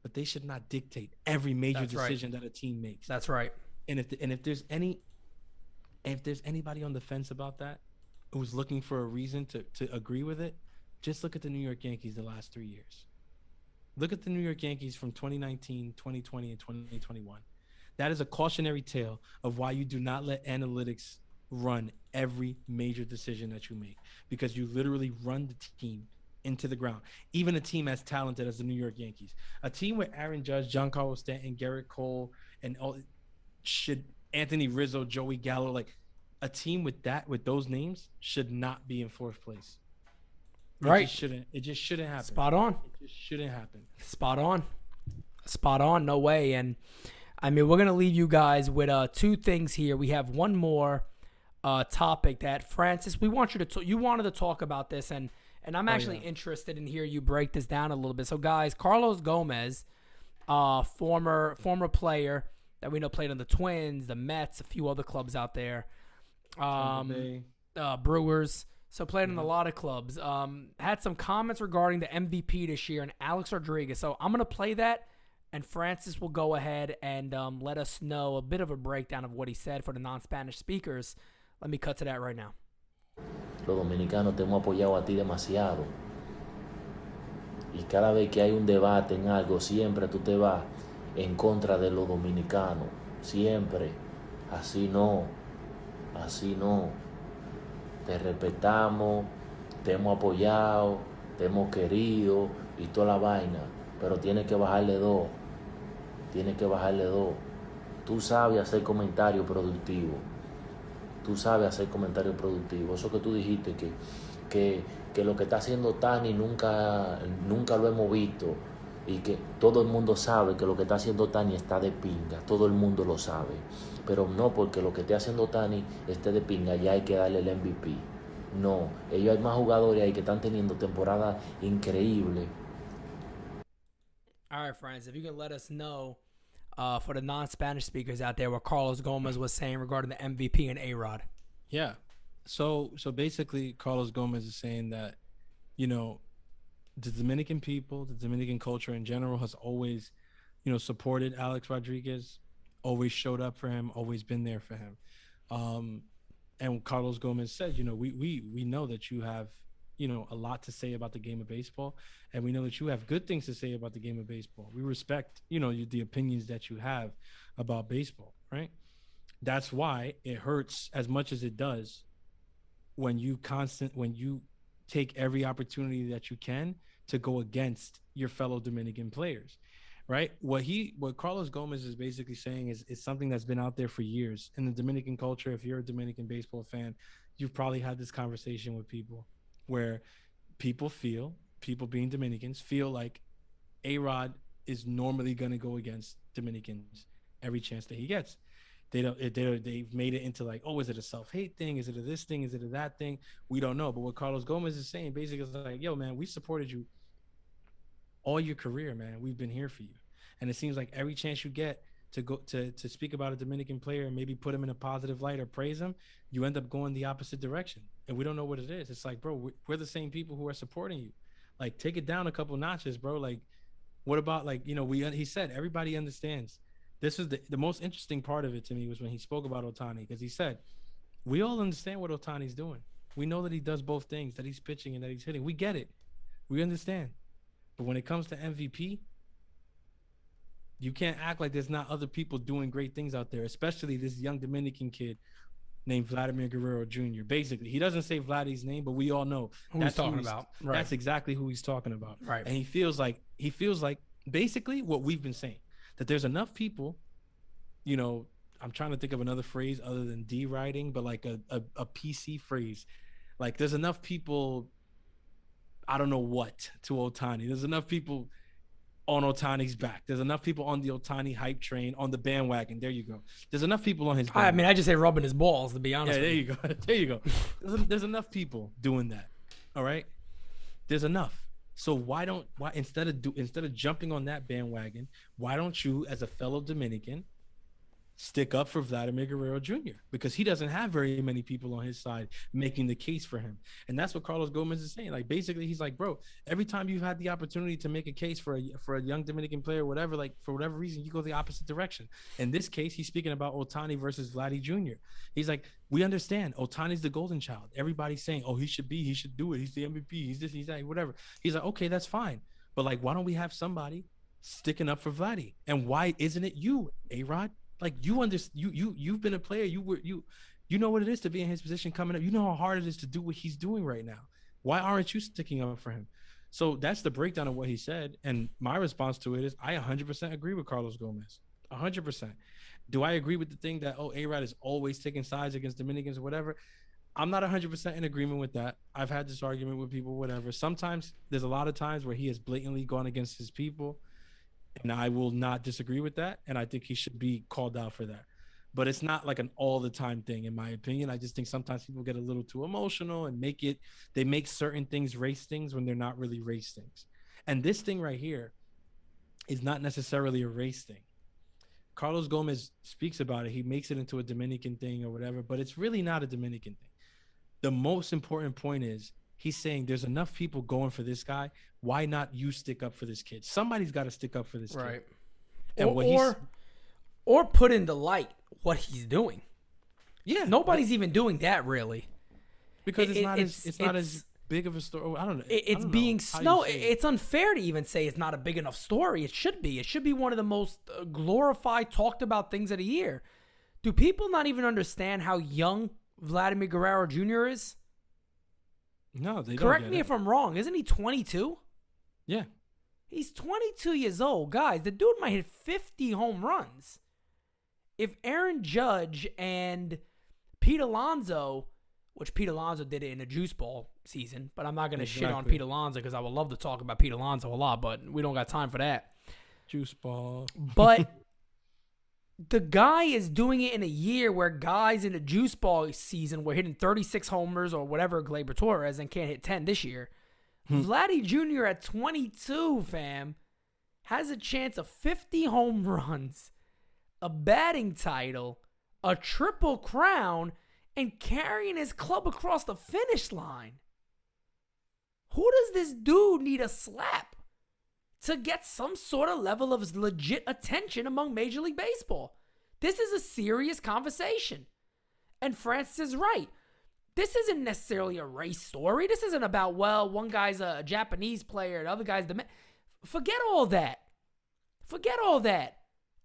but they should not dictate every major decision that a team makes. That's right. And if there's anybody on the fence about that, who's looking for a reason to agree with it, just look at the New York Yankees the last 3 years. Look at the New York Yankees from 2019, 2020, and 2021. That is a cautionary tale of why you do not let analytics run every major decision that you make, because you literally run the team into the ground. Even a team as talented as the New York Yankees, a team with Aaron Judge, Giancarlo Stanton, Garrett Cole, and Anthony Rizzo, Joey Gallo, like a team with those names should not be in fourth place. Right. It just shouldn't happen. Spot on. It just shouldn't happen. Spot on. No way. And I mean, we're going to leave you guys with two things here. We have one more topic that, Francis, you wanted to talk about this, and I'm actually interested in hear you break this down a little bit. So, guys, Carlos Gomez, former player that we know played on the Twins, the Mets, a few other clubs out there, Brewers. So played in a lot of clubs. Had some comments regarding the MVP this year and Alex Rodriguez. So I'm going to play that, and Francis will go ahead and let us know a bit of a breakdown of what he said for the non-Spanish speakers. Let me cut to that right now. Los dominicanos te hemos apoyado a ti demasiado. Y cada vez que hay un debate en algo, siempre tú te vas en contra de los dominicanos. Siempre. Así no. Te respetamos, te hemos apoyado, te hemos querido y toda la vaina. Pero tienes que bajarle dos. Tú sabes hacer comentarios productivos. Eso que tú dijiste, que lo que está haciendo Tani nunca lo hemos visto. Y que todo el mundo sabe que lo que está haciendo Tani está de pinga. Todo el mundo lo sabe. Pero no porque lo que esté haciendo Tani esté de pinga, ya hay que darle el MVP. No, ellos hay más jugadores ahí que están teniendo temporadas increíbles. All right, friends, if you can let us know for the non-Spanish speakers out there what Carlos Gomez was saying regarding the MVP and A-Rod. Yeah. So basically, Carlos Gomez is saying that, the Dominican people, the Dominican culture in general has always, supported Alex Rodriguez, always showed up for him, always been there for him. And Carlos Gomez said, we know that you have, a lot to say about the game of baseball, and we know that you have good things to say about the game of baseball. We respect, the opinions that you have about baseball, right? That's why it hurts as much as it does when you take every opportunity that you can to go against your fellow Dominican players, right? What Carlos Gomez is basically saying is something that's been out there for years in the Dominican culture. If you're a Dominican baseball fan, you've probably had this conversation with people where people being Dominicans feel like A-Rod is normally going to go against Dominicans every chance that he gets. They've made it into like, oh, is it a self-hate thing? Is it a this thing? Is it a that thing? We don't know. But what Carlos Gomez is saying basically is like, yo, man, we supported you all your career, man. We've been here for you. And it seems like every chance you get to go to speak about a Dominican player and maybe put him in a positive light or praise him, you end up going the opposite direction. And we don't know what it is. It's like, bro, we're the same people who are supporting you. Like, take it down a couple notches, bro. Like, what about, like, he said, everybody understands. This is the most interesting part of it to me was when he spoke about Ohtani, because he said, we all understand what Ohtani's doing. We know that he does both things, that he's pitching and that he's hitting. We get it. We understand. But when it comes to MVP, you can't act like there's not other people doing great things out there, especially this young Dominican kid named Vladimir Guerrero Jr. Basically, he doesn't say Vladdy's name, but we all know who he's talking about. Right. That's exactly who he's talking about. Right. And he feels like basically what we've been saying, that there's enough people, I'm trying to think of another phrase other than deriding, but like a PC phrase. Like, there's enough people, I don't know what, to Ohtani. There's enough people on Ohtani's back. There's enough people on the Ohtani hype train, on the bandwagon. There you go. There's enough people on his bandwagon. I mean, I just say rubbing his balls, to be honest. Yeah, there you go. There you go. There's enough people doing that. All right? There's enough. So why instead of jumping on that bandwagon, why don't you, as a fellow Dominican, stick up for Vladimir Guerrero Jr., because he doesn't have very many people on his side making the case for him. And that's what Carlos Gomez is saying. Like, basically, he's like, bro, every time you've had the opportunity to make a case for a young Dominican player, whatever, like, for whatever reason, you go the opposite direction. In this case, he's speaking about Ohtani versus Vladdy Jr. He's like, we understand Ohtani's the golden child. Everybody's saying, oh, he should do it. He's the MVP. He's this, he's that, whatever. He's like, okay, that's fine. But, like, why don't we have somebody sticking up for Vladdy? And why isn't it you, A-Rod? Like you've been a player. You know what it is to be in his position coming up. You know how hard it is to do what he's doing right now. Why aren't you sticking up for him? So that's the breakdown of what he said. And my response to it is I 100% agree with Carlos Gomez. 100%. Do I agree with the thing that, A-Rod is always taking sides against Dominicans or whatever? I'm not 100% in agreement with that. I've had this argument with people, whatever. Sometimes there's a lot of times where he has blatantly gone against his people, and I will not disagree with that. And I think he should be called out for that. But it's not like an all the time thing, in my opinion. I just think sometimes people get a little too emotional and they make certain things race things when they're not really race things. And this thing right here is not necessarily a race thing. Carlos Gomez speaks about it. He makes it into a Dominican thing or whatever, but it's really not a Dominican thing. The most important point is he's saying there's enough people going for this guy. Why not you stick up for this kid? Somebody's got to stick up for this kid. And or put into light what he's doing. Yeah. Nobody's even doing that really. Because it's not as big of a story. I don't know. It's unfair to even say it's not a big enough story. It should be. It should be one of the most glorified, talked about things of the year. Do people not even understand how young Vladimir Guerrero Jr. is? No, they don't. Correct me if I'm wrong. Isn't he 22? Yeah. He's 22 years old. Guys, the dude might hit 50 home runs. If Aaron Judge and Pete Alonso, which Pete Alonso did it in a juice ball season, but I'm not going to shit on Pete Alonso because I would love to talk about Pete Alonso a lot, but we don't got time for that. Juice ball. But the guy is doing it in a year where guys in the juice ball season were hitting 36 homers or whatever Gleyber Torres and can't hit 10 this year. Vladdy Jr. at 22, fam, has a chance of 50 home runs, a batting title, a triple crown, and carrying his club across the finish line. Who does this dude need a slap to get some sort of level of legit attention among Major League Baseball? This is a serious conversation. And Francis is right. This isn't necessarily a race story. This isn't about, well, one guy's a Japanese player, the other guy's the... Forget all that. Forget all that.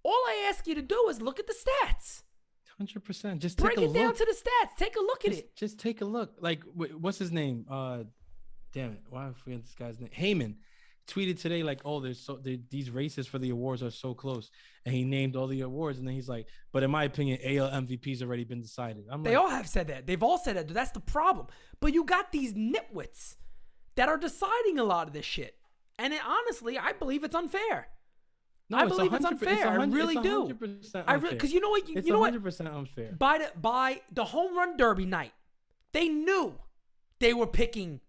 All I ask you to do is look at the stats. 100%. Just take a look. Break it down to the stats. Take a look at it. Just take a look. Like, what's his name? Damn it. Why I forget this guy's name? Heyman tweeted today like, oh, these races for the awards are so close, and he named all the awards, and then he's like, but in my opinion, AL MVP's already been decided. They all have said that. They've all said that. That's the problem. But you got these nitwits that are deciding a lot of this shit, and honestly, I believe it's unfair. No, I believe it's unfair. I really do. Because you know what? You know what? 100% unfair. By the home run derby night, they knew they were picking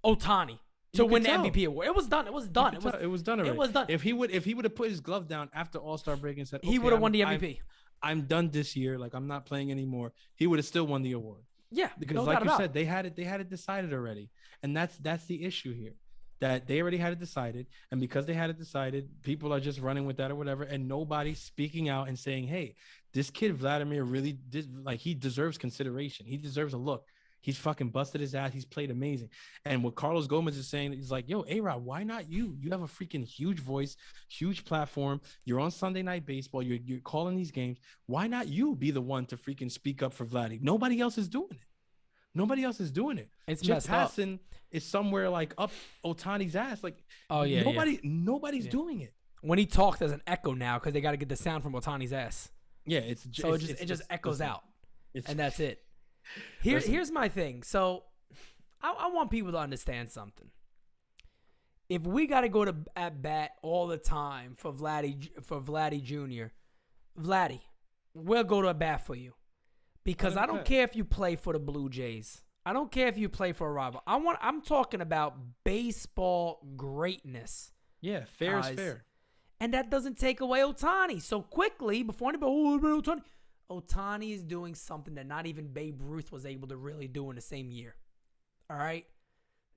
Ohtani to win the MVP award. It was done. It was done. It was done already. It was done. If he would have put his glove down after All-Star break and said, he would have won the MVP. I'm done this year. Like, I'm not playing anymore. He would have still won the award. Yeah, because like you said, they had it decided already, and that's the issue here. That they already had it decided, and because they had it decided, people are just running with that or whatever, and nobody's speaking out and saying, "Hey, this kid Vladimir really did, like, he deserves consideration. He deserves a look. He's fucking busted his ass. He's played amazing." And what Carlos Gomez is saying is like, "Yo, A-Rod, why not you? You have a freaking huge voice, huge platform. You're on Sunday Night Baseball. You're calling these games. Why not you be the one to freaking speak up for Vladdy? Nobody else is doing it. Nobody else is doing it. It's Jeff Passan is somewhere like up Ohtani's ass. Like, nobody's doing it. When he talks, there's an echo now because they got to get the sound from Ohtani's ass. Yeah, it just echoes out, and that's it. Here's my thing. So I want people to understand something. If we got to go to at bat all the time for Vladdy Jr., Vladdy, we'll go to a bat for you. Because I don't care if you play for the Blue Jays. I don't care if you play for a rival. I'm talking about baseball greatness. Yeah, fair is fair. And that doesn't take away Ohtani. So quickly, before anybody, Ohtani. Ohtani is doing something that not even Babe Ruth was able to really do in the same year. All right?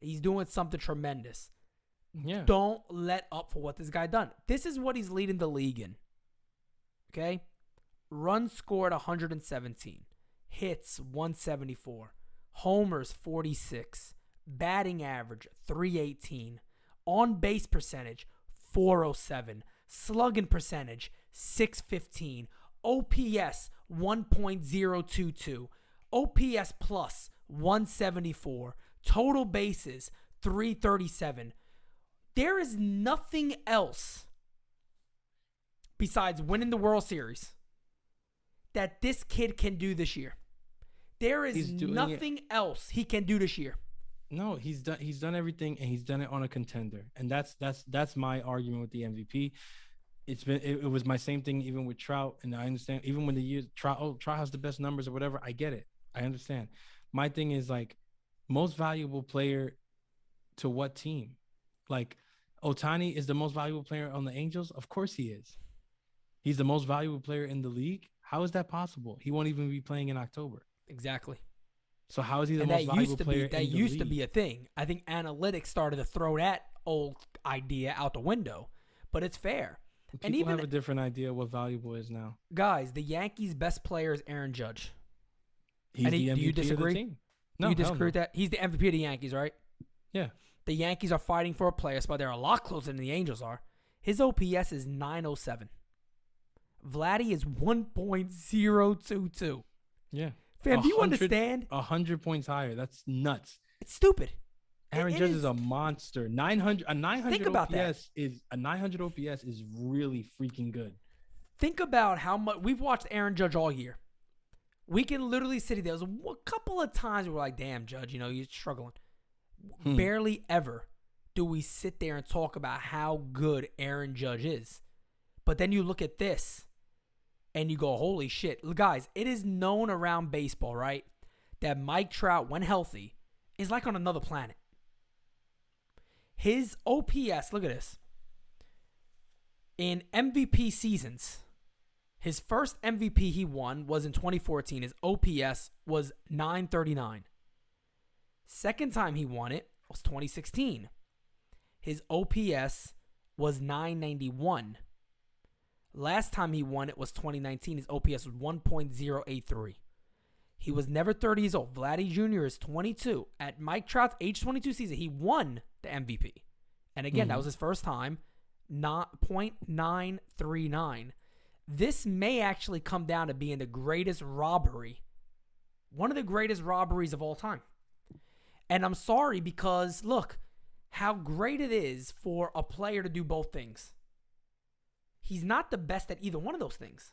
He's doing something tremendous. Yeah. Don't let up for what this guy done. This is what he's leading the league in. Okay? Runs scored 117. Hits 174, homers 46, batting average 318, on base percentage 407, slugging percentage 615, OPS 1.022, OPS plus 174, total bases 337. There is nothing else besides winning the World Series that this kid can do this year. There is nothing else he can do this year. No, he's done everything, and he's done it on a contender, and that's my argument with the MVP. It was my same thing even with Trout, and I understand even when the years Trout has the best numbers or whatever. I get it, I understand. My thing is like most valuable player to what team? Like Ohtani is the most valuable player on the Angels. Of course he is. He's the most valuable player in the league. How is that possible? He won't even be playing in October. Exactly. So how is he the most valuable player in the league? That used to be a thing. I think analytics started to throw that old idea out the window, but it's fair. People have a different idea what valuable is now. Guys, the Yankees' best player is Aaron Judge. He's the MVP do you disagree? of the team. No, do you disagree with that? He's the MVP of the Yankees, right? Yeah. The Yankees are fighting for a player spot. They're a lot closer than the Angels are. His OPS is 907. Vladdy is 1.022. Yeah. Fam, do you understand? 100 points higher. That's nuts. It's stupid. Aaron Judge is a monster. A 900 OPS is really freaking good. Think about how much we've watched Aaron Judge all year. We can literally sit there. There's a couple of times we're like, damn, Judge, you're struggling. Barely ever do we sit there and talk about how good Aaron Judge is. But then you look at this and you go, holy shit. Guys, it is known around baseball, right, that Mike Trout, when healthy, is like on another planet. His OPS, look at this. In MVP seasons, his first MVP he won was in 2014. His OPS was 939. Second time he won it was 2016. His OPS was 991. Last time he won it was 2019. His OPS was 1.083. He was never 30 years old. Vladdy Jr. is 22. At Mike Trout's age 22 season, he won the MVP. And again, that was his first time, not 0.939. This may actually come down to being the greatest robbery, one of the greatest robberies of all time. And I'm sorry because, look, how great it is for a player to do both things. He's not the best at either one of those things.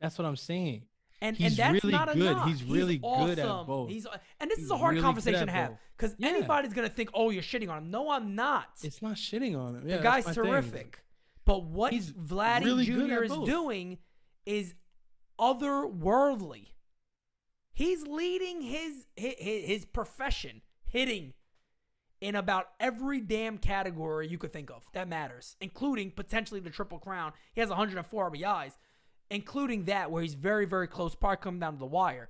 That's what I'm saying. And he's that's really not good. enough. He's really awesome. good at both. And this is a hard really conversation to have because Yeah. anybody's going to think, oh, you're shitting on him. No, I'm not. It's not shitting on him. Yeah, The guy's that's my thing. terrific. But what He's Vladdy really good Jr. at is both. doing is otherworldly. He's leading his profession, hitting in about every damn category you could think of that matters, including potentially the Triple Crown. He has 104 RBIs, including that where he's very, very close, probably coming down to the wire.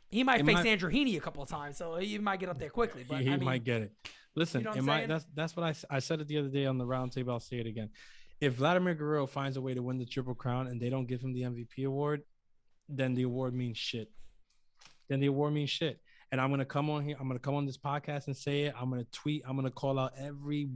He might face Andrew Heaney a couple of times, so he might get up there quickly. But he might get it. Listen, you know what that's what I said it the other day on the roundtable. I'll say it again. If Vladimir Guerrero finds a way to win the Triple Crown and they don't give him the MVP award, then the award means shit. And I'm gonna come on here. I'm gonna come on this podcast and say it. I'm gonna tweet. I'm gonna call out every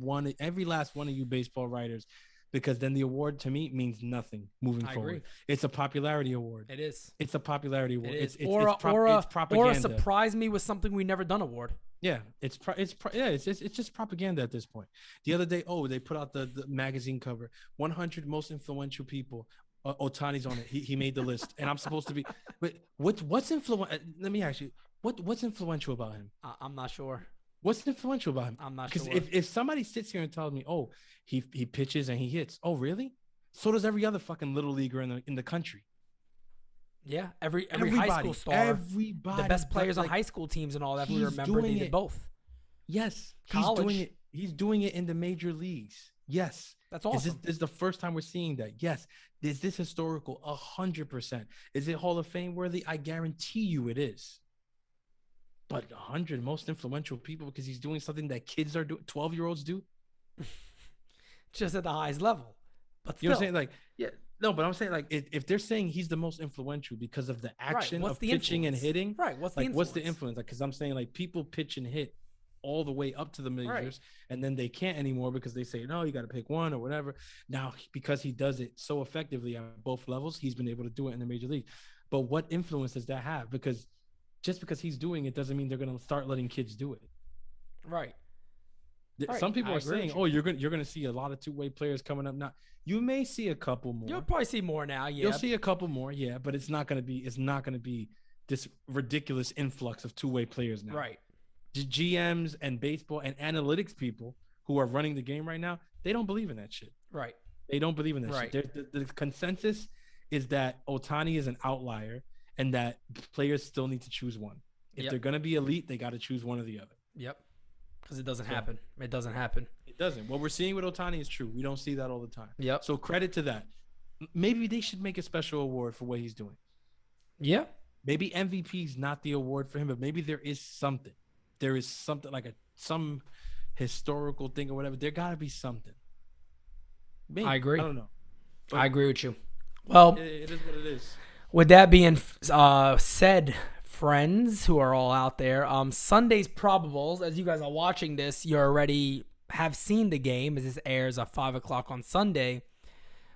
last one of you baseball writers, because then the award to me means nothing moving forward. Agree. It's a popularity award. It is. It's a popularity award. It is. It's propaganda. Or a surprise me with something we never done award. Yeah, it's just propaganda at this point. The other day, they put out the magazine cover, 100 most influential people. Ohtani's on it. He made the list, and I'm supposed to be. But what's influential? Let me ask you, what's influential about him? I'm not sure. What's influential about him? I'm not sure. Because if somebody sits here and tells me, he pitches and he hits, really? So does every other fucking little leaguer in the country. Yeah, every high school star, everybody, the best players on high school teams and all that. We remember they did both. Yes, College. He's doing it in the major leagues. Yes, that's awesome. This is the first time we're seeing that. Yes, is this historical? 100%. Is it Hall of Fame worthy? I guarantee you it is. But 100 most influential people because he's doing something that kids are doing, 12-year-olds do. Just at the highest level. But still. You know what I'm saying? No, but I'm saying if they're saying he's the most influential because of the action of pitching and hitting, right? What's the influence? What's the influence? Because I'm saying people pitch and hit all the way up to the majors, and then they can't anymore because they say, no, you got to pick one or whatever. Now, because he does it so effectively at both levels, he's been able to do it in the major league. But what influence does that have? Because just because he's doing it doesn't mean they're going to start letting kids do it. Right. Some people are saying, "Oh, you're going to see a lot of two-way players coming up now." You may see a couple more. You'll probably see more now. Yeah, you'll see a couple more. Yeah, but it's not going to be this ridiculous influx of two-way players now. Right. The GMs and baseball and analytics people who are running the game right now, they don't believe in that shit. Right. They don't believe in that shit. The consensus is that Ohtani is an outlier and that players still need to choose one. If they're going to be elite, they got to choose one or the other. Yep. Because it doesn't happen. It doesn't happen. It doesn't. What we're seeing with Ohtani is true. We don't see that all the time. Yep. So credit to that. Maybe they should make a special award for what he's doing. Yeah. Maybe MVP is not the award for him, but maybe there is something. There is something like some historical thing or whatever. There got to be something. Maybe. I agree. I don't know. But I agree with you. Well, it is what it is. With that being said, friends who are all out there, Sunday's probables, as you guys are watching this, you already have seen the game as this airs at 5 o'clock on Sunday,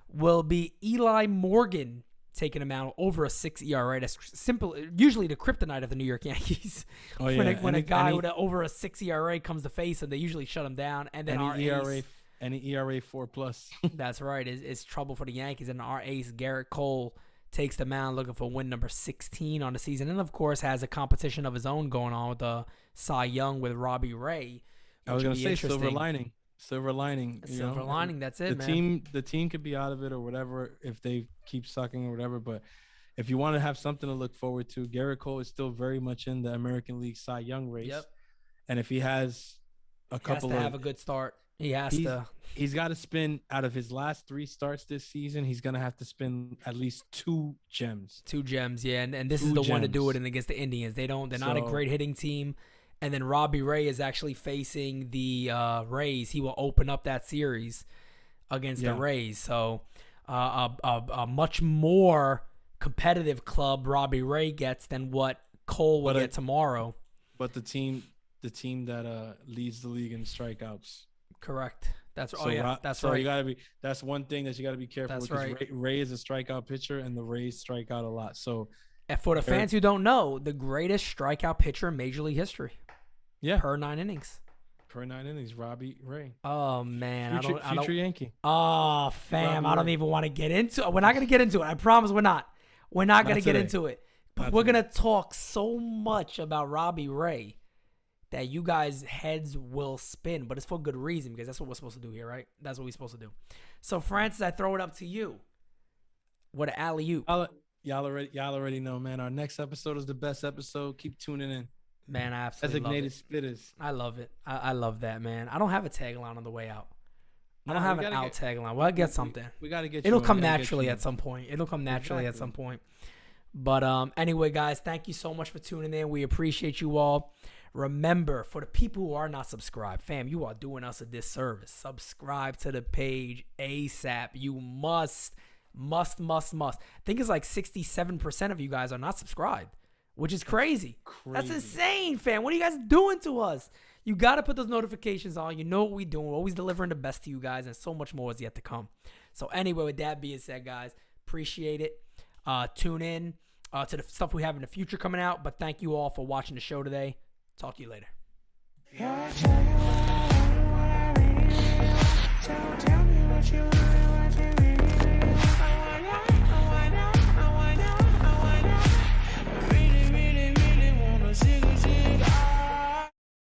will be Eli Morgan taking him out over a 6 ERA. That's simple. Usually the kryptonite of the New York Yankees. Oh, yeah. When a guy with over a 6 ERA comes to face him, they usually shut him down. And then our ERA 4+. That's right. It's trouble for the Yankees. And our ace, Garrett Cole, takes the mound looking for win number 16 on the season. And, of course, has a competition of his own going on with the Cy Young with Robbie Ray. I was going to say silver lining. Silver lining. Silver lining, that's it, man. The team could be out of it or whatever if they keep sucking or whatever. But if you want to have something to look forward to, Garrett Cole is still very much in the American League Cy Young race. Yep. And if he has have a good start. He's got to spin out of his last 3 starts this season. He's going to have to spin at least 2 gems. 2 gems, yeah. And this is the one to do it in against the Indians. They're not a great hitting team. And then Robbie Ray is actually facing the Rays. He will open up that series against the Rays. So a much more competitive club Robbie Ray gets than what Cole will get tomorrow. But the team that leads the league in strikeouts. Correct. That's that's right. You gotta be. That's one thing that you gotta be careful with. Right. Ray is a strikeout pitcher, and the Rays strike out a lot. So, and for the fans who don't know, the greatest strikeout pitcher in Major League history. Yeah. Per 9 innings. Robbie Ray. Oh man, future Yankee. Oh fam, I don't even want to get into it. We're not gonna get into it. I promise we're not. We're not gonna get into it. But we're gonna talk so much about Robbie Ray that you guys' heads will spin, but it's for good reason because that's what we're supposed to do here, right? That's what we're supposed to do. So, Francis, I throw it up to you. What an alley-oop. Y'all already know, man. Our next episode is the best episode. Keep tuning in. Man, I absolutely Designated love it. Spittaz. I love it. I love that, man. I don't have a tagline on the way out. I don't have an out tagline. Well, I get something. We got to get. It'll come naturally at some point. At some point. But anyway, guys, thank you so much for tuning in. We appreciate you all. Remember, for the people who are not subscribed, fam, you are doing us a disservice. Subscribe to the page ASAP. You must. I think it's like 67% of you guys are not subscribed, which is crazy. That's insane, fam. What are you guys doing to us? You got to put those notifications on. You know what we're doing. We're always delivering the best to you guys, and so much more is yet to come. So anyway, with that being said, guys, appreciate it. Tune in to the stuff we have in the future coming out. But thank you all for watching the show today. Talk to you later. Tell me what you